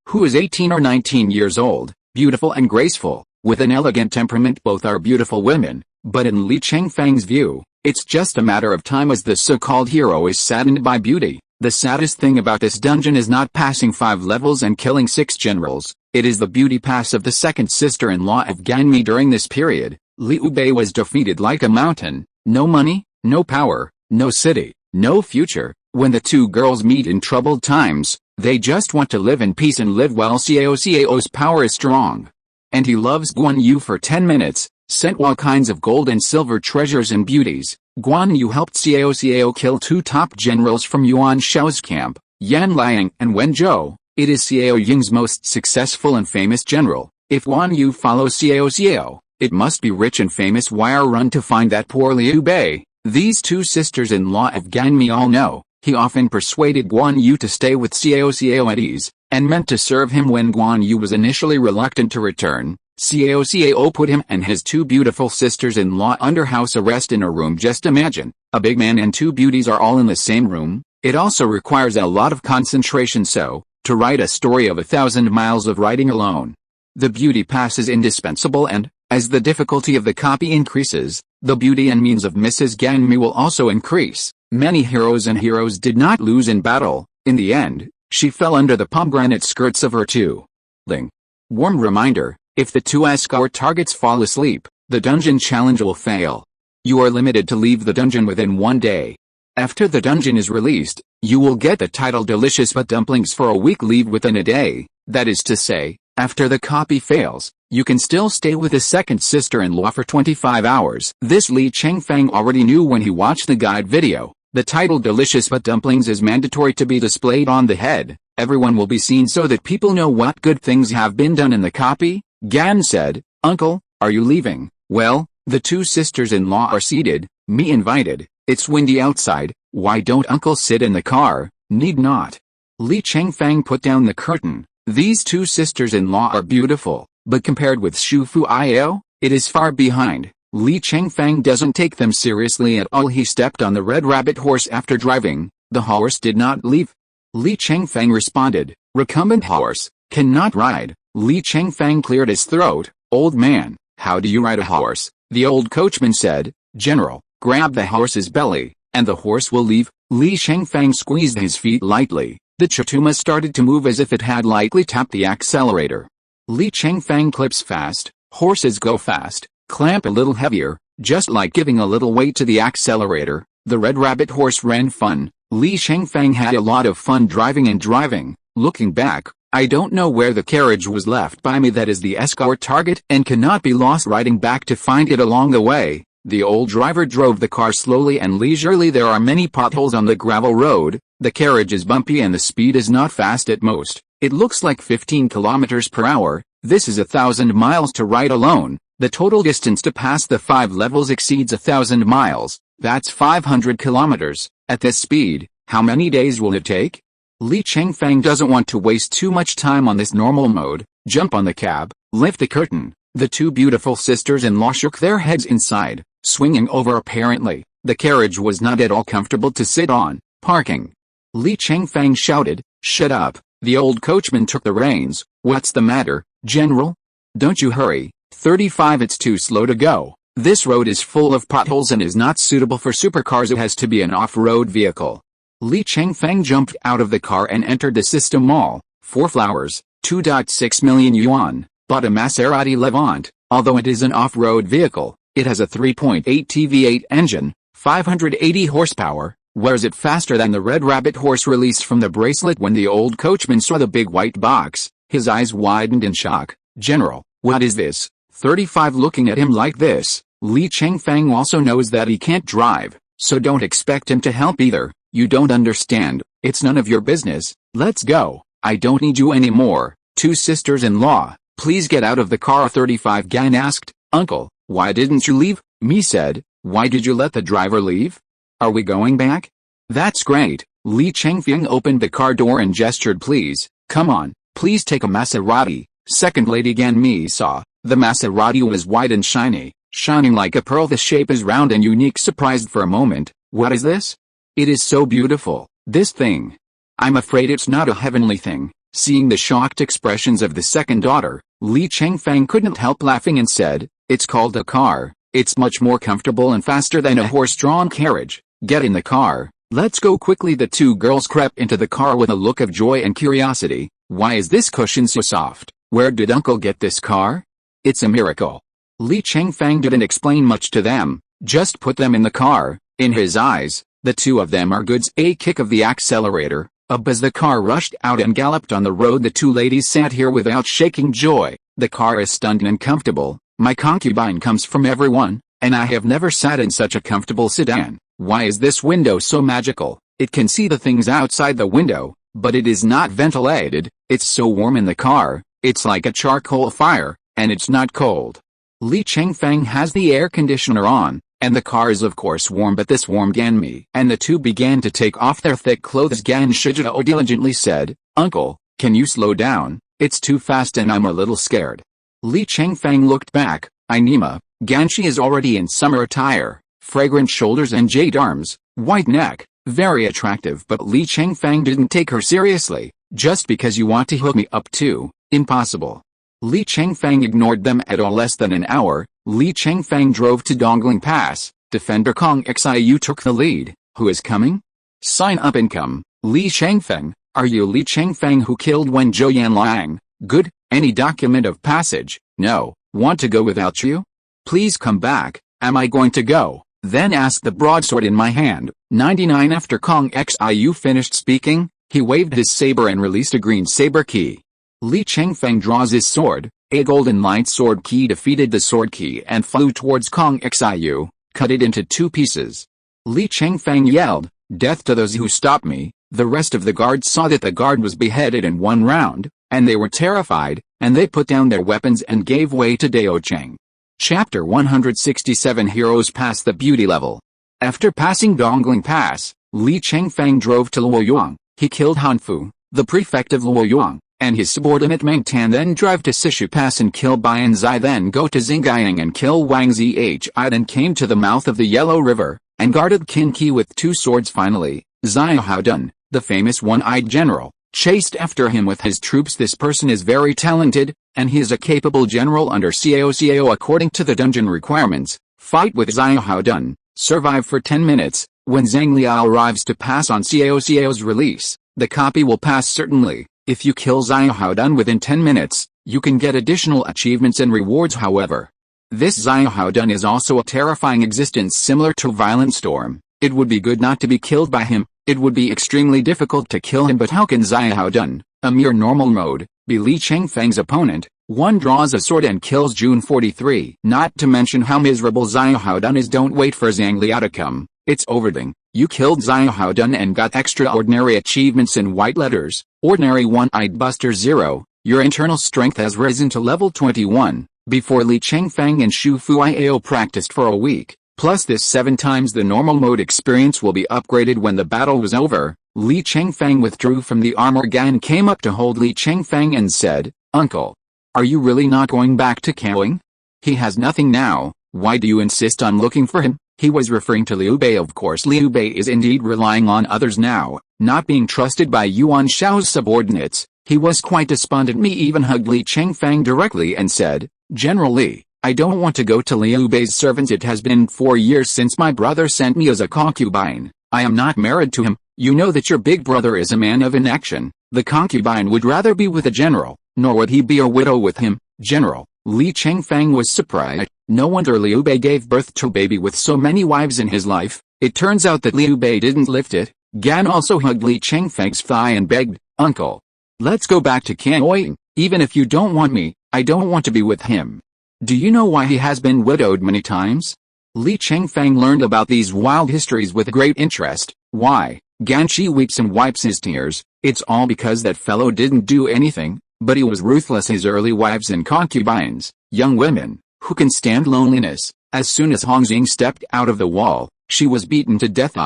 who is 18 or 19 years old, beautiful and graceful, with an elegant temperament. Both are beautiful women, but in Li Chengfeng's view, it's just a matter of time as the so-called hero is saddened by beauty. The saddest thing about this dungeon is not passing 5 levels and killing 6 generals, it is the beauty pass of the second sister-in-law of Ganmi. During this period, Liu Bei was defeated like a mountain. No money, no power, no city, no future. When the two girls meet in troubled times, they just want to live in peace and live well. Cao's power is strong. And he loves Guan Yu. For 10 minutes, sent all kinds of gold and silver treasures and beauties. Guan Yu helped Cao kill 2 top generals from Yuan Shao's camp, Yan Liang and Wen Zhou. It is Cao Ying's most successful and famous general. If Guan Yu follows Cao, it must be rich and famous. Wire run to find that poor Liu Bei. These two sisters-in-law of Ganmi all know. He often persuaded Guan Yu to stay with Cao at ease, and meant to serve him. When Guan Yu was initially reluctant to return, Cao put him and his 2 beautiful sisters-in-law under house arrest in a room. Just imagine, a big man and 2 beauties are all in the same room. It also requires a lot of concentration. So, to write a story of 1,000 miles of writing alone, the beauty pass is indispensable. And, as the difficulty of the copy increases, the beauty and means of Mrs. Ganmi will also increase. Many heroes did not lose in battle. In the end, she fell under the pomegranate skirts of her 2 ling. Warm reminder, if the 2 escort targets fall asleep, the dungeon challenge will fail. You are limited to leave the dungeon within 1 day. After the dungeon is released, you will get the title Delicious But Dumplings for a week. Leave within a day, that is to say, after the copy fails, you can still stay with the second sister-in-law for 25 hours. This Li Chengfeng already knew when he watched the guide video. The title Delicious But Dumplings is mandatory to be displayed on the head. Everyone will be seen so that people know what good things have been done in the copy. Gan said, "Uncle, are you leaving?" "Well, the 2 sisters-in-law are seated, me invited. It's windy outside. Why don't Uncle sit in the car?" "Need not." Li Chengfeng put down the curtain. These 2 sisters-in-law are beautiful, but compared with Shu Fuio, it is far behind. Li Chengfeng doesn't take them seriously at all. He stepped on the red rabbit horse after driving. The horse did not leave. Li Chengfeng responded, "Recumbent horse, cannot ride." Li Chengfeng cleared his throat. "Old man, how do you ride a horse?" The old coachman said, "General, grab the horse's belly, and the horse will leave." Li Chengfeng squeezed his feet lightly. The Chatuma started to move as if it had lightly tapped the accelerator. Li Chengfeng clips fast. Horses go fast. Clamp a little heavier, just like giving a little weight to the accelerator. The red rabbit horse ran fun. Li Chengfeng had a lot of fun driving. Looking back, I don't know where the carriage was left by me. That is the escort target and cannot be lost. Riding back to find it along the way, the old driver drove the car slowly and leisurely. There are many potholes on the gravel road. The carriage is bumpy and the speed is not fast. At most, it looks like 15 kilometers per hour. This is 1,000 miles to ride alone. The total distance to pass the 5 levels exceeds 1,000 miles. That's 500 kilometers. At this speed, how many days will it take? Li Chengfeng doesn't want to waste too much time on this normal mode. Jump on the cab, lift the curtain. The 2 beautiful sisters-in-law shook their heads inside, swinging over apparently. The carriage was not at all comfortable to sit on. Parking. Li Chengfeng shouted, "Shut up." The old coachman took the reins. "What's the matter, General? Don't you hurry. 35 It's too slow to go. This road is full of potholes and is not suitable for supercars. It has to be an off-road vehicle." Li Chengfeng jumped out of the car and entered the system mall. 4 flowers, 2.6 million yuan, bought a Maserati Levant. Although it is an off-road vehicle, it has a 3.8 TV8 engine, 580 horsepower. Wears it faster than the red rabbit horse released from the bracelet. When the old coachman saw the big white box, his eyes widened in shock. "General, what is this?" 35 looking at him like this. Li Chengfeng also knows that he can't drive, so don't expect him to help either. "You don't understand. It's none of your business. Let's go. I don't need you anymore." 2 sisters-in-law, please get out of the car. 35 Gan asked, "Uncle, why didn't you leave?" Mi said, "Why did you let the driver leave? Are we going back?" "That's great." Li Chengfeng opened the car door and gestured, "Please, come on, please take a Maserati." Second Lady Gan Mi saw. The Maserati was white and shiny, shining like a pearl. The shape is round and unique. Surprised for a moment. "What is this? It is so beautiful." This thing. I'm afraid it's not a heavenly thing. Seeing the shocked expressions of the second daughter, Li Chengfeng couldn't help laughing and said, "It's called a car. It's much more comfortable and faster than a horse-drawn carriage. Get in the car. Let's go quickly." The two girls crept into the car with a look of joy and curiosity. "Why is this cushion so soft? Where did Uncle get this car?" "It's a miracle." Li Chengfeng didn't explain much to them, just put them in the car. In his eyes, the two of them are goods. A kick of the accelerator, up as the car rushed out and galloped on the road. The two ladies sat here without shaking joy. "The car is stunned and comfortable. My concubine comes from everyone, and I have never sat in such a comfortable sedan. Why is this window so magical? It can see the things outside the window, but it is not ventilated. It's so warm in the car, it's like a charcoal fire, and it's not cold." Li Chengfeng has the air conditioner on, and the car is of course warm, but this warmed Gan me. And the two began to take off their thick clothes. Gan Shijao diligently said, "Uncle, can you slow down? It's too fast and I'm a little scared." Li Chengfeng looked back. Nima, Ganshi is already in summer attire, fragrant shoulders and jade arms, white neck, very attractive. But Li Chengfeng didn't take her seriously. "Just because you want to hook me up too? Impossible." Li Chengfeng ignored them at all. Less than an hour, Li Chengfeng drove to Dongling Pass. Defender Kong Xiu took the lead. "Who is coming?" "Sign up and come." "Li Chengfeng, are you Li Chengfeng who killed Wen Zhou Yanlang?" "Good. Any document of passage?" "No. Want to go without you?" "Please come back." "Am I going to go?" Then asked the broadsword in my hand. 99 After Kong Xiu finished speaking, he waved his saber and released a green saber key. Li Chengfeng draws his sword. A golden light sword key defeated the sword key and flew towards Kong Xiu, cut it into two pieces. Li Chengfeng yelled, "Death to those who stop me." The rest of the guards saw that the guard was beheaded in one round, and they were terrified, and they put down their weapons and gave way to Dao Cheng. Chapter 167 Heroes Pass the Beauty Level. After passing Dongling Pass, Li Chengfeng drove to Luoyang. He killed Hanfu, the prefect of Luoyang, and his subordinate Meng Tan. Then drive to Sishu Pass and kill Bian Zai. Then go to Xingyang and kill Wang Zhi. Then came to the mouth of the Yellow River, and guarded Qin Qi with two swords. Finally, Xiao Haodun, the famous one-eyed general, chased after him with his troops. This person is very talented, and he is a capable general under Cao according to the dungeon requirements. Fight with Xiao Haodun, survive for 10 minutes. When Zhang Liao arrives to pass on Cao's release, the copy will pass certainly. If you kill Xiao Haodun within 10 minutes, you can get additional achievements and rewards. However, this Xiao Haodun is also a terrifying existence similar to Violent Storm. It would be good not to be killed by him. It would be extremely difficult to kill him. But how can Xiao Haodun, a mere normal mode, be Li Chengfeng's opponent? One draws a sword and kills June 43. Not to mention how miserable Xiao Haodun is. Don't wait for Zhang Liao to come. It's overding. You killed Xiao Haodun and got extraordinary achievements in white letters. Ordinary One-Eyed Buster 0. Your internal strength has risen to level 21. Before Li Chengfeng and Shu Fuiao practiced for a week. Plus this 7 times the normal mode experience will be upgraded when the battle was over. Li Chengfeng withdrew from the armor. Gan came up to hold Li Chengfeng and said, "Uncle, are you really not going back to Kaoing? He has nothing now. Why do you insist on looking for him?" He was referring to Liu Bei. Of course Liu Bei is indeed relying on others now, not being trusted by Yuan Shao's subordinates. He was quite despondent. Me even hugged Li Chengfeng directly and said, "General Li, I don't want to go to Liu Bei's servants. It has been 4 years since my brother sent me as a concubine. I am not married to him. You know that your big brother is a man of inaction. The concubine would rather be with a general, nor would he be a widow with him." "General." Li Chengfeng was surprised. No wonder Liu Bei gave birth to a baby with so many wives in his life. It turns out that Liu Bei didn't lift it. Gan also hugged Li Chengfeng's thigh and begged, "Uncle, let's go back to Kaoing. Even if you don't want me, I don't want to be with him." "Do you know why he has been widowed many times?" Li Chengfeng learned about these wild histories with great interest. "Why?" Ganshi weeps and wipes his tears. "It's all because that fellow didn't do anything, but he was ruthless. His early wives and concubines, young women, who can stand loneliness. As soon as Hongxing stepped out of the wall, she was beaten to death.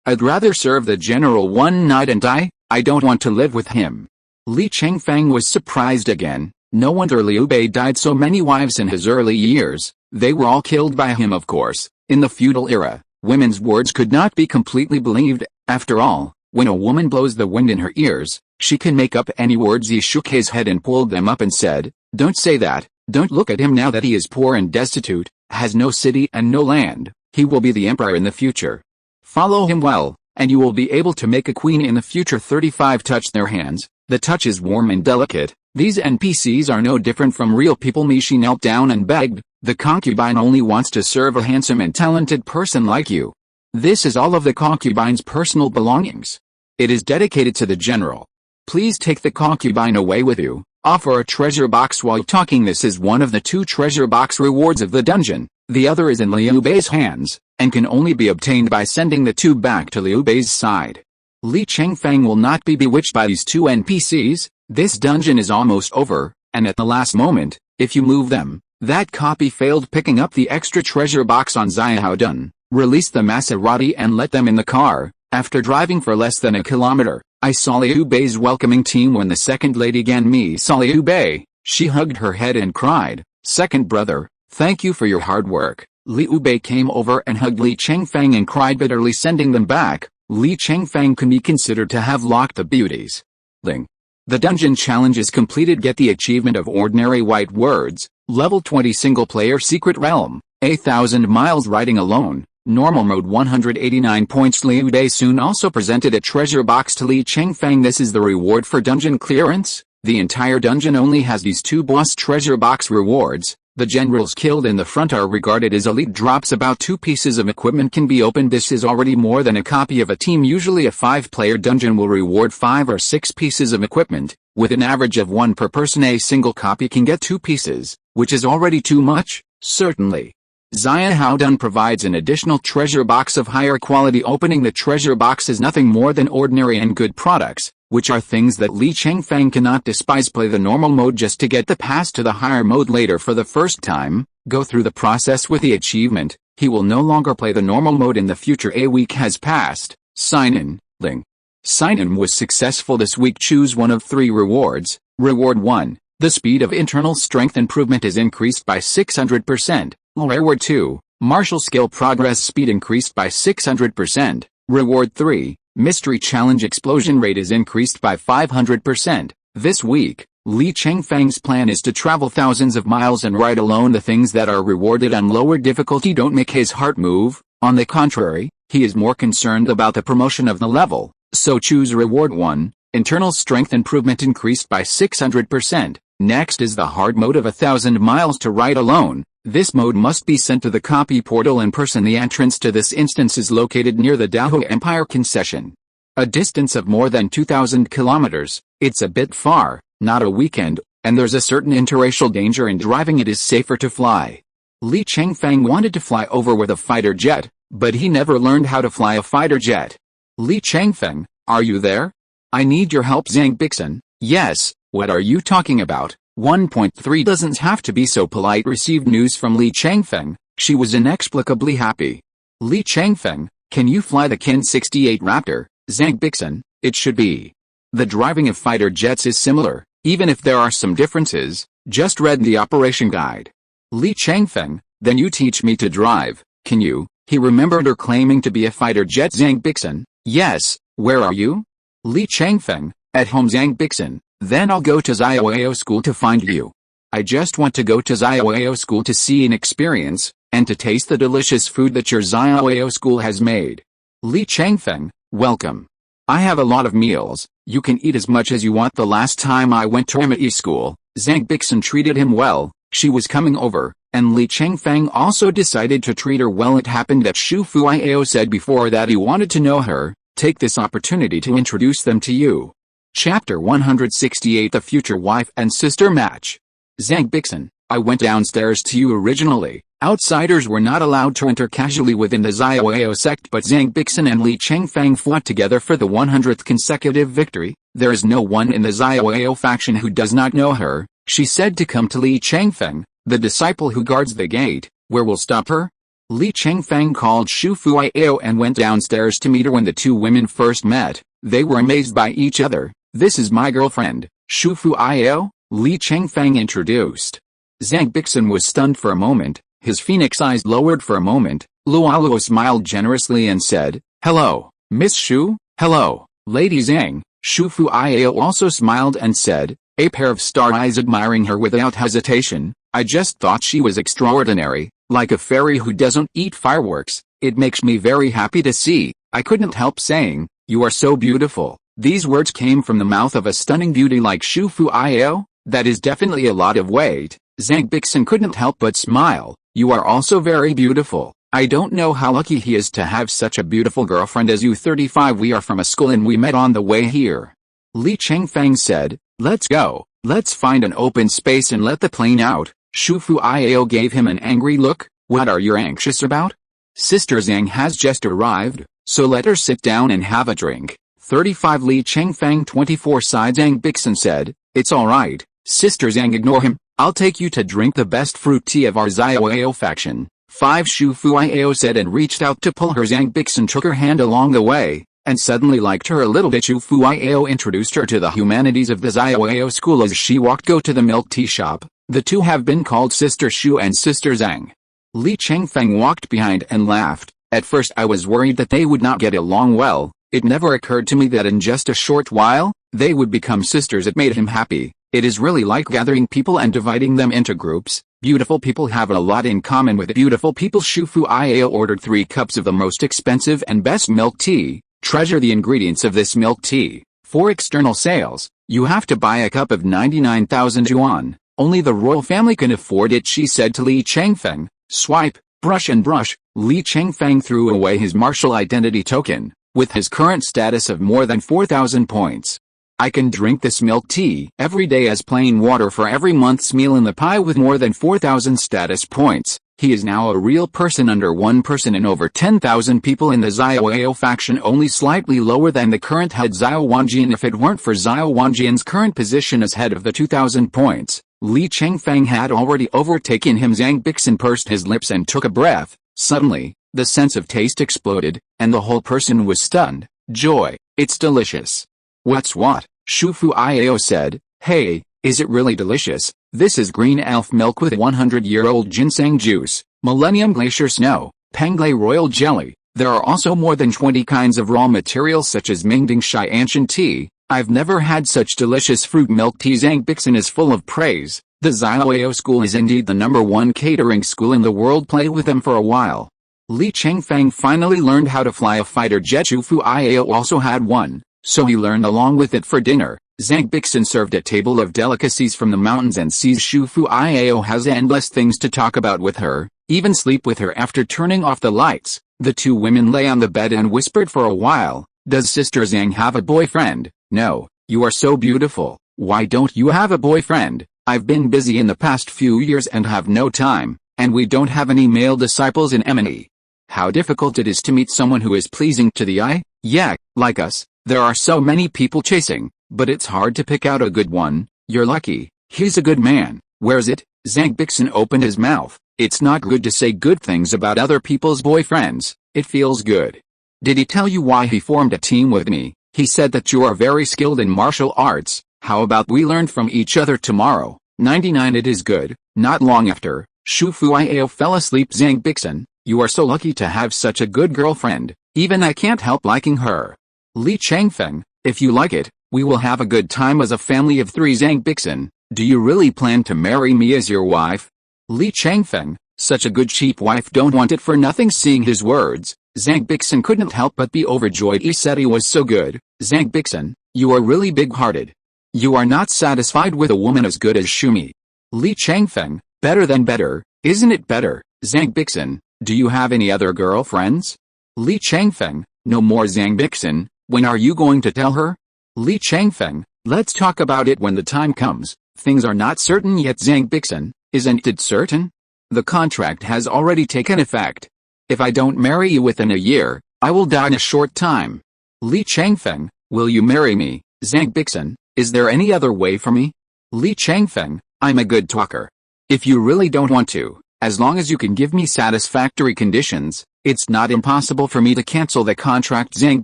I'd rather serve the general one night and die. I don't want to live with him." Li Chengfeng was surprised again. No wonder Liu Bei died so many wives in his early years. They were all killed by him, of course. In the feudal era, women's words could not be completely believed. After all, When a woman blows the wind in her ears, she can make up any words. He shook his head and pulled them up and said, "Don't say that. Don't look at him now that he is poor and destitute, has no city and no land. He will be the emperor in the future. Follow him well, and you will be able to make a queen in the future." 35 touched their hands. The touch is warm and delicate. These NPCs are no different from real people. She knelt down and begged, "The concubine only wants to serve a handsome and talented person like you. This is all of the concubine's personal belongings. It is dedicated to the general. Please take the concubine away with you. Offer a treasure box." While talking, this is one of the 2 treasure box rewards of the dungeon. The other is in Liu Bei's hands, and can only be obtained by sending the 2 back to Liu Bei's side. Li Chengfeng will not be bewitched by these 2 NPCs. This dungeon is almost over, and at the last moment, if you move them, that copy failed picking up the extra treasure box on Xiaodun. Release the Maserati and let them in the car. After driving for less than a kilometer, I saw Liu Bei's welcoming team. When the second lady Gan saw Liu Bei, she hugged her head and cried, "Second brother, thank you for your hard work." Liu Bei came over and hugged Li Chengfeng and cried bitterly, sending them back. Li Chengfeng can be considered to have locked the beauties. Ling. The dungeon challenge is completed. Get the achievement of Ordinary White Words, level 20 single player secret realm, 1,000 miles riding alone, normal mode 189 points. Liu Bei soon also presented a treasure box to Li Chengfeng. This is the reward for dungeon clearance. The entire dungeon only has these 2 boss treasure box rewards. The generals killed in the front are regarded as elite. Drops about 2 pieces of equipment can be opened. This is already more than a copy of a team. Usually a 5-player dungeon will reward 5 or 6 pieces of equipment. With an average of 1 per person, a single copy can get 2 pieces, which is already too much. Certainly. Xiaodun provides an additional treasure box of higher quality. Opening the treasure box is nothing more than ordinary and good products, which are things that Li Chengfeng cannot despise. Play the normal mode just to get the pass to the higher mode later. For the first time, go through the process with the achievement. He will no longer play the normal mode in the future. A week has passed. Sign in. Ling. Sign in was successful this week. Choose one of 3 rewards. Reward 1. The speed of internal strength improvement is increased by 600%. Reward 2. Martial skill progress speed increased by 600%. Reward 3. Mystery challenge explosion rate is increased by 500%. This week, Li Chengfeng's plan is to travel thousands of miles and ride alone. The things that are rewarded on lower difficulty don't make his heart move. On the contrary, he is more concerned about the promotion of the level. So choose reward 1. Internal strength improvement increased by 600%. Next is the hard mode of 1,000 miles to ride alone. This mode must be sent to the copy portal in person. The entrance to this instance is located near the Dahou Empire concession. A distance of more than 2,000 kilometers. It's a bit far, not a weekend, and there's a certain interracial danger in driving. It is safer to fly. Li Chengfeng wanted to fly over with a fighter jet, but he never learned how to fly a fighter jet. Li Chengfeng, are you there? I need your help. Zhang Bixin. Yes, what are you talking about? 1.3 doesn't have to be so polite. Received news from Li Chengfeng. She was inexplicably happy. Li Chengfeng, can you fly the Kin 68 Raptor? Zhang Bixin, it should be. The driving of fighter jets is similar, even if there are some differences. Just read the operation guide. Li Chengfeng, then you teach me to drive, can you? He remembered her claiming to be a fighter jet. Zhang Bixin, yes, where are you? Li Chengfeng, at home. Zhang Bixin, then I'll go to Xiaoao school to find you. I just want to go to Xiaoao school to see and experience, and to taste the delicious food that your Xiaoao school has made. Li Chengfeng, welcome. I have a lot of meals, you can eat as much as you want. The last time I went to ME school, Zhang Bixin treated him well. She was coming over, and Li Chengfeng also decided to treat her well. It happened that Shu Fuiao said before that he wanted to know her. Take this opportunity to introduce them to you. Chapter 168. The future wife and sister match. Zhang Bixin, I went downstairs to you originally. Outsiders were not allowed to enter casually within the Xiaoao sect, but Zhang Bixin and Li Chengfeng fought together for the 100th consecutive victory. There is no one in the Xiaoao faction who does not know her. She said to come to Li Chengfeng, the disciple who guards the gate. Where will stop her? Li Chengfeng called Shu Fuiao and went downstairs to meet her. When the 2 women first met, they were amazed by each other. This is my girlfriend, Shu Fuiao, Li Chengfeng introduced. Zhang Bixin was stunned for a moment, his phoenix eyes lowered for a moment. Luoluo smiled generously and said, hello, Miss Shu, hello, Lady Zhang, Shufu Iao also smiled and said, a pair of star eyes admiring her without hesitation. I just thought she was extraordinary, like a fairy who doesn't eat fireworks. It makes me very happy to see. I couldn't help saying, you are so beautiful. These words came from the mouth of a stunning beauty like Shufu Iao. That is definitely a lot of weight. Zhang Bixin couldn't help but smile. You are also very beautiful. I don't know how lucky he is to have such a beautiful girlfriend as you. 35 We are from a school and we met on the way here. Li Chengfeng said, let's go. Let's find an open space and let the plane out. Shufu Iao gave him an angry look. What are you anxious about? Sister Zhang has just arrived, so let her sit down and have a drink. 35 Li Chengfeng 24 Side Zhang Bixin said, it's alright, Sister Zhang, ignore him. I'll take you to drink the best fruit tea of our Xiao faction. 5 Shufu Iao said and reached out to pull her. Zhang Bixin took her hand along the way, and suddenly liked her a little bit. Shufu Iao introduced her to the humanities of the Xiao school as she walked go to the milk tea shop. The two have been called Sister Shu and Sister Zhang. Li Chengfeng walked behind and laughed. At first I was worried that they would not get along well. It never occurred to me that in just a short while, they would become sisters. It made him happy. It is really like gathering people and dividing them into groups. Beautiful people have a lot in common with beautiful people. Shufu Iao ordered 3 cups of the most expensive and best milk tea. Treasure the ingredients of this milk tea. For external sales, you have to buy a cup of 99,000 yuan. Only the royal family can afford it, she said to Li Chengfeng. Swipe, brush and brush. Li Chengfeng threw away his martial identity token. With his current status of more than 4,000 points, I can drink this milk tea every day as plain water for every month's meal in the pie with more than 4,000 status points. He is now a real person under 1 person in over 10,000 people in the Xiao faction, only slightly lower than the current head Xiao Wanjian. If it weren't for Xiao Wanjian's current position as head of the 2,000 points, Li Chengfeng had already overtaken him. Zhang Bixin pursed his lips and took a breath. Suddenly, the sense of taste exploded, and the whole person was stunned. Joy, it's delicious. What's what? Shufu Iao said. Hey, is it really delicious? This is green elf milk with 100-year-old ginseng juice, millennium glacier snow, Penglai royal jelly. There are also more than 20 kinds of raw materials such as Mingding Shai ancient tea. I've never had such delicious fruit milk tea. Zhang Bixin is full of praise. The Xiao school is indeed the #1 catering school in the world. Play with them for a while. Li Chengfeng finally learned how to fly a fighter jet. Shufu Iao also had one, so he learned along with it for dinner. Zhang Bixin served a table of delicacies from the mountains and seas. Shufu Iao has endless things to talk about with her, even sleep with her after turning off the lights. The two women lay on the bed and whispered for a while. Does Sister Zhang have a boyfriend? No, you are so beautiful. Why don't you have a boyfriend? I've been busy in the past few years and have no time, and we don't have any male disciples in Emini. How difficult it is to meet someone who is pleasing to the eye. Yeah, like us, there are so many people chasing, but it's hard to pick out a good one. You're lucky. He's a good man. Where's it? Zhang Bixin opened his mouth. It's not good to say good things about other people's boyfriends. It feels good. Did he tell you why he formed a team with me? He said that you are very skilled in martial arts. How about we learn from each other tomorrow? 99 It is good. Not long after, Shufu Iao fell asleep. Zhang Bixin, you are so lucky to have such a good girlfriend. Even I can't help liking her. Li Chengfeng, if you like it, we will have a good time as a family of 3. Zhang Bixin, do you really plan to marry me as your wife? Li Chengfeng, such a good cheap wife, don't want it for nothing. Seeing his words, Zhang Bixin couldn't help but be overjoyed. He said he was so good. Zhang Bixin, you are really big-hearted. You are not satisfied with a woman as good as Shumi. Li Chengfeng, better than better, isn't it better? Zhang Bixin, do you have any other girlfriends? Li Chengfeng, no more. Zhang Bixin, when are you going to tell her? Li Chengfeng, let's talk about it when the time comes. Things are not certain yet. Zhang Bixin, isn't it certain? The contract has already taken effect. If I don't marry you within a year, I will die in a short time. Li Chengfeng, will you marry me? Zhang Bixin, is there any other way for me? Li Chengfeng, I'm a good talker. If you really don't want to, as long as you can give me satisfactory conditions, it's not impossible for me to cancel the contract. Zhang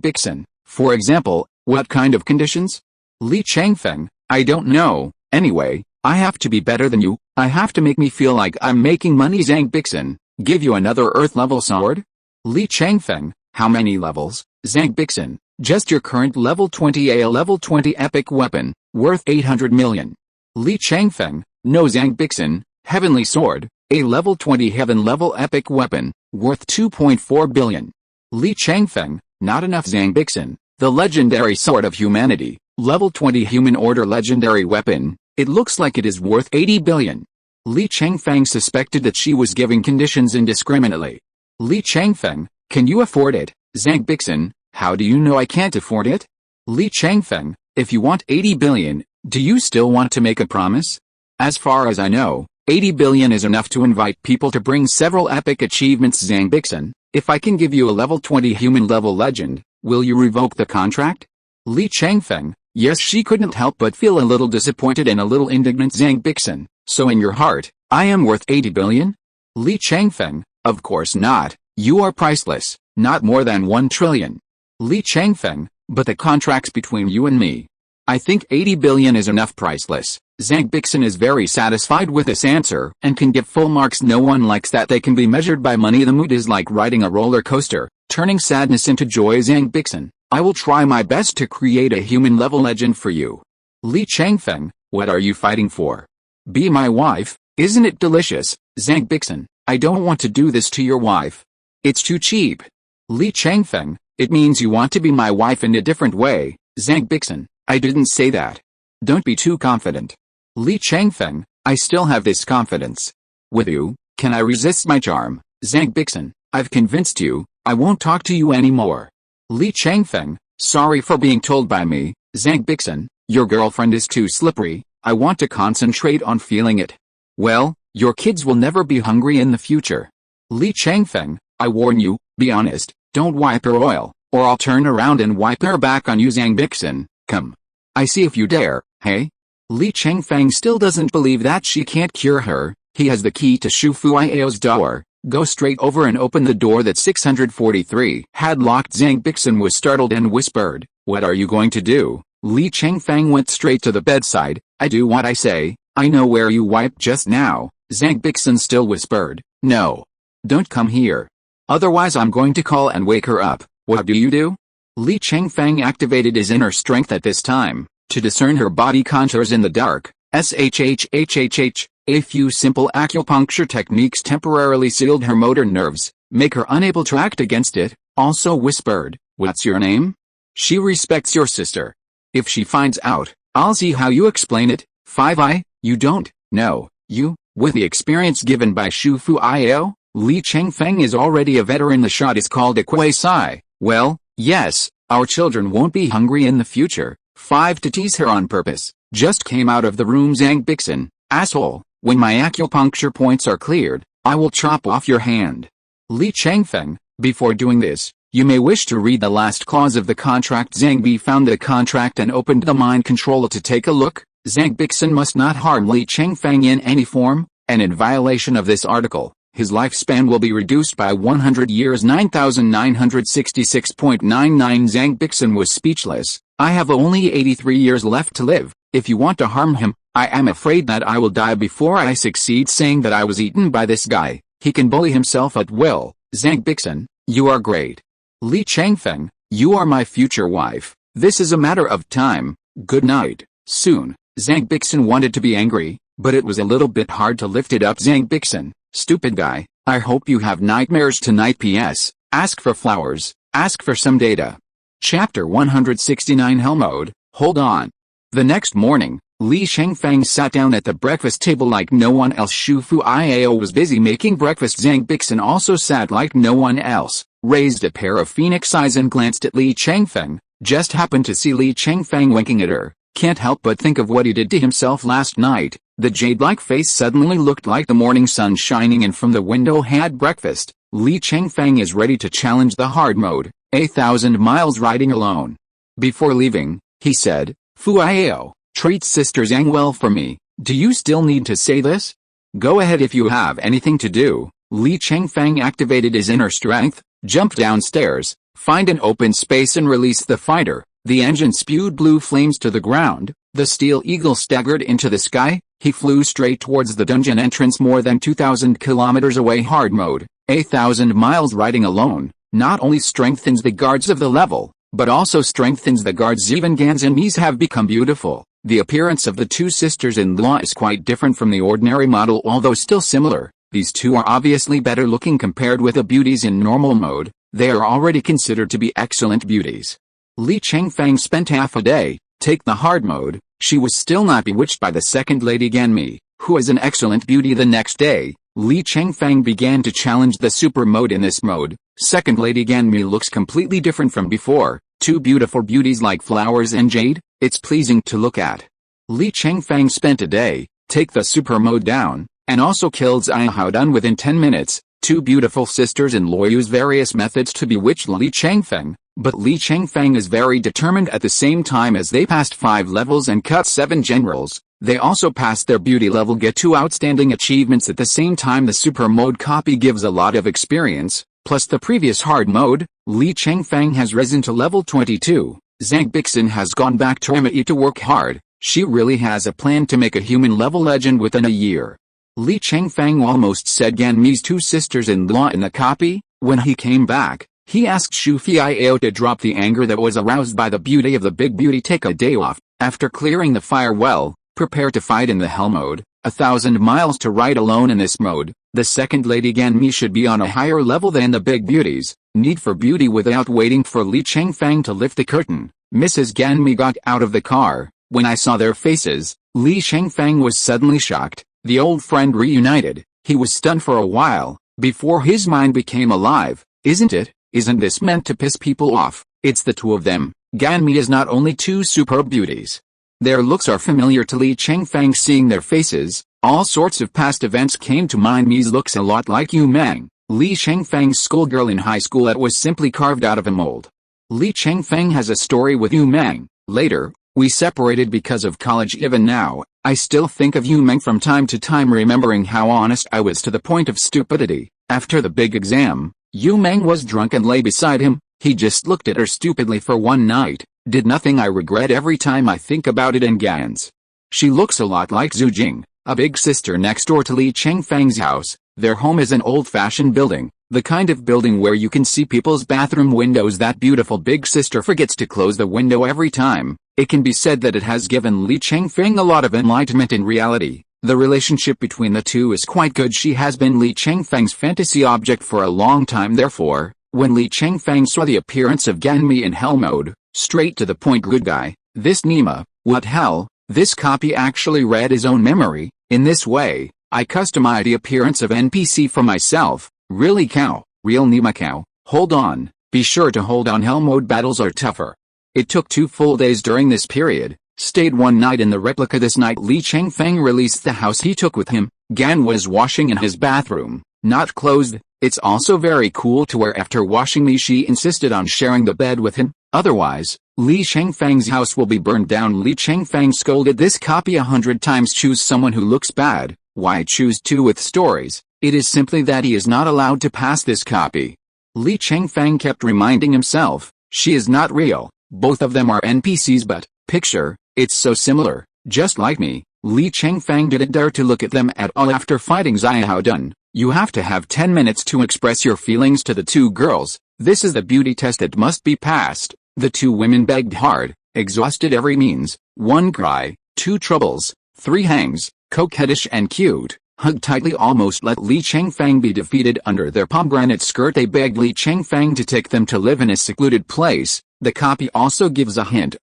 Bixin, for example, what kind of conditions? Li Chengfeng, I don't know. Anyway, I have to be better than you. I have to make me feel like I'm making money. Zhang Bixin, give you another Earth level sword? Li Chengfeng, how many levels? Zhang Bixin, Just your current level 20 a level 20 epic weapon, worth 800 million. Li Chengfeng, no Zhang Bixin, heavenly sword, a level 20 heaven level epic weapon, worth 2.4 billion. Li Chengfeng, not enough Zhang Bixin, the legendary sword of humanity, level 20 human order legendary weapon, it looks like it is worth 80 billion. Li Chengfeng suspected that she was giving conditions indiscriminately. Li Chengfeng, can you afford it, Zhang Bixin? How do you know I can't afford it? Li Chengfeng, if you want 80 billion, do you still want to make a promise? As far as I know, 80 billion is enough to invite people to bring several epic achievements. Zhang Bixin, if I can give you a level 20 human level legend, will you revoke the contract? Li Chengfeng, yes, she couldn't help but feel a little disappointed and a little indignant. Zhang Bixin, so in your heart, I am worth 80 billion? Li Chengfeng, of course not, you are priceless, not more than 1 trillion. Li Chengfeng, but the contract's between you and me. I think 80 billion is enough. Priceless. Zhang Bixin is very satisfied with this answer and can give full marks. No one likes that they can be measured by money. The mood is like riding a roller coaster, turning sadness into joy. Zhang Bixin, I will try my best to create a human level legend for you. Li Chengfeng, what are you fighting for? Be my wife, isn't it delicious? Zhang Bixin, I don't want to do this to your wife. It's too cheap. Li Chengfeng, it means you want to be my wife in a different way. Zhang Bixin, I didn't say that. Don't be too confident. Li Chengfeng, I still have this confidence. With you, can I resist my charm? Zhang Bixin, I've convinced you, I won't talk to you anymore. Li Chengfeng, sorry for being told by me. Zhang Bixin, your girlfriend is too slippery, I want to concentrate on feeling it. Well, your kids will never be hungry in the future. Li Chengfeng, I warn you, be honest, don't wipe her oil, or I'll turn around and wipe her back on you. Zhang Bixin, come. I see if you dare, hey? Li Chengfeng still doesn't believe that she can't cure her. He has the key to Shu Fuiao's door. Go straight over and open the door that 643 had locked. Zhang Bixin was startled and whispered, what are you going to do? Li Chengfeng went straight to the bedside. I do what I say. I know where you wiped just now. Zhang Bixin still whispered, no. Don't come here. Otherwise I'm going to call and wake her up. What do? Li Chengfeng activated his inner strength at this time, to discern her body contours in the dark. SHHHHH, a few simple acupuncture techniques temporarily sealed her motor nerves, make her unable to act against it. Also whispered, what's your name? She respects your sister. If she finds out, I'll see how you explain it. 5i, you don't, no, you, with the experience given by Shu Fuiao, Li Chengfeng is already a veteran. The shot is called a quasi. Well, yes, our children won't be hungry in the future. 5 to tease her on purpose, just came out of the room. Zhang Bixin, asshole, when my acupuncture points are cleared, I will chop off your hand. Li Chengfeng, before doing this, you may wish to read the last clause of the contract. Zhang Bi found the contract and opened the mind controller to take a look. Zhang Bixin must not harm Li Chengfeng in any form, and in violation of this article, his lifespan will be reduced by 100 years. 9,966.99. Zhang Bixin was speechless. I have only 83 years left to live. If you want to harm him, I am afraid that I will die before I succeed. Saying that I was eaten by this guy, he can bully himself at will. Zhang Bixin, you are great. Li Chengfeng, you are my future wife. This is a matter of time. Good night. Soon. Zhang Bixin wanted to be angry, but it was a little bit hard to lift it up. Zhang Bixin, stupid guy, I hope you have nightmares tonight. PS, ask for flowers, ask for some data. Chapter 169. Hell mode, hold on. The next morning, Li Chengfeng sat down at the breakfast table like no one else. Shu Fuiao was busy making breakfast. Zhang Bixin also sat like no one else, raised a pair of phoenix eyes and glanced at Li Chengfeng, just happened to see Li Chengfeng winking at her. Can't help but think of what he did to himself last night. The jade-like face suddenly looked like the morning sun shining in from the window. Had breakfast. Li Chengfeng is ready to challenge the hard mode, 1,000 miles riding alone. Before leaving, he said, Fuiao, treat Sister Zhang well for me. Do you still need to say this? Go ahead if you have anything to do. Li Chengfeng activated his inner strength, jumped downstairs, find an open space and release the fighter. The engine spewed blue flames to the ground. The steel eagle staggered into the sky. He flew straight towards the dungeon entrance more than 2,000 kilometers away. Hard mode, 1,000 miles riding alone, not only strengthens the guards of the level, but also strengthens the guards. Even Gan's enemies have become beautiful. The appearance of the two sisters-in-law is quite different from the ordinary model, although still similar. These two are obviously better looking compared with the beauties in normal mode. They are already considered to be excellent beauties. Li Chengfeng spent half a day. Take the hard mode. She was still not bewitched by the second Lady Ganmi, who is an excellent beauty. The next day, Li Chengfeng began to challenge the super mode. In this mode, second Lady Ganmi looks completely different from before. Two beautiful beauties like flowers and jade. It's pleasing to look at. Li Chengfeng spent a day. Take the super mode down, and also killed Zai Hao done within 10 minutes. Two beautiful sisters-in-law use various methods to bewitch Li Chengfeng, but Li Chengfeng is very determined. At the same time as they passed 5 levels and cut 7 generals, they also passed their beauty level, get 2 outstanding achievements. At the same time, the super mode copy gives a lot of experience, plus the previous hard mode. Li Chengfeng has risen to level 22. Zhang Bixin has gone back to ME to work hard. She really has a plan to make a human-level legend within a year. Li Chengfeng almost said Ganmi's two sisters-in-law in the copy. When he came back, he asked Xu Fiao to drop the anger that was aroused by the beauty of the big beauty. Take a day off. After clearing the fire well, prepare to fight in the hell mode. 1,000 miles to ride alone in this mode. The second Lady Ganmi should be on a higher level than the big beauties. Need for beauty. Without waiting for Li Chengfeng to lift the curtain, Mrs. Ganmi got out of the car. When I saw their faces, Li Chengfeng was suddenly shocked. The old friend reunited. He was stunned for a while, before his mind became alive. Isn't it? Isn't this meant to piss people off? It's the two of them. Ganmi is not only two superb beauties. Their looks are familiar to Li Chengfeng. Seeing their faces, all sorts of past events came to mind. Mi's looks a lot like Yu Meng, Li Chengfeng's schoolgirl in high school that was simply carved out of a mold. Li Chengfeng has a story with Yu Meng. Later, we separated because of college. Even now, I still think of Yu Meng from time to time, remembering how honest I was to the point of stupidity. After the big exam, Yu Meng was drunk and lay beside him. He just looked at her stupidly for one night, did nothing. I regret every time I think about it. And Gans. She looks a lot like Zhu Jing, a big sister next door to Li Chengfeng's house. Their home is an old-fashioned building, the kind of building where you can see people's bathroom windows. That beautiful big sister forgets to close the window every time. It can be said that it has given Li Chengfeng a lot of enlightenment. In reality, the relationship between the two is quite good. She has been Li Chengfeng's fantasy object for a long time. Therefore, when Li Chengfeng saw the appearance of Ganmi in hell mode, straight to the point, good guy, this Nima, what hell? This copy actually read his own memory. In this way, I customized the appearance of NPC for myself. Really cow, real Nima cow. Hold on, be sure to hold on. Hell mode battles are tougher. It took 2 full days during this period. Stayed one night in the replica. This night Li Chengfeng released the house he took with him. Gan was washing in his bathroom, not closed. It's also very cool to wear. After washing me, she insisted on sharing the bed with him. Otherwise, Li Chengfeng's house will be burned down. Li Chengfeng scolded this copy 100 times. Choose someone who looks bad. Why choose two with stories? It is simply that he is not allowed to pass this copy. Li Chengfeng kept reminding himself, she is not real. Both of them are NPCs, but, picture, it's so similar, just like me. Li Chengfeng didn't dare to look at them at all. After fighting Xiahao Dun, you have to have 10 minutes to express your feelings to the two girls. This is the beauty test that must be passed. The two women begged hard, exhausted every means. 1 cry, 2 troubles, 3 hangs, coquettish and cute, hugged tightly, almost let Li Chengfeng be defeated under their pomegranate skirt. They begged Li Chengfeng to take them to live in a secluded place. The copy also gives a hint.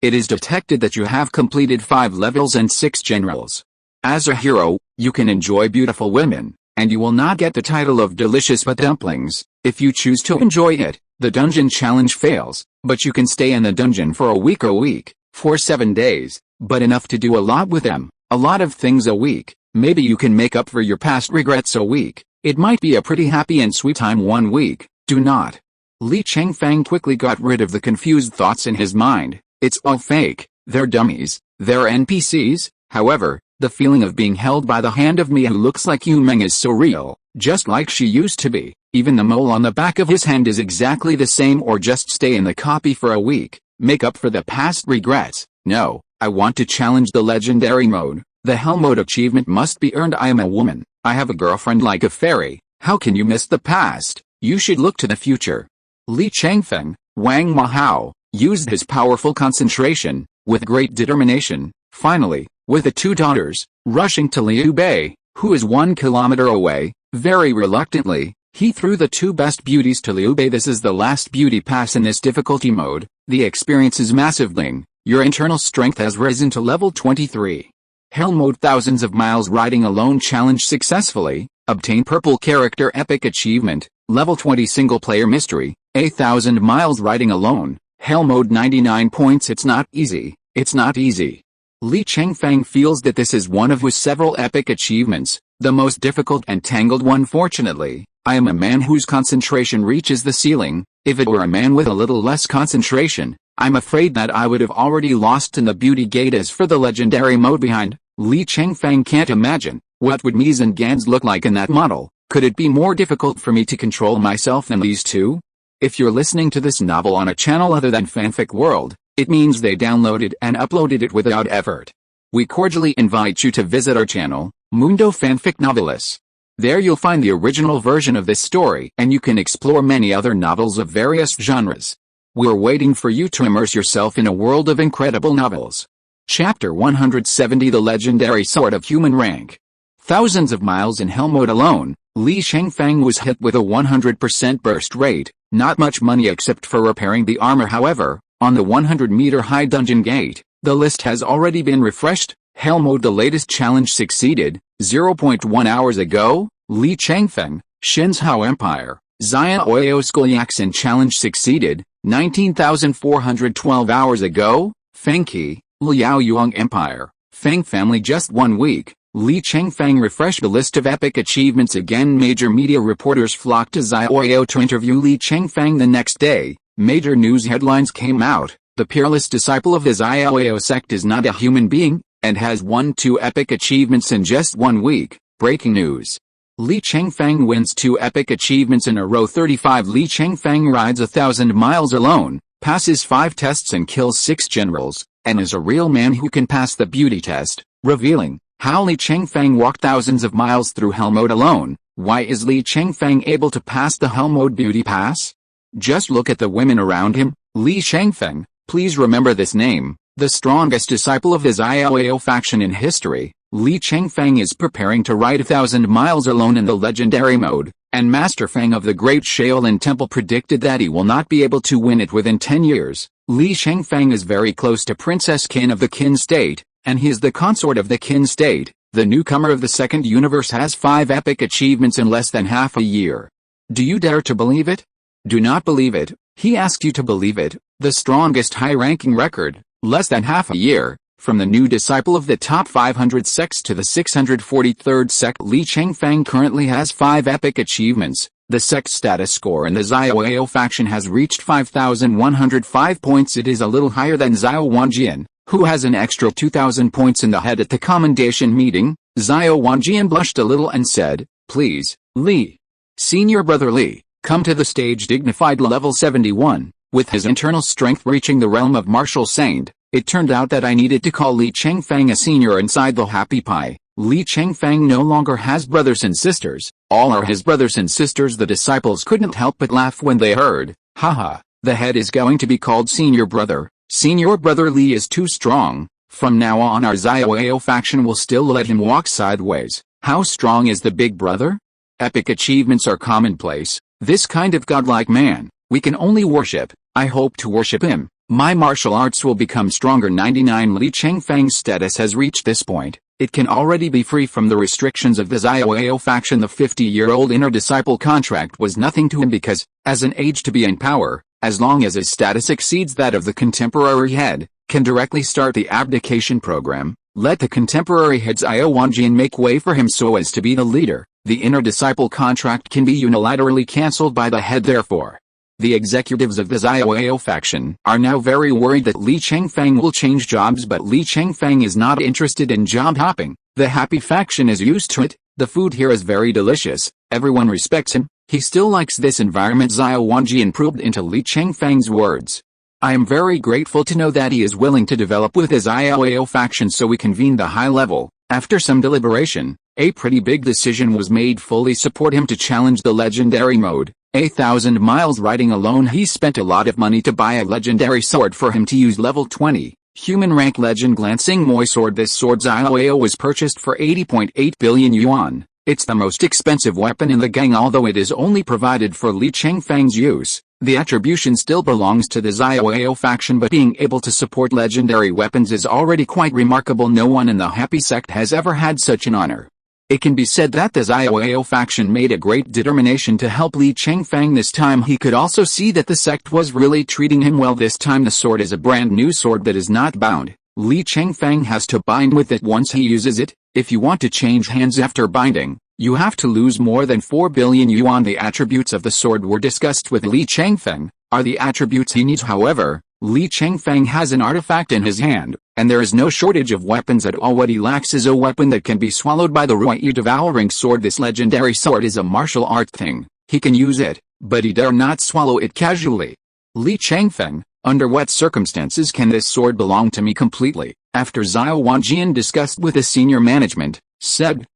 It is detected that you have completed 5 levels and 6 generals. As a hero, you can enjoy beautiful women, and you will not get the title of delicious but dumplings. If you choose to enjoy it, the dungeon challenge fails, but you can stay in the dungeon for a week, for 7 days, but enough to do a lot with them, a lot of things a week. Maybe you can make up for your past regrets a week. It might be a pretty happy and sweet time 1 week. Do not. Li Chengfeng quickly got rid of the confused thoughts in his mind. It's all fake. They're dummies. They're NPCs. However, the feeling of being held by the hand of Mia who looks like Yu Meng is so real, just like she used to be. Even the mole on the back of his hand is exactly the same. Or just stay in the copy for a week, make up for the past regrets. No, I want to challenge the legendary mode. The hell mode achievement must be earned. I am a woman. I have a girlfriend like a fairy. How can you miss the past? You should look to the future. Li Chengfeng, Wang Mahao used his powerful concentration, with great determination, finally, with the two daughters, rushing to Liu Bei, who is 1 kilometer away, very reluctantly, he threw the two best beauties to Liu Bei. This is the last beauty pass in this difficulty mode. The experience is massive. Ling, your internal strength has risen to level 23. Hell mode thousands of miles riding alone challenge successfully. Obtain purple character epic achievement, level 20 single player mystery, 1,000 miles riding alone, hell mode 99 points. It's not easy, it's not easy. Li Chengfeng feels that this is one of his several epic achievements, the most difficult and tangled one. Fortunately, I am a man whose concentration reaches the ceiling. If it were a man with a little less concentration, I'm afraid that I would have already lost in the beauty gate. As for the legendary mode behind, Li Chengfeng can't imagine what would Mies and Gans look like in that model. Could it be more difficult for me to control myself than these two? If you're listening to this novel on a channel other than Fanfic World, it means they downloaded and uploaded it without effort. We cordially invite you to visit our channel, Mundo Fanfic Novelis. There you'll find the original version of this story, and you can explore many other novels of various genres. We're waiting for you to immerse yourself in a world of incredible novels. Chapter 170, The Legendary Sword of Human Rank. Thousands of miles in hell mode alone, Li Chengfeng was hit with a 100% burst rate, not much money except for repairing the armor. However, on the 100-meter high dungeon gate, the list has already been refreshed. Hell mode, the latest challenge succeeded. 0.1 hours ago, Li Chengfeng, Shinzhao Empire, Zia Oyo Skolyaxin challenge succeeded. 19,412 hours ago, Fengqi, Liao Yuang Empire, Feng family. Just 1 week, Li Chengfeng refreshed the list of epic achievements again. Major media reporters flocked to Zia Oyo to interview Li Chengfeng the next day. Major news headlines came out. The peerless disciple of the Zia Oyo sect is not a human being, and has won 2 epic achievements in just 1 week. Breaking news. Li Chengfeng wins 2 epic achievements in a row. 35 Li Chengfeng rides 1,000 miles alone, passes 5 tests and kills 6 generals, and is a real man who can pass the beauty test, revealing how Li Chengfeng walked thousands of miles through hell mode alone. Why is Li Chengfeng able to pass the hell mode beauty pass? Just look at the women around him. Li Chengfeng, please remember this name, the strongest disciple of the Zia Oyo faction in history. Li Chengfeng is preparing to ride 1,000 miles alone in the legendary mode, and Master Feng of the Great Shaolin Temple predicted that he will not be able to win it within 10 years. Li Chengfeng is very close to Princess Qin of the Qin State, and he is the consort of the Qin State. The newcomer of the second universe has 5 epic achievements in less than half a year. Do you dare to believe it? Do not believe it. He asked you to believe it. The strongest high-ranking record, less than half a year, from the new disciple of the top 500 sects to the 643rd sect. Li Chengfeng currently has 5 epic achievements. The sect status score in the Zia Oyo faction has reached 5,105 points. It is a little higher than Zhao Wanjian, who has an extra 2,000 points in the head. At the commendation meeting, Zhao Wanjian blushed a little and said, "Please, Li. Senior brother Li, come to the stage." Dignified level 71, with his internal strength reaching the realm of martial saint. It turned out that I needed to call Li Chengfeng a senior inside the happy pie. Li Chengfeng no longer has brothers and sisters. All are his brothers and sisters. The disciples couldn't help but laugh when they heard, "Haha, the head is going to be called senior brother. Senior brother Li is too strong. From now on our Zia Oyo faction will still let him walk sideways." How strong is the big brother? Epic achievements are commonplace. This kind of godlike man, we can only worship. I hope to worship him. My martial arts will become stronger. 99 Li Chengfeng's status has reached this point. It can already be free from the restrictions of the Zia Oyo faction. The 50-year-old inner disciple contract was nothing to him because, as an age to be in power, as long as his status exceeds that of the contemporary head, can directly start the abdication program. Let the contemporary head Zhao Wanjian make way for him so as to be the leader. The inner disciple contract can be unilaterally cancelled by the head. Therefore, the executives of the Zia Oyo faction are now very worried that Li Chengfeng will change jobs, but Li Chengfeng is not interested in job hopping. The happy faction is used to it. The food here is very delicious. Everyone respects him. He still likes this environment. Zhao Wanjian probed into Li Chengfeng's words. I am very grateful to know that he is willing to develop with the Zia Oyo faction, so we convened the high level. After some deliberation, a pretty big decision was made. Fully support him to challenge the legendary mode. 1,000 miles riding alone. He spent a lot of money to buy a legendary sword for him to use level 20. Human rank legend glancing moi sword. This sword's IOAO was purchased for 80.8 billion yuan. It's the most expensive weapon in the gang, although it is only provided for Li Chengfeng's use. The attribution still belongs to the ZIOAO faction, but being able to support legendary weapons is already quite remarkable. No one in the Happy Sect has ever had such an honor. It can be said that the ZIOAO faction made a great determination to help Li Chengfeng this time. He could also see that the sect was really treating him well this time. The sword is a brand new sword that is not bound. Li Chengfeng has to bind with it once he uses it. If you want to change hands after binding, you have to lose more than 4 billion yuan. The attributes of the sword were discussed with Li Chengfeng. Are the attributes he needs. However, Li Chengfeng has an artifact in his hand, and there is no shortage of weapons at all. What he lacks is a weapon that can be swallowed by the Ruyi devouring sword. This legendary sword is a martial art thing. He can use it, but he dare not swallow it casually. Li Chengfeng, under what circumstances can this sword belong to me completely? After Zhao Wanjian discussed with the senior management, said,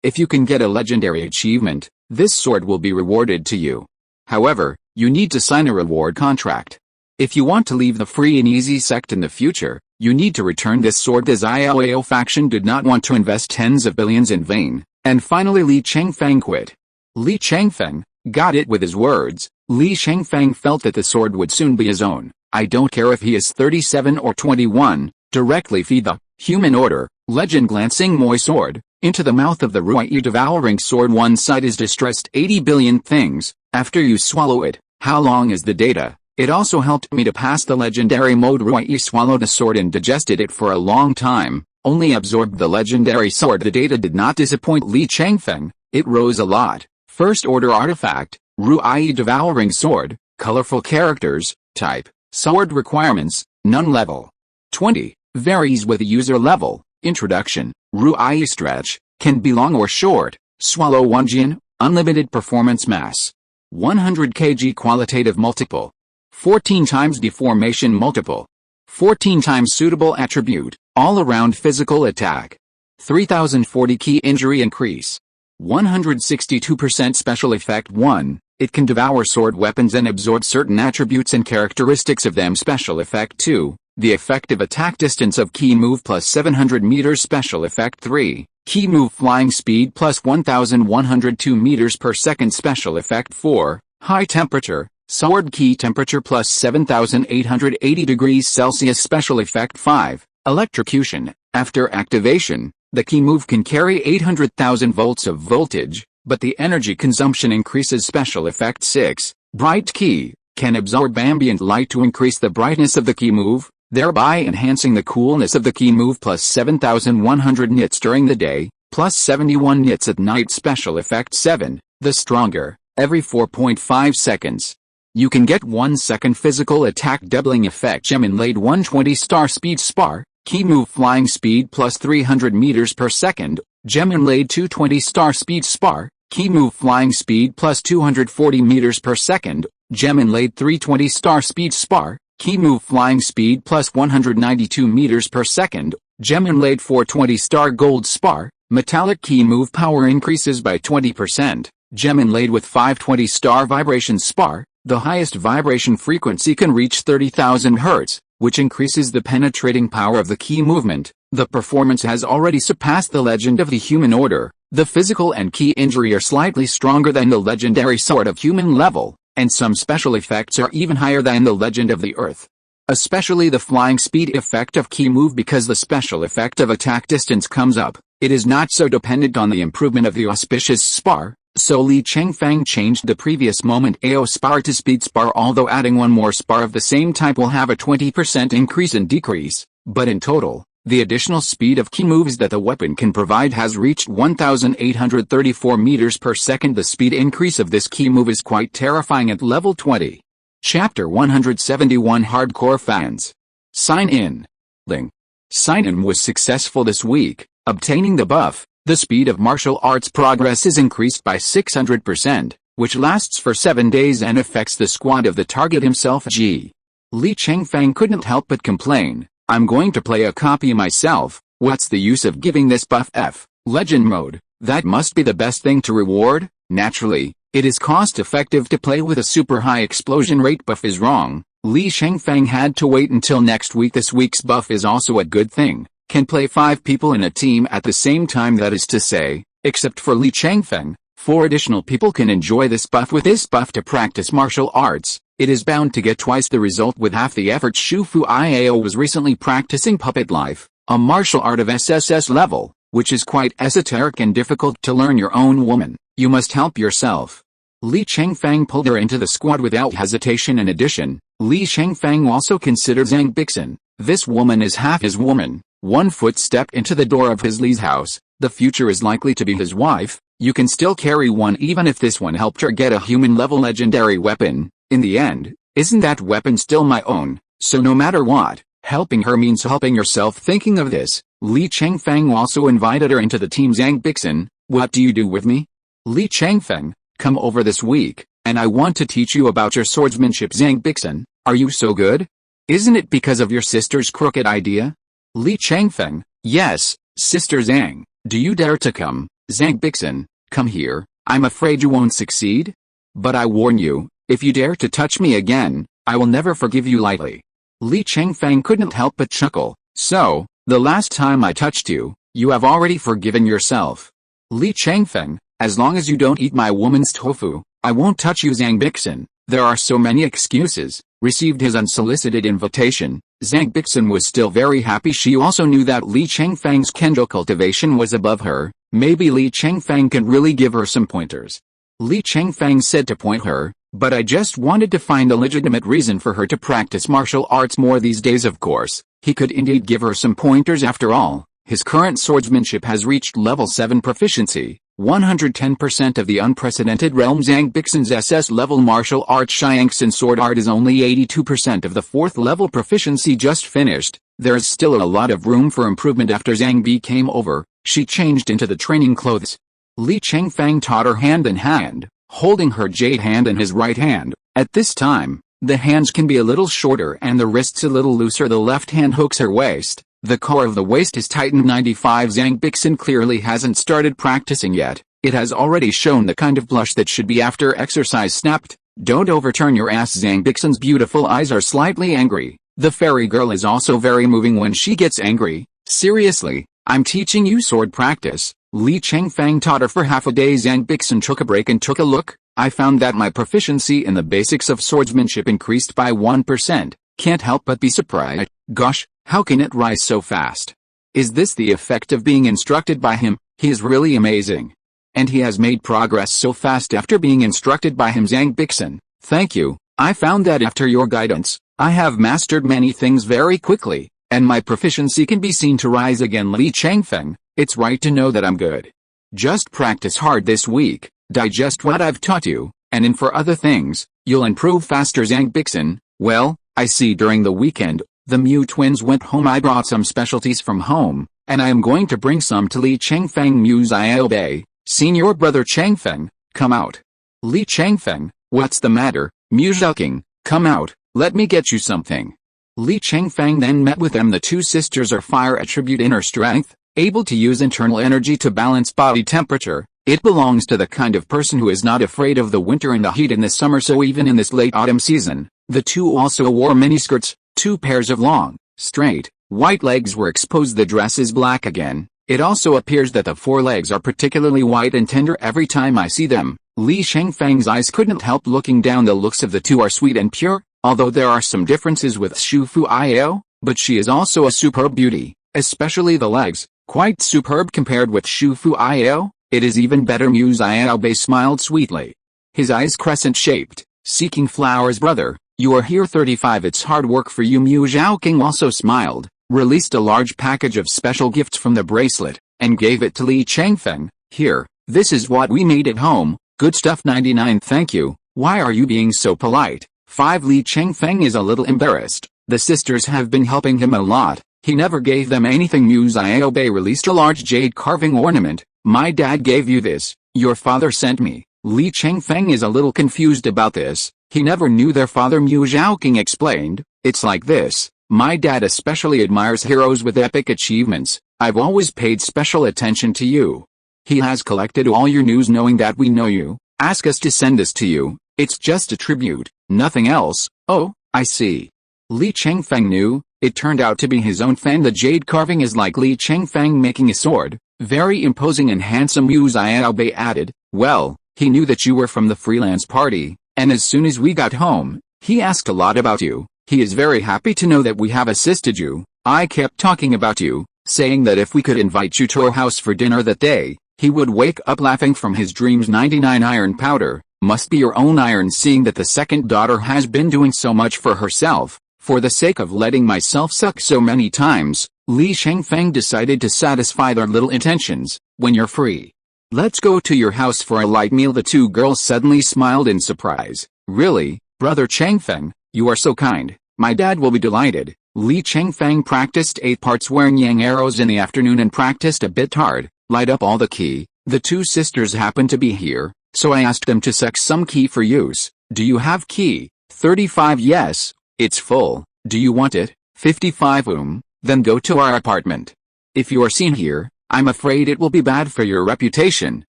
if you can get a legendary achievement, this sword will be rewarded to you. However, you need to sign a reward contract. If you want to leave the free and easy sect in the future, you need to return this sword. The ZIOAO faction did not want to invest tens of billions in vain, and finally Li Chengfeng quit. Li Chengfeng got it with his words. Li Chengfeng felt that the sword would soon be his own. I don't care if he is 37 or 21, directly feed the human order, legend glancing moi sword, into the mouth of the Ruyi devouring sword. One side is distressed 80 billion things, after you swallow it, how long is the data? It also helped me to pass the legendary mode. Ruyi swallowed a sword and digested it for a long time, only absorbed the legendary sword. The data did not disappoint Li Chengfeng, it rose a lot. First order artifact, Ruyi devouring sword, colorful characters, type, sword requirements, none. Level 20, varies with the user level. Introduction, Ruyi stretch, can be long or short. Swallow 1 jin, unlimited performance mass. 100 kg qualitative multiple. 14 times deformation multiple. 14 times suitable attribute, all-around physical attack. 3040 key injury increase. 162% special effect 1, it can devour sword weapons and absorb certain attributes and characteristics of them. Special effect 2, the effective attack distance of key move plus 700 meters. Special effect 3, key move flying speed plus 1102 meters per second. Special effect 4, high temperature, sword key temperature plus 7880 degrees Celsius. Special effect 5, electrocution, after activation, the key move can carry 800,000 volts of voltage, but the energy consumption increases. Special effect 6, bright key, can absorb ambient light to increase the brightness of the key move, thereby enhancing the coolness of the key move. Plus 7,100 nits during the day, plus 71 nits at night. Special effect 7, the stronger, every 4.5 seconds. You can get 1 second physical attack doubling effect. Gem inlaid 120 star speed spar, key move flying speed plus 300 meters per second. Gem inlaid 220 star speed spar, key move flying speed plus 240 meters per second. Gem inlaid 320 star speed spar, key move flying speed plus 192 meters per second. Gem inlaid 420 star gold spar, metallic key move power increases by 20%. Gem inlaid with 520 star vibration spar, the highest vibration frequency can reach 30,000 Hz, which increases the penetrating power of the key movement. The performance has already surpassed the legend of the human order. The physical and key injury are slightly stronger than the legendary sword of human level, and some special effects are even higher than the legend of the earth. Especially the flying speed effect of key move, because the special effect of attack distance comes up. It is not so dependent on the improvement of the auspicious spar, so Li Chengfeng changed the previous moment AO spar to speed spar, although adding one more spar of the same type will have a 20% increase and decrease, but in total, the additional speed of key moves that the weapon can provide has reached 1,834 meters per second. The speed increase of this key move is quite terrifying at level 20. Chapter 171 Hardcore Fans. Sign in. Link. Sign in was successful this week, obtaining the buff. The speed of martial arts progress is increased by 600%, which lasts for 7 days and affects the squad of the target himself. Li Chengfeng couldn't help but complain, I'm going to play a copy myself, what's the use of giving this buff F, legend mode, that must be the best thing to reward? Naturally, It is cost-effective to play with a super high explosion rate buff is wrong. Li Chengfeng had to wait until next week. This week's buff is also a good thing. Can play 5 people in a team at the same time, that is to say, except for Li Chengfeng, 4 additional people can enjoy this buff. With this buff to practice martial arts, it is bound to get twice the result with half the effort. Shufu Iao was recently practicing puppet life, a martial art of SSS level, which is quite esoteric and difficult to learn. Your own woman, you must help yourself. Li Chengfeng pulled her into the squad without hesitation. In addition, Li Chengfeng also considered Zhang Bixin. This woman is half his woman. One footstep into the door of his Li's house, the future is likely to be his wife. You can still carry one even if this one helped her get a human-level legendary weapon. In the end, isn't that weapon still my own? So no matter what, helping her means helping yourself. Thinking of this, Li Chengfeng also invited her into the team. Zhang Bixin, what do you do with me? Li Chengfeng, come over this week, and I want to teach you about your swordsmanship. Zhang Bixin, are you so good? Isn't it because of your sister's crooked idea? Li Chengfeng, yes, Sister Zhang, do you dare to come? Zhang Bixin, come here, I'm afraid you won't succeed. But I warn you, if you dare to touch me again, I will never forgive you lightly. Li Chengfeng couldn't help but chuckle. So, the last time I touched you, you have already forgiven yourself. Li Chengfeng, as long as you don't eat my woman's tofu, I won't touch you. Zhang Bixin, there are so many excuses. Received his unsolicited invitation, Zhang Bixin was still very happy. She also knew that Li Chengfeng's kendo cultivation was above her. Maybe Li Chengfeng can really give her some pointers. Li Chengfeng said to point her, but I just wanted to find a legitimate reason for her to practice martial arts more these days. Of course, he could indeed give her some pointers. After all, his current swordsmanship has reached level 7 proficiency, 110% of the unprecedented realm. Zhang Bixin's SS-level martial art Xiangxin sword art is only 82% of the 4th level proficiency just finished. There is still a lot of room for improvement. After Zhang Bi came over, she changed into the training clothes. Li Chengfeng taught her hand in hand, holding her jade hand in his right hand. At this time, the hands can be a little shorter and the wrists a little looser. The left hand hooks her waist. The core of the waist is tightened. 95 Zhang Bixin clearly hasn't started practicing yet. It has already shown the kind of blush that should be after exercise. Snapped, don't overturn your ass. Zhang Bixin's beautiful eyes are slightly angry. The fairy girl is also very moving when she gets angry. Seriously, I'm teaching you sword practice. Li Chengfeng taught her for half a day. Zhang Bixin took a break and took a look. I found that my proficiency in the basics of swordsmanship increased by 1%. Can't help but be surprised. Gosh, how can it rise so fast? Is this the effect of being instructed by him? He is really amazing. And he has made progress so fast after being instructed by him. Zhang Bixin, thank you. I found that after your guidance, I have mastered many things very quickly, and my proficiency can be seen to rise again. Li Chengfeng, it's right to know that I'm good. Just practice hard this week, digest what I've taught you, and in for other things, you'll improve faster. Zhang Bixin, well, I see. During the weekend, the Mu twins went home. I brought some specialties from home, and I am going to bring some to Li Chengfeng. Muse, I obey. Senior brother Chengfeng, come out. Li Chengfeng, what's the matter? Muse King, come out, let me get you something. Li Chengfeng then met with them. The two sisters are fire attribute inner strength, able to use internal energy to balance body temperature. It belongs to the kind of person who is not afraid of the winter and the heat in the summer. So even in this late autumn season, the two also wore miniskirts. 2 pairs of long, straight, white legs were exposed. The dress is black again. It also appears that the forelegs are particularly white and tender every time I see them. Li Chengfeng's eyes couldn't help looking down. The looks of the two are sweet and pure, although there are some differences with Shufu Io, but she is also a superb beauty, especially the legs, quite superb compared with Shufu Io. It is even better. Muse Iobe smiled sweetly. His eyes crescent-shaped, seeking flowers. Brother, you are here. 35 It's hard work for you. Mu Zhaoqing also smiled, released a large package of special gifts from the bracelet, and gave it to Li Chengfeng. Here, this is what we made at home. Good stuff. 99 Thank you. Why are you being so polite? 5 Li Chengfeng is a little embarrassed. The sisters have been helping him a lot. He never gave them anything. Muse Iobe released a large jade carving ornament. My dad gave you this. Your father sent me. Li Chengfeng is a little confused about this. He never knew their father. Mu Zhaoqing explained, it's like this. My dad especially admires heroes with epic achievements. I've always paid special attention to you. He has collected all your news knowing that we know you. Ask us to send this to you. It's just a tribute, nothing else. Oh, I see. Li Chengfeng knew. It turned out to be his own fan. The jade carving is like Li Chengfeng making a sword. Very imposing and handsome. Yu Xiaobei added. Well, he knew that you were from the freelance party, and as soon as we got home, he asked a lot about you. He is very happy to know that we have assisted you. I kept talking about you, saying that if we could invite you to our house for dinner that day, he would wake up laughing from his dreams. 99 iron powder, must be your own iron. Seeing that the second daughter has been doing so much for herself, for the sake of letting myself suck so many times, Li Chengfeng decided to satisfy their little intentions. When you're free, let's go to your house for a light meal. The two girls suddenly smiled in surprise. Really, Brother Chengfeng, you are so kind. My dad will be delighted. Li Chengfeng practiced 8 parts wearing yang arrows in the afternoon and practiced a bit hard. Light up all the qi. The two sisters happened to be here, so I asked them to sec some qi for use. Do you have qi? 35. Yes, it's full. Do you want it? 55. Then go to our apartment. If you are seen here, I'm afraid it will be bad for your reputation,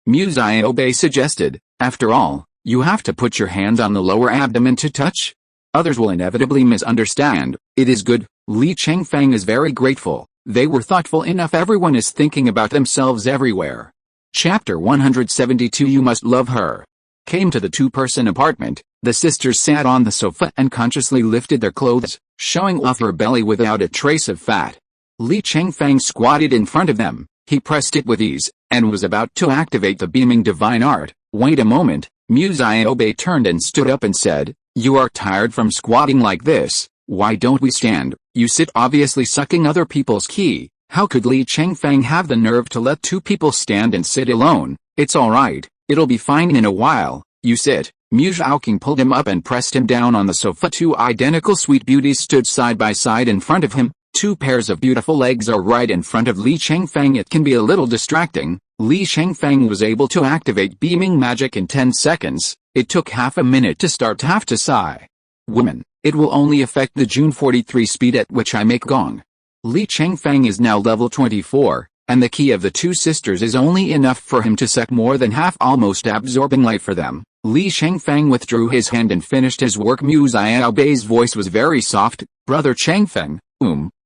Mu Xiaobei suggested. After all, you have to put your hand on the lower abdomen to touch. Others will inevitably misunderstand. It is good. Li Chengfeng is very grateful. They were thoughtful enough. Everyone is thinking about themselves everywhere. Chapter 172. You must love her. Came to the two-person apartment. The sisters sat on the sofa and consciously lifted their clothes, showing off her belly without a trace of fat. Li Chengfeng squatted in front of them. He pressed it with ease, and was about to activate the beaming divine art. Wait a moment. Mu Xiaobei turned and stood up and said, you are tired from squatting like this. Why don't we stand? You sit obviously sucking other people's qi. How could Li Chengfeng have the nerve to let two people stand and sit alone? It's alright. It'll be fine in a while. You sit. Mu Zhaoqing pulled him up and pressed him down on the sofa. Two identical sweet beauties stood side by side in front of him. Two pairs of beautiful legs are right in front of Li Chengfeng. It can be a little distracting. Li Chengfeng was able to activate beaming magic in 10 seconds. It took half a minute to start. Have to sigh. Women, it will only affect the June 43 speed at which I make gong. Li Chengfeng is now level 24, and the key of the two sisters is only enough for him to suck more than half, almost absorbing light for them. Li Chengfeng withdrew his hand and finished his work. Mu Xiaobei's voice was very soft. Brother Chengfeng,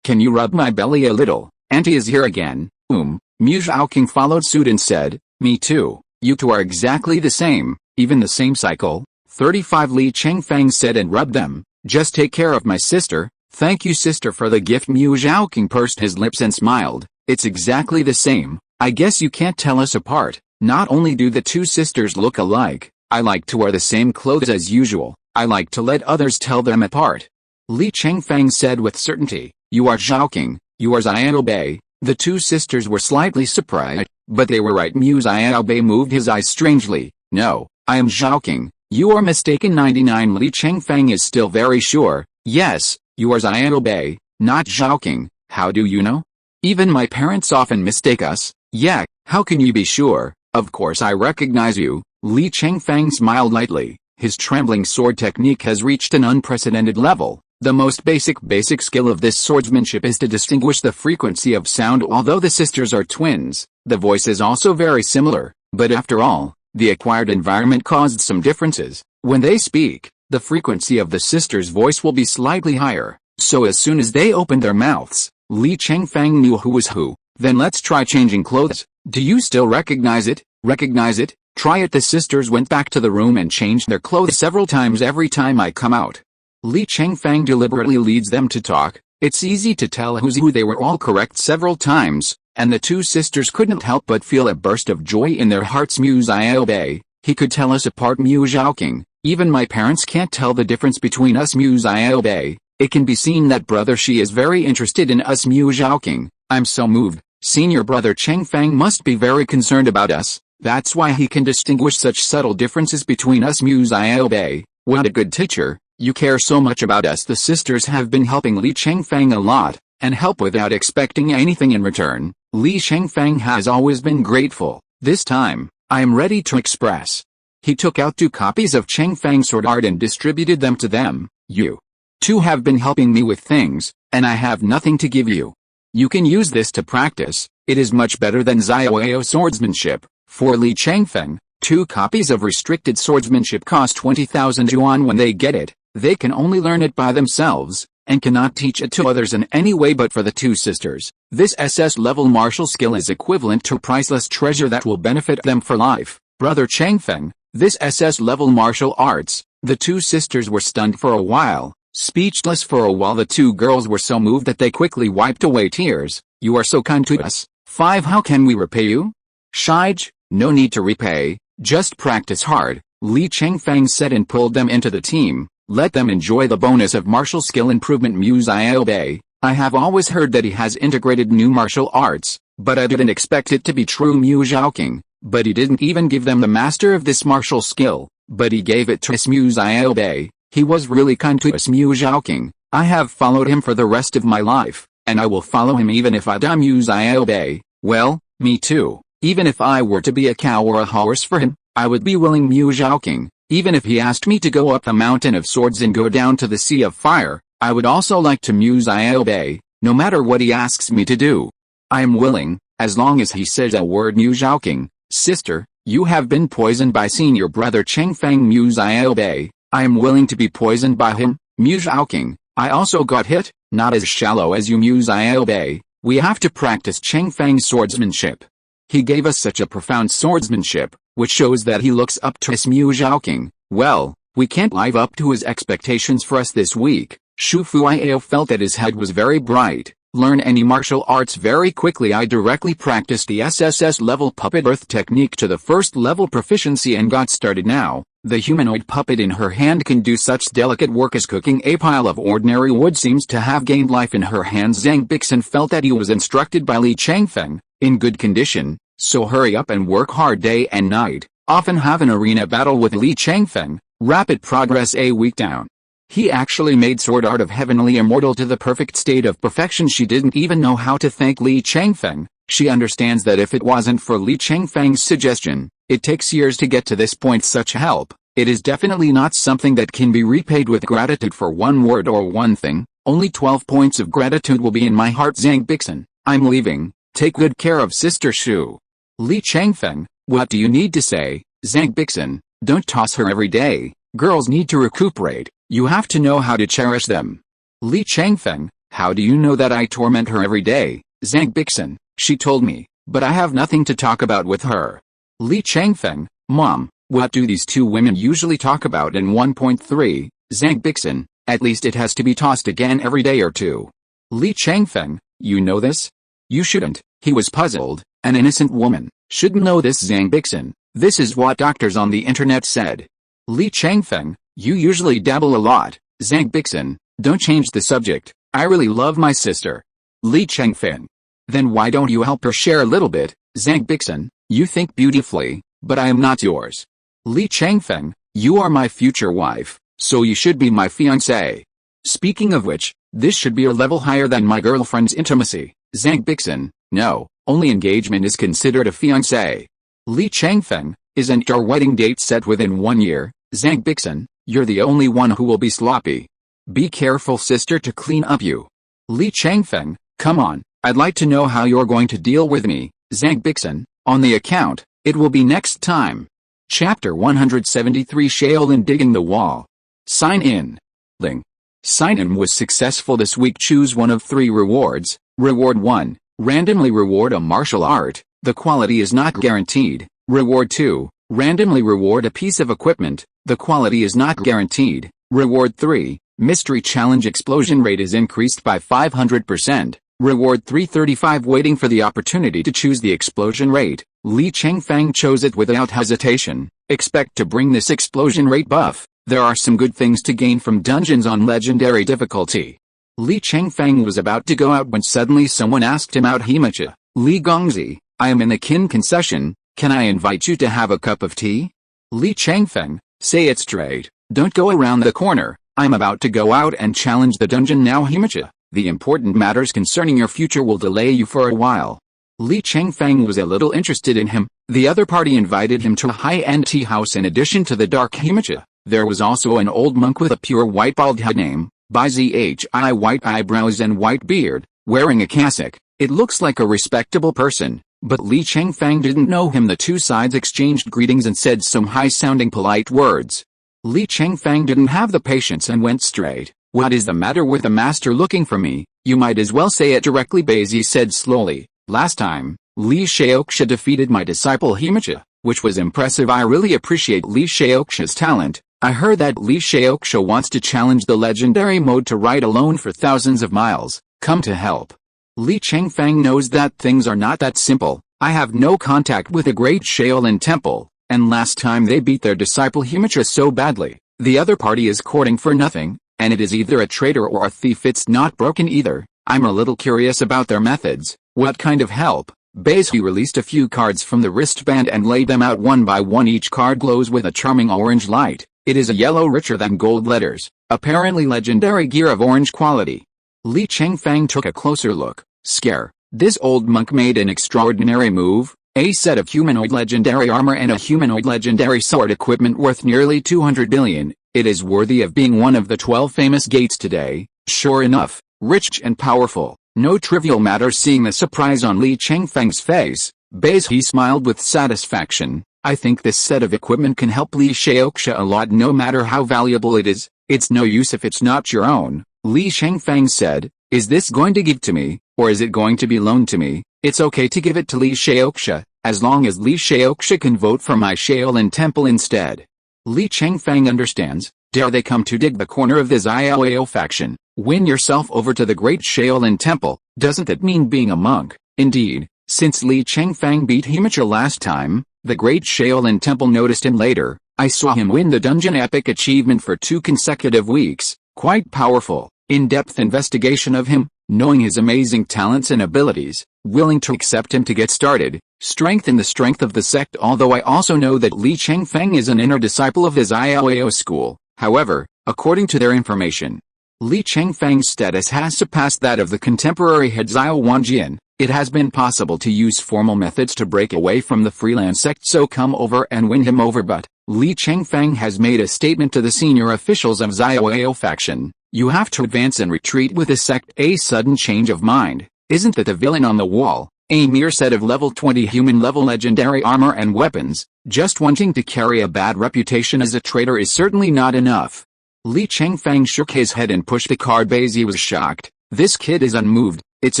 can you rub my belly a little? Auntie is here again. Mu Zhaoqing followed suit and said, me too. You two are exactly the same, even the same cycle. 35. Li Chengfeng said and rubbed them. Just take care of my sister. Thank you, sister, for the gift. Mu Zhaoqing pursed his lips and smiled. It's exactly the same. I guess you can't tell us apart. Not only do the two sisters look alike, I like to wear the same clothes as usual. I like to let others tell them apart. Li Chengfeng said with certainty. You are Zhaoqing. You are Xiaobei. The two sisters were slightly surprised, but they were right. Mu Xiaobei moved his eyes strangely. No, I am Zhaoqing. You are mistaken. 99. Li Chengfeng is still very sure. Yes, you are Xiaobei, not Zhaoqing. How do you know? Even my parents often mistake us. Yeah, how can you be sure? Of course I recognize you. Li Chengfeng smiled lightly. His trembling sword technique has reached an unprecedented level. The most basic skill of this swordsmanship is to distinguish the frequency of sound. Although the sisters are twins, the voice is also very similar, but after all, the acquired environment caused some differences. When they speak, the frequency of the sisters' voice will be slightly higher, so as soon as they opened their mouths, Li Chengfeng knew who was who. Then let's try changing clothes. Do you still recognize it? Recognize it? Try it. The sisters went back to the room and changed their clothes several times. Every time I come out, Li Chengfeng deliberately leads them to talk. It's easy to tell who's who. They were all correct several times, and the two sisters couldn't help but feel a burst of joy in their hearts. Mu Xiaobei, he could tell us apart. Mu Zhaoqing, even my parents can't tell the difference between us. Mu Xiaobei, it can be seen that brother she is very interested in us. Mu Zhaoqing, I'm so moved. Senior brother Chengfeng must be very concerned about us. That's why he can distinguish such subtle differences between us. Mu Xiaobei, what a good teacher. You care so much about us. The sisters have been helping Li Chengfeng a lot, and help without expecting anything in return. Li Chengfeng has always been grateful. This time, I am ready to express. He took out 2 copies of Chengfeng sword art and distributed them to them. You two have been helping me with things, and I have nothing to give you. You can use this to practice. It is much better than Xiaoyao swordsmanship. For Li Chengfeng, 2 copies of restricted swordsmanship cost 20,000 yuan. When they get it, they can only learn it by themselves, and cannot teach it to others in any way. But for the 2 sisters, this SS-level martial skill is equivalent to a priceless treasure that will benefit them for life. Brother Chengfeng, this SS-level martial arts. The 2 sisters were stunned for a while, speechless for a while. The 2 girls were so moved that they quickly wiped away tears. You are so kind to us. 5. How can we repay you? Shige, no need to repay, just practice hard, Li Chengfeng said and pulled them into the team. Let them enjoy the bonus of martial skill improvement. Muse I obey. I have always heard that he has integrated new martial arts, but I didn't expect it to be true. Muse Zhaoking, but he didn't even give them the master of this martial skill, but he gave it to us. Muse I obey. He was really kind to us. Muse Zhaoking. I have followed him for the rest of my life, and I will follow him even if I die. Muse I obey. Well, me too. Even if I were to be a cow or a horse for him, I would be willing. Muse Zhaoking. Even if he asked me to go up the mountain of swords and go down to the sea of fire, I would also like to. Muse I obey, no matter what he asks me to do. I am willing, as long as he says a word. Muse Zhaoking. Sister, you have been poisoned by senior brother Chengfeng. Muse I obey. I am willing to be poisoned by him. Muse Zhaoking. I also got hit, not as shallow as you. Muse I obey. We have to practice Chengfeng's swordsmanship. He gave us such a profound swordsmanship, which shows that he looks up to us. Muse Zhaoking. Well, we can't live up to his expectations for us this week. Shu Fuiao felt that his head was very bright. Learn any martial arts very quickly. I directly practiced the SSS level puppet earth technique to the first level proficiency and got started now. The humanoid puppet in her hand can do such delicate work as cooking. A pile of ordinary wood seems to have gained life in her hands. Zhang Bixin felt that he was instructed by Li Chengfeng, in good condition, so hurry up and work hard day and night. Often have an arena battle with Li Chengfeng. Rapid progress. A week down, he actually made Sword Art of Heavenly Immortal to the perfect state of perfection. She didn't even know how to thank Li Chengfeng. She understands that if it wasn't for Li Chengfeng's suggestion, it takes years to get to this point. Such help, it is definitely not something that can be repaid with gratitude for one word or one thing. Only 12 points of gratitude will be in my heart. Zhang Bixin, I'm leaving. Take good care of Sister Shu. Li Chengfeng, what do you need to say? Zhang Bixin, don't toss her every day. Girls need to recuperate. You have to know how to cherish them. Li Chengfeng, how do you know that I torment her every day? Zhang Bixin, she told me, but I have nothing to talk about with her. Li Chengfeng, Mom, what do these 2 women usually talk about in 1.3? Zhang Bixin, at least it has to be tossed again every day or 2. Li Chengfeng, you know this? You shouldn't. He was puzzled. An innocent woman shouldn't know this. Zhang Bixin, this is what doctors on the internet said. Li Chengfeng, you usually dabble a lot. Zhang Bixin, don't change the subject. I really love my sister. Li Chengfeng. Then why don't you help her share a little bit? Zhang Bixin, you think beautifully, but I am not yours. Li Chengfeng, you are my future wife, so you should be my fiancé. Speaking of which, this should be a level higher than my girlfriend's intimacy. Zhang Bixin, no, only engagement is considered a fiancé. Li Chengfeng, isn't our wedding date set within 1 year? Zhang Bixin, you're the only one who will be sloppy. Be careful, sister, to clean up you. Li Chengfeng, come on, I'd like to know how you're going to deal with me. Zhang Bixin, on the account, it will be next time. Chapter 173. Shaolin digging the wall. Sign in. Ling. Sign-in was successful this week. Choose one of 3 rewards. Reward 1. Randomly reward a martial art. The quality is not guaranteed. Reward 2. Randomly reward a piece of equipment. The quality is not guaranteed. Reward 3. Mystery challenge. Explosion rate is increased by 500%. Reward 335. Waiting for the opportunity to choose the explosion rate. Li Chengfeng chose it without hesitation. Expect to bring this explosion rate buff. There are some good things to gain from dungeons on legendary difficulty. Li Chengfeng was about to go out when suddenly someone asked him out. Himacha, Li Gongzi, I am in the Qin concession, can I invite you to have a cup of tea? Li Chengfeng, say it straight, don't go around the corner, I'm about to go out and challenge the dungeon now. Himacha, the important matters concerning your future will delay you for a while. Li Chengfeng was a little interested in him. The other party invited him to a high-end tea house. In addition to the dark Himacha, there was also an old monk with a pure white bald head named Zhi, white eyebrows and white beard, wearing a cassock. It looks like a respectable person. But Li Chengfeng didn't know him. The two sides exchanged greetings and said some high-sounding polite words. Li Chengfeng didn't have the patience and went straight. "What is the matter with the master looking for me? You might as well say it directly," Bazi said slowly. "Last time, Li Shaoxia defeated my disciple Himicha, which was impressive. I really appreciate Li Shaoxia's talent. I heard that Li Shaoxia wants to challenge the legendary mode to ride alone for thousands of miles. Come to help." Li Chengfeng knows that things are not that simple. "I have no contact with the great Shaolin temple, and last time they beat their disciple Himicha so badly, the other party is courting for nothing, and it is either a traitor or a thief. It's not broken either. I'm a little curious about their methods." "What kind of help?" Bazi released a few cards from the wristband and laid them out one by one. Each card glows with a charming orange light. It is a yellow richer than gold letters, apparently legendary gear of orange quality. Li Chengfeng took a closer look. Scare. This old monk made an extraordinary move. A set of humanoid legendary armor and a humanoid legendary sword equipment worth nearly 200 billion. It is worthy of being one of the 12 famous gates today. Sure enough, rich and powerful. No trivial matter. Seeing the surprise on Li Chengfeng's face, Bazi smiled with satisfaction. "I think this set of equipment can help Li Shaoxia a lot, no matter how valuable it is. It's no use if it's not your own." Li Chengfeng said, "Is this going to give to me, or is it going to be loaned to me? It's okay to give it to Li Shaoxia, as long as Li Shaoxia can vote for my Shaolin temple instead." Li Chengfeng understands. Dare they come to dig the corner of the Xiaoyao faction? Win yourself over to the great Shaolin temple. Doesn't that mean being a monk? Indeed, since Li Chengfeng beat Himicha last time, the great Shaolin temple noticed him later. "I saw him win the dungeon epic achievement for 2 consecutive weeks. Quite powerful. In-depth investigation of him, knowing his amazing talents and abilities, willing to accept him to get started, strengthen the strength of the sect." Although I also know that Li Chengfeng is an inner disciple of the Xiaoyao school. However, according to their information, Li Chengfeng's status has surpassed that of the contemporary head Xiao Wanjian. It has been possible to use formal methods to break away from the freelance sect, so come over and win him over. But Li Chengfeng has made a statement to the senior officials of Xiaoyao faction. "You have to advance and retreat with the sect." A sudden change of mind. Isn't that the villain on the wall? A mere set of level 20 human-level legendary armor and weapons. Just wanting to carry a bad reputation as a traitor is certainly not enough. Li Chengfeng shook his head and pushed the card. Bazi was shocked. This kid is unmoved. It's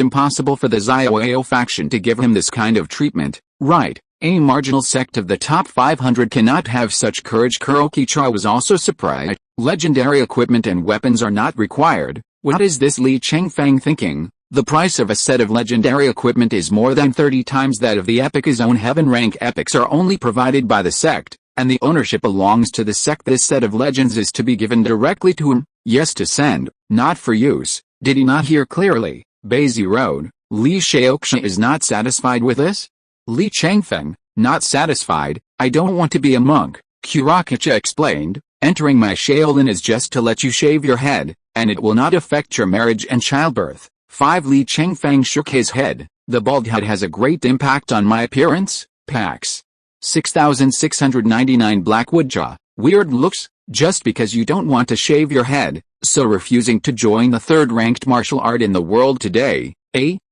impossible for the Xiaoyao faction to give him this kind of treatment. Right, a marginal sect of the top 500 cannot have such courage. Kurokicha was also surprised. Legendary equipment and weapons are not required. What is this Li Chengfeng thinking? The price of a set of legendary equipment is more than 30 times that of the epic. His own heaven rank epics are only provided by the sect, and the ownership belongs to the sect. This set of legends is to be given directly to him. Yes, to send, not for use. Did he not hear clearly? Bazi wrote. Li Shaoxia is not satisfied with this? Li Chengfeng, not satisfied. "I don't want to be a monk," Kurokicha explained. "Entering my Shaolin is just to let you shave your head, and it will not affect your marriage and childbirth." 5. Li Chengfeng shook his head. "The bald head has a great impact on my appearance." Pax 6699. Blackwoodjaw. Weird looks. Just because you don't want to shave your head, so refusing to join the third-ranked martial art in the world today.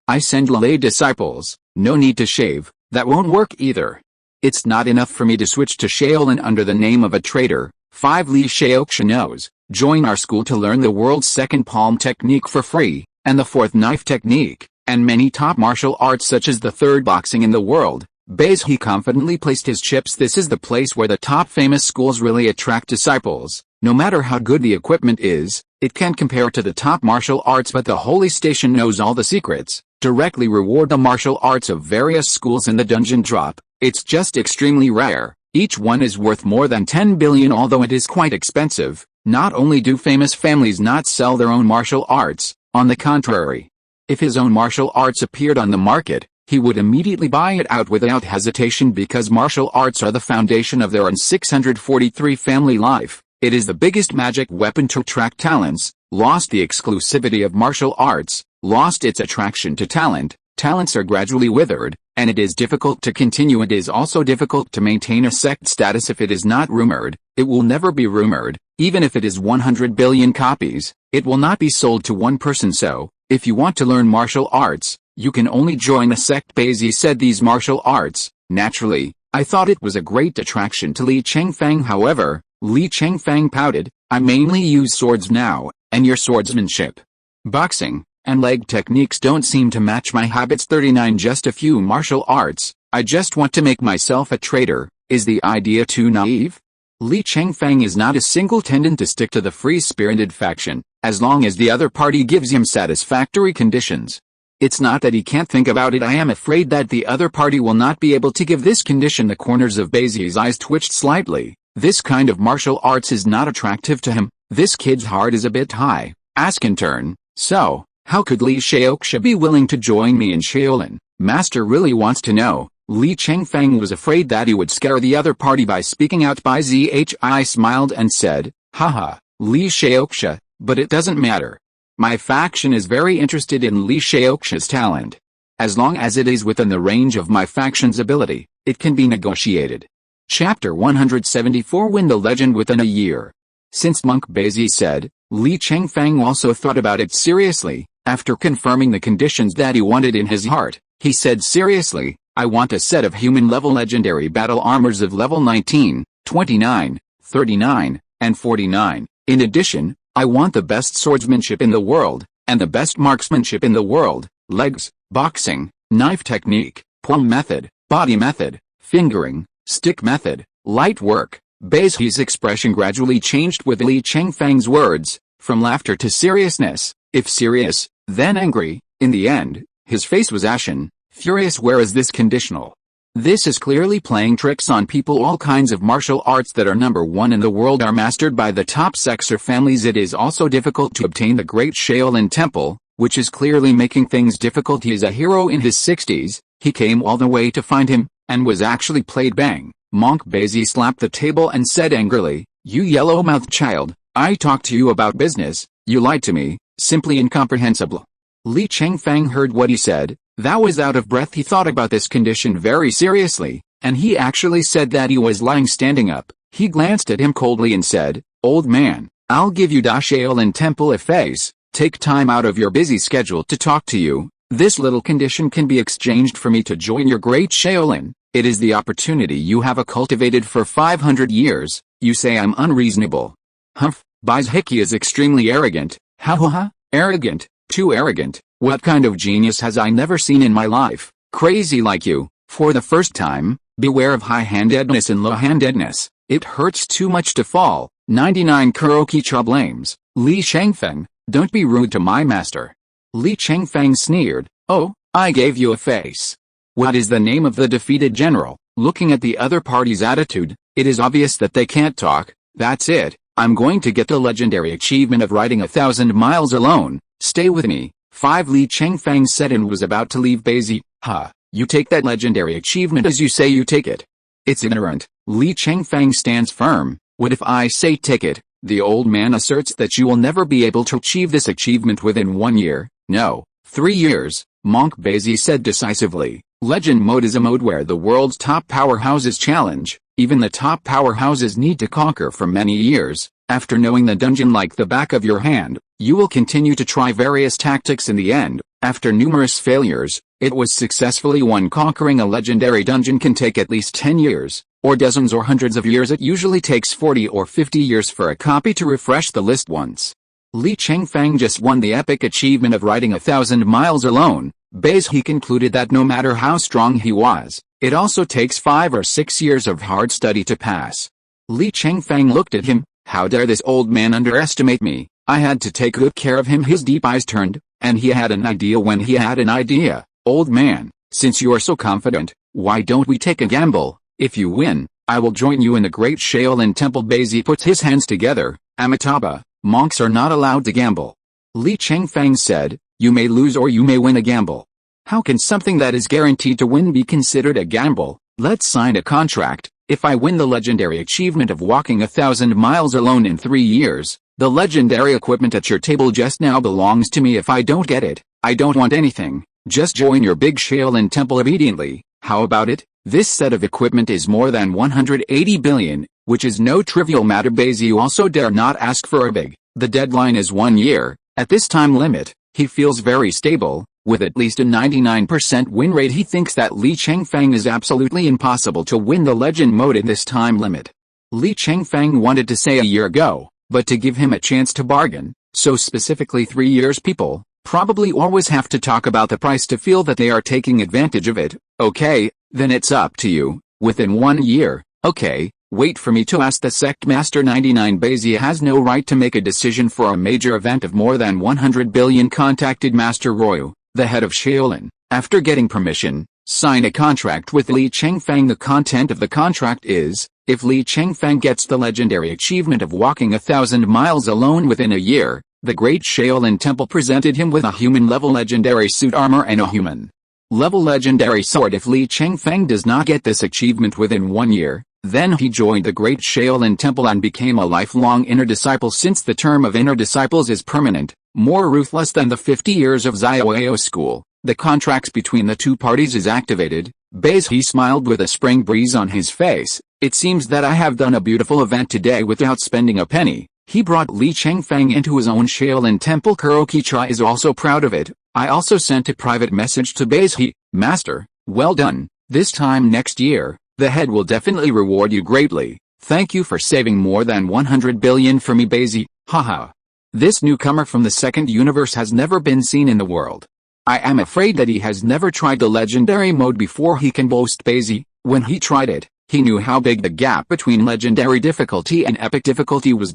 I send lay disciples. No need to shave. That won't work either. It's not enough for me to switch to Shaolin under the name of a traitor. 5. Li Shaoxia knows. Join our school to learn the world's second palm technique for free, and the fourth knife technique, and many top martial arts such as the third boxing in the world. Bazi confidently placed his chips. This is the place where the top famous schools really attract disciples. No matter how good the equipment is, it can't compare to the top martial arts, but the holy station knows all the secrets. Directly reward the martial arts of various schools in the dungeon drop. It's just extremely rare. Each one is worth more than 10 billion. Although it is quite expensive, not only do famous families not sell their own martial arts, on the contrary, if his own martial arts appeared on the market, he would immediately buy it out without hesitation, because martial arts are the foundation of their own 643 family life. It is the biggest magic weapon to attract talents. Lost the exclusivity of martial arts, lost its attraction to talent. Talents are gradually withered, and it is difficult to continue. It is also difficult to maintain a sect status if it is not rumored. It will never be rumored. Even if it is 100 billion copies, it will not be sold to one person. So, if you want to learn martial arts, You can only join a sect. Bazi said these martial arts. Naturally, I thought it was a great attraction to Li Chengfeng. However, Li Chengfeng pouted, I mainly use swords now, and your swordsmanship, boxing, and leg techniques don't seem to match my habits. 39 Just a few martial arts, I just want to make myself a traitor. Is the idea too naive? Li Chengfeng is not a single tendon to stick to the free-spirited faction, as long as the other party gives him satisfactory conditions. It's not that he can't think about it. I am afraid that the other party will not be able to give this condition. The corners of Bazi's eyes twitched slightly. This kind of martial arts is not attractive to him. This kid's heart is a bit high. Ask in turn, so, how could Li Shaoxia be willing to join me in Shaolin? Master really wants to know. Li Chengfeng was afraid that he would scare the other party by speaking out. Zi smiled and said, haha, Li Shaoxia, but it doesn't matter. My faction is very interested in Li Shaoxia's talent. As long as it is within the range of my faction's ability, it can be negotiated. Chapter 174 Win the legend within a year. Since Monk Bazi said, Li Chengfeng also thought about it seriously. After confirming the conditions that he wanted in his heart, he said seriously, I want a set of human-level legendary battle armors of level 19, 29, 39, and 49. In addition, I want the best swordsmanship in the world, and the best marksmanship in the world, legs, boxing, knife technique, palm method, body method, fingering, stick method, light work. Bazi's expression gradually changed with Li Chengfeng's words, from laughter to seriousness, if serious, then angry. In the end, his face was ashen, furious. Where is this conditional? This is clearly playing tricks on people. All kinds of martial arts that are number one in the world are mastered by the top sects or families. It is also difficult to obtain the Great Shaolin Temple, which is clearly making things difficult. He is a hero in his 60s, he came all the way to find him, and was actually played. Bang! Monk Bazi slapped the table and said angrily, you yellow-mouthed child, I talked to you about business, you lied to me, simply incomprehensible. Li Chengfeng heard what he said, that was out of breath. He thought about this condition very seriously, and he actually said that he was lying. Standing up, he glanced at him coldly and said, old man, I'll give you Da Shaolin Temple a face, take time out of your busy schedule to talk to you. This little condition can be exchanged for me to join your Great Shaolin. It is the opportunity you have cultivated for 500 years. You say I'm unreasonable. Humph, Bazi is extremely arrogant. Ha, arrogant, too arrogant. What kind of genius has I never seen in my life? Crazy like you. For the first time, beware of high-handedness and low-handedness. It hurts too much to fall. 99 Kurokicha blames. Li Chengfeng, don't be rude to my master. Li Chengfeng sneered, oh, I gave you a face. What is the name of the defeated general? Looking at the other party's attitude, it is obvious that they can't talk. That's it, I'm going to get the legendary achievement of riding 1,000 miles alone. Stay with me. 5 Li Chengfeng said and was about to leave. Bazi, you take that legendary achievement as you say you take it. It's ignorant. Li Chengfeng stands firm. What if I say take it? The old man asserts that you will never be able to achieve this achievement within 1 year. No, 3 years, Monk Bazi said decisively. Legend mode is a mode where the world's top powerhouses challenge. Even the top powerhouses need to conquer for many years. After knowing the dungeon like the back of your hand, you will continue to try various tactics. In the end, after numerous failures, it was successfully won. Conquering a legendary dungeon can take at least 10 years, or dozens or hundreds of years. It usually takes 40 or 50 years for a copy to refresh the list once. Li Chengfeng just won the epic achievement of riding 1,000 miles alone. Bazi concluded that no matter how strong he was, it also takes 5 or 6 years of hard study to pass. Li Chengfeng looked at him. How dare this old man underestimate me? I had to take good care of him. His deep eyes turned, and he had an idea when he had an idea. Old man, since you are so confident, why don't we take a gamble? If you win, I will join you in the Great Shaolin Temple. Bazi puts his hands together. Amitabha, monks are not allowed to gamble. Li Chengfeng said, you may lose or you may win a gamble. How can something that is guaranteed to win be considered a gamble? Let's sign a contract. If I win the legendary achievement of walking 1,000 miles alone in 3 years, the legendary equipment at your table just now belongs to me. If I don't get it, I don't want anything. Just join your big Shaolin Temple obediently. How about it? This set of equipment is more than 180 billion, which is no trivial matter. Bazi also dare not ask for a big. The deadline is 1 year. At this time limit, he feels very stable. With at least a 99% win rate, he thinks that Li Chengfeng is absolutely impossible to win the legend mode in this time limit. Li Chengfeng wanted to say a year ago, but to give him a chance to bargain, so specifically 3 years. People probably always have to talk about the price to feel that they are taking advantage of it. Okay, then it's up to you. Within 1 year, okay, wait for me to ask the sect master. 99 Bezier has no right to make a decision for a major event of more than 100 billion. Contacted Master Royu, the head of Shaolin, after getting permission, sign a contract with Li Chengfeng. The content of the contract is, if Li Chengfeng gets the legendary achievement of walking 1,000 miles alone within a year, the Great Shaolin Temple presented him with a human-level legendary suit armor and a human-level legendary sword. If Li Chengfeng does not get this achievement within 1 year, then he joined the Great Shaolin Temple and became a lifelong inner disciple. Since the term of inner disciples is permanent, more ruthless than the 50 years of Xiaoyao school, the contracts between the two parties is activated. He smiled with a spring breeze on his face. It seems that I have done a beautiful event today without spending a penny. He brought Li Chengfeng into his own Shaolin Temple. Kurokicha is also proud of it. I also sent a private message to He, Master, well done. This time next year, the head will definitely reward you greatly. Thank you for saving more than 100 billion for me. He, haha. This newcomer from the second universe has never been seen in the world. I am afraid that he has never tried the legendary mode before. He can boast. When he tried it, he knew how big the gap between legendary difficulty and epic difficulty was.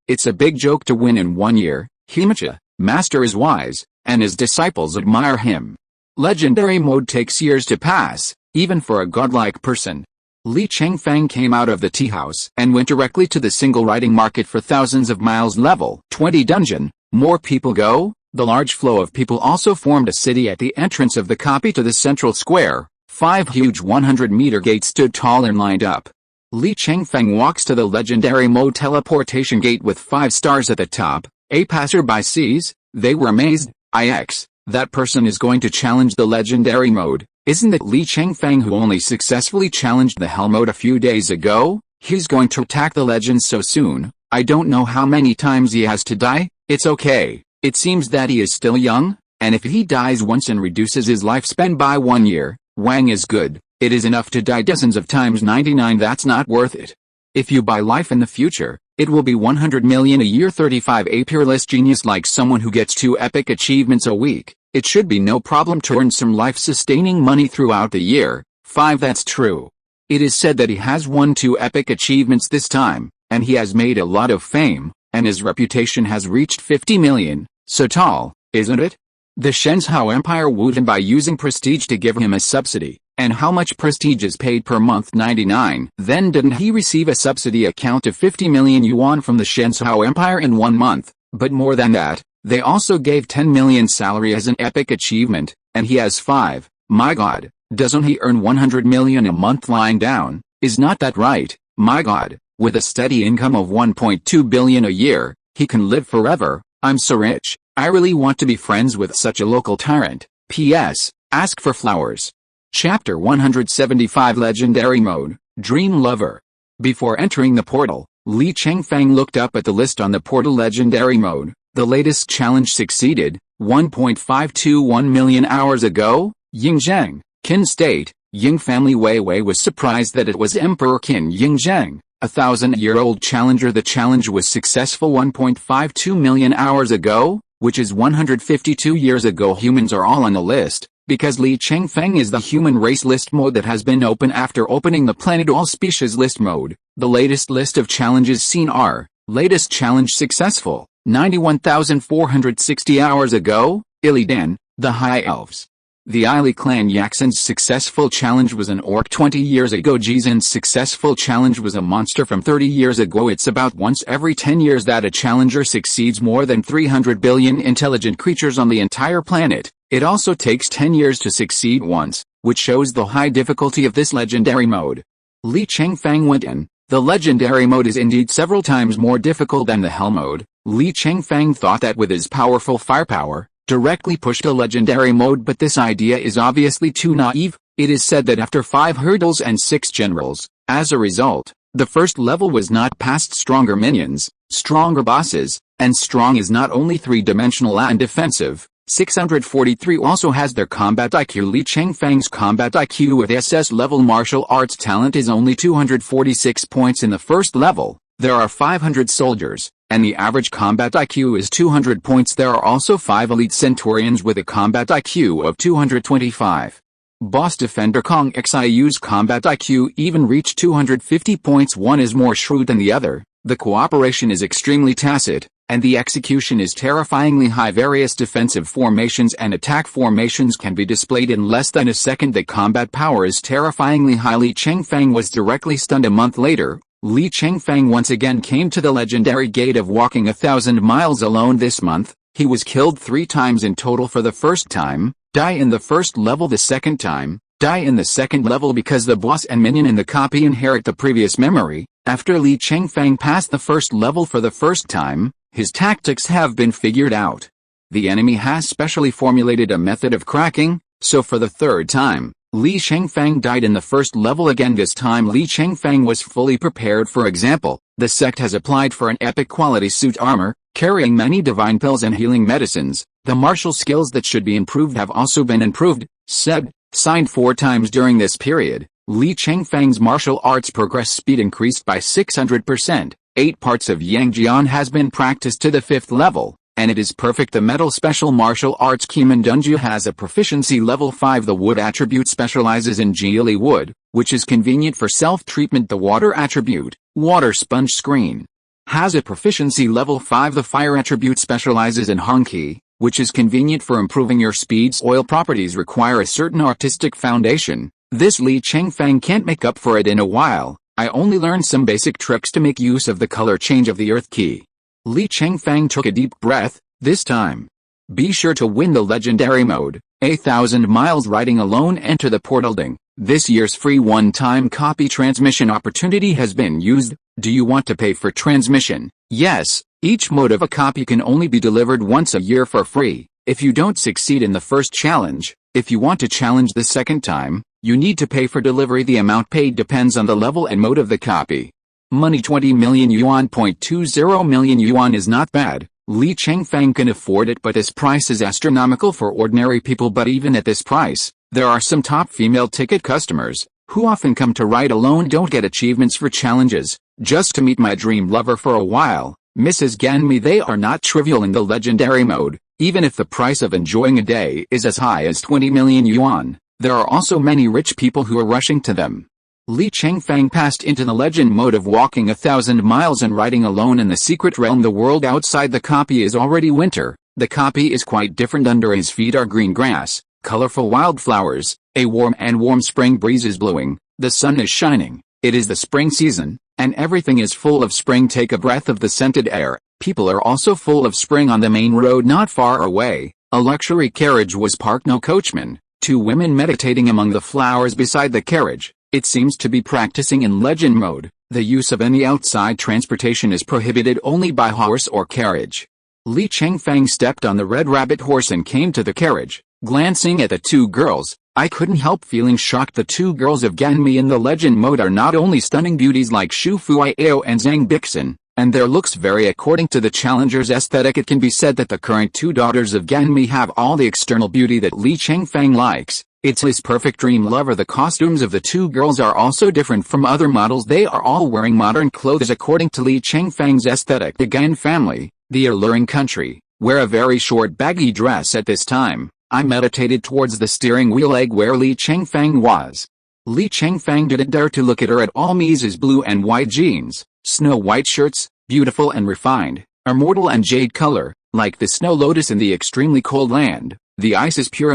It's a big joke to win in 1 year. Himacha, Master is wise, and his disciples admire him. Legendary mode takes years to pass, even for a godlike person. Li Chengfeng came out of the tea house and went directly to the single riding market for thousands of miles. Level 20 dungeon. More people go. The large flow of people also formed a city at the entrance of the copy to the central square. 5 huge 100-meter gates stood tall and lined up. Li Chengfeng walks to the legendary mode teleportation gate with 5 stars at the top. A passerby sees. They were amazed. That person is going to challenge the legendary mode. Isn't it Li Chengfeng who only successfully challenged the hell mode a few days ago? He's going to attack the legends so soon. I don't know how many times he has to die. It's okay. It seems that he is still young, and if he dies once and reduces his lifespan by 1 year, Wang is good. It is enough to die dozens of times. 99 That's not worth it. If you buy life in the future, it will be 100 million a year. 35 A peerless genius like someone who gets 2 epic achievements a week. It should be no problem to earn some life-sustaining money throughout the year. 5 That's true. It is said that he has won 2 epic achievements this time, and he has made a lot of fame, and his reputation has reached 50 million. So tall, isn't it? The Shenzhou Empire wooed him by using prestige to give him a subsidy. And how much prestige is paid per month? 99. Then didn't he receive a subsidy account of 50 million yuan from the Shenzhou Empire in 1 month? But more than that, they also gave 10 million salary as an epic achievement, and he has 5. My god, doesn't he earn 100 million a month lying down? Is not that right? My god, with a steady income of 1.2 billion a year, he can live forever. I'm so rich, I really want to be friends with such a local tyrant. P.S. Ask for flowers. Chapter 175 Legendary Mode, Dream Lover. Before entering the portal, Li Chengfeng looked up at the list on the portal. Legendary Mode. The latest challenge succeeded, 1.521 million hours ago. Yingzheng, Qin State. Ying family. Wei was surprised that it was Emperor Qin Yingzheng, a 1,000-year-old challenger. The challenge was successful 1.52 million hours ago, which is 152 years ago. Humans are all on the list, because Li Chengfeng is the human race list mode that has been open after opening the planet all species list mode. The latest list of challenges seen are, latest challenge successful, 91,460 hours ago, Illidan, the High Elves. The Ili clan Yaxin's successful challenge was an orc 20 years ago. Jizen's successful challenge was a monster from 30 years ago. It's about once every 10 years that a challenger succeeds more than 300 billion intelligent creatures on the entire planet. It also takes 10 years to succeed once, which shows the high difficulty of this legendary mode. Li Chengfeng went in. The legendary mode is indeed several times more difficult than the hell mode. Li Chengfeng thought that with his powerful firepower, directly pushed a legendary mode, but this idea is obviously too naive. It is said that after 5 hurdles and 6 generals, as a result, the first level was not past stronger minions, stronger bosses, and strong is not only 3-dimensional and defensive, 643 also has their combat IQ. Li Chengfeng's combat IQ with SS level martial arts talent is only 246 points in the first level. There are 500 soldiers, and the average combat IQ is 200 points. There are also 5 elite centurions with a combat IQ of 225. Boss defender Kong Xiu's combat IQ even reached 250 points. One is more shrewd than the other, the cooperation is extremely tacit, and the execution is terrifyingly high. Various defensive formations and attack formations can be displayed in less than a second. The combat power is terrifyingly high. Li Chengfeng was directly stunned. A month later, Li Chengfeng once again came to the legendary gate of walking 1,000 miles alone. This month, he was killed 3 times in total. For the first time, die in the first level. The second time, die in the second level because the boss and minion in the copy inherit the previous memory. After Li Chengfeng passed the first level for the first time, his tactics have been figured out. The enemy has specially formulated a method of cracking, so for the third time, Li Chengfeng died in the first level again. This time Li Chengfeng was fully prepared. For example, the sect has applied for an epic quality suit armor, carrying many divine pills and healing medicines. The martial skills that should be improved have also been improved, said, signed 4 times during this period. Li Chengfeng's martial arts progress speed increased by 600%. 8 parts of Yangjian has been practiced to the 5th level, and it is perfect. The metal special martial arts Kimen Dunju has a proficiency level 5. The wood attribute specializes in Jiali wood, which is convenient for self-treatment. The water attribute, water sponge screen, has a proficiency level 5. The fire attribute specializes in Hongqi, which is convenient for improving your speeds. Oil properties require a certain artistic foundation. This Li Chengfeng can't make up for it in a while. I only learned some basic tricks to make use of the color change of the earth key. Li Chengfeng took a deep breath, this time. Be sure to win the legendary mode, 1,000 miles riding alone. Enter the portal ding. This year's free one-time copy transmission opportunity has been used. Do you want to pay for transmission? Yes, each mode of a copy can only be delivered once a year for free. If you don't succeed in the first challenge, if you want to challenge the second time, you need to pay for delivery. The amount paid depends on the level and mode of the copy. Money 20 million yuan. 0.20 million yuan is not bad. Li Chengfeng can afford it, but this price is astronomical for ordinary people. But even at this price, there are some top female ticket customers, who often come to ride alone. Don't get achievements for challenges, just to meet my dream lover for a while. Mrs. Ganmi, they are not trivial in the legendary mode, even if the price of enjoying a day is as high as 20 million yuan. There are also many rich people who are rushing to them. Li Chengfeng passed into the legend mode of walking 1,000 miles and riding alone in the secret realm. The world outside the copy is already winter. The copy is quite different. Under his feet are green grass, colorful wildflowers, a warm spring breeze is blowing, the sun is shining. It is the spring season, and everything is full of spring. Take a breath of the scented air. People are also full of spring. On the main road not far away, a luxury carriage was parked. No coachman. 2 women meditating among the flowers beside the carriage. It seems to be practicing in legend mode. The use of any outside transportation is prohibited only by horse or carriage. Li Chengfeng stepped on the red rabbit horse and came to the carriage. Glancing at the 2 girls, I couldn't help feeling shocked. The 2 girls of Ganmi in the legend mode are not only stunning beauties like Shu Fuiao and Zhang Bixin, and their looks vary according to the challenger's aesthetic. It can be said that the current 2 daughters of Ganmi have all the external beauty that Li Chengfeng likes. It's his perfect dream lover. The costumes of the 2 girls are also different from other models. They are all wearing modern clothes according to Li Chengfeng's aesthetic. The Gan family, the alluring country, wear a very short baggy dress. At this time, I meditated towards the steering wheel egg where Li Chengfeng was. Li Chengfeng didn't dare to look at her at all. Mrs. blue and white jeans, snow white shirts, beautiful and refined, immortal and jade color, like the snow lotus in the extremely cold land. The ice is pure,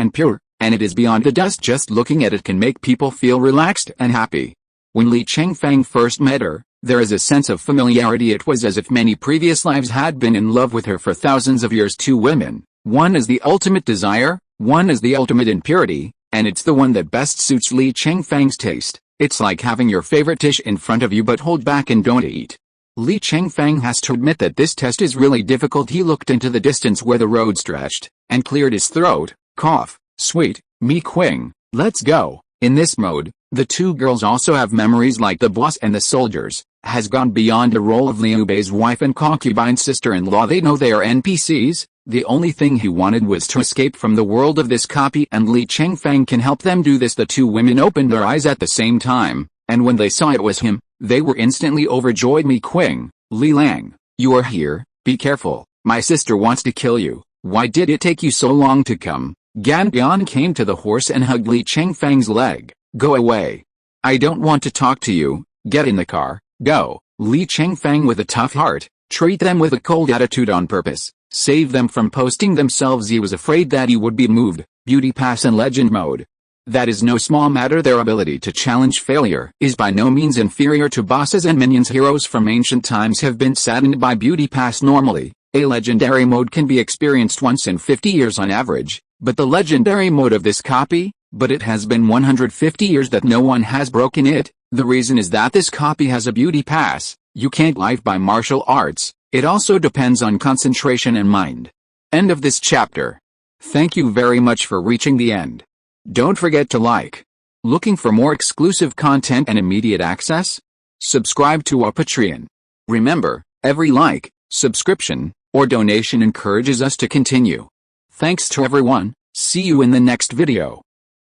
and it is beyond the dust. Just looking at it can make people feel relaxed and happy. When Li Chengfeng first met her, there is a sense of familiarity. It was as if many previous lives had been in love with her for thousands of years. 2 women, one is the ultimate desire, one is the ultimate impurity, and it's the one that best suits Li Chengfeng's taste. It's like having your favorite dish in front of you but hold back and don't eat. Li Chengfeng has to admit that this test is really difficult. He looked into the distance where the road stretched, and cleared his throat. Cough. Sweet, Mi Qing, let's go. In this mode, the 2 girls also have memories like the boss and the soldiers, has gone beyond the role of Liu Bei's wife and concubine sister-in-law. They know they are NPCs, The only thing he wanted was to escape from the world of this copy, and Li Chengfeng can help them do this. The two women opened their eyes at the same time, and when they saw it was him, they were instantly overjoyed. Mi Qing, Li Lang, you are here, be careful, my sister wants to kill you. Why did it take you so long to come? Gan Bian came to the horse and hugged Li Chengfeng's leg. Go away. I don't want to talk to you, get in the car, go. Li Chengfeng with a tough heart, treat them with a cold attitude on purpose, save them from posting themselves. He was afraid that he would be moved. Beauty Pass and Legend Mode. That is no small matter. Their ability to challenge failure is by no means inferior to bosses and minions. Heroes from ancient times have been saddened by Beauty Pass. Normally, a legendary mode can be experienced once in 50 years on average, but the legendary mode of this copy, but it has been 150 years that no one has broken it. The reason is that this copy has a Beauty Pass. You can't live by martial arts. It also depends on concentration and mind. End of this chapter. Thank you very much for reaching the end. Don't forget to like. Looking for more exclusive content and immediate access? Subscribe to our Patreon. Remember, every like, subscription, or donation encourages us to continue. Thanks to everyone. See you in the next video.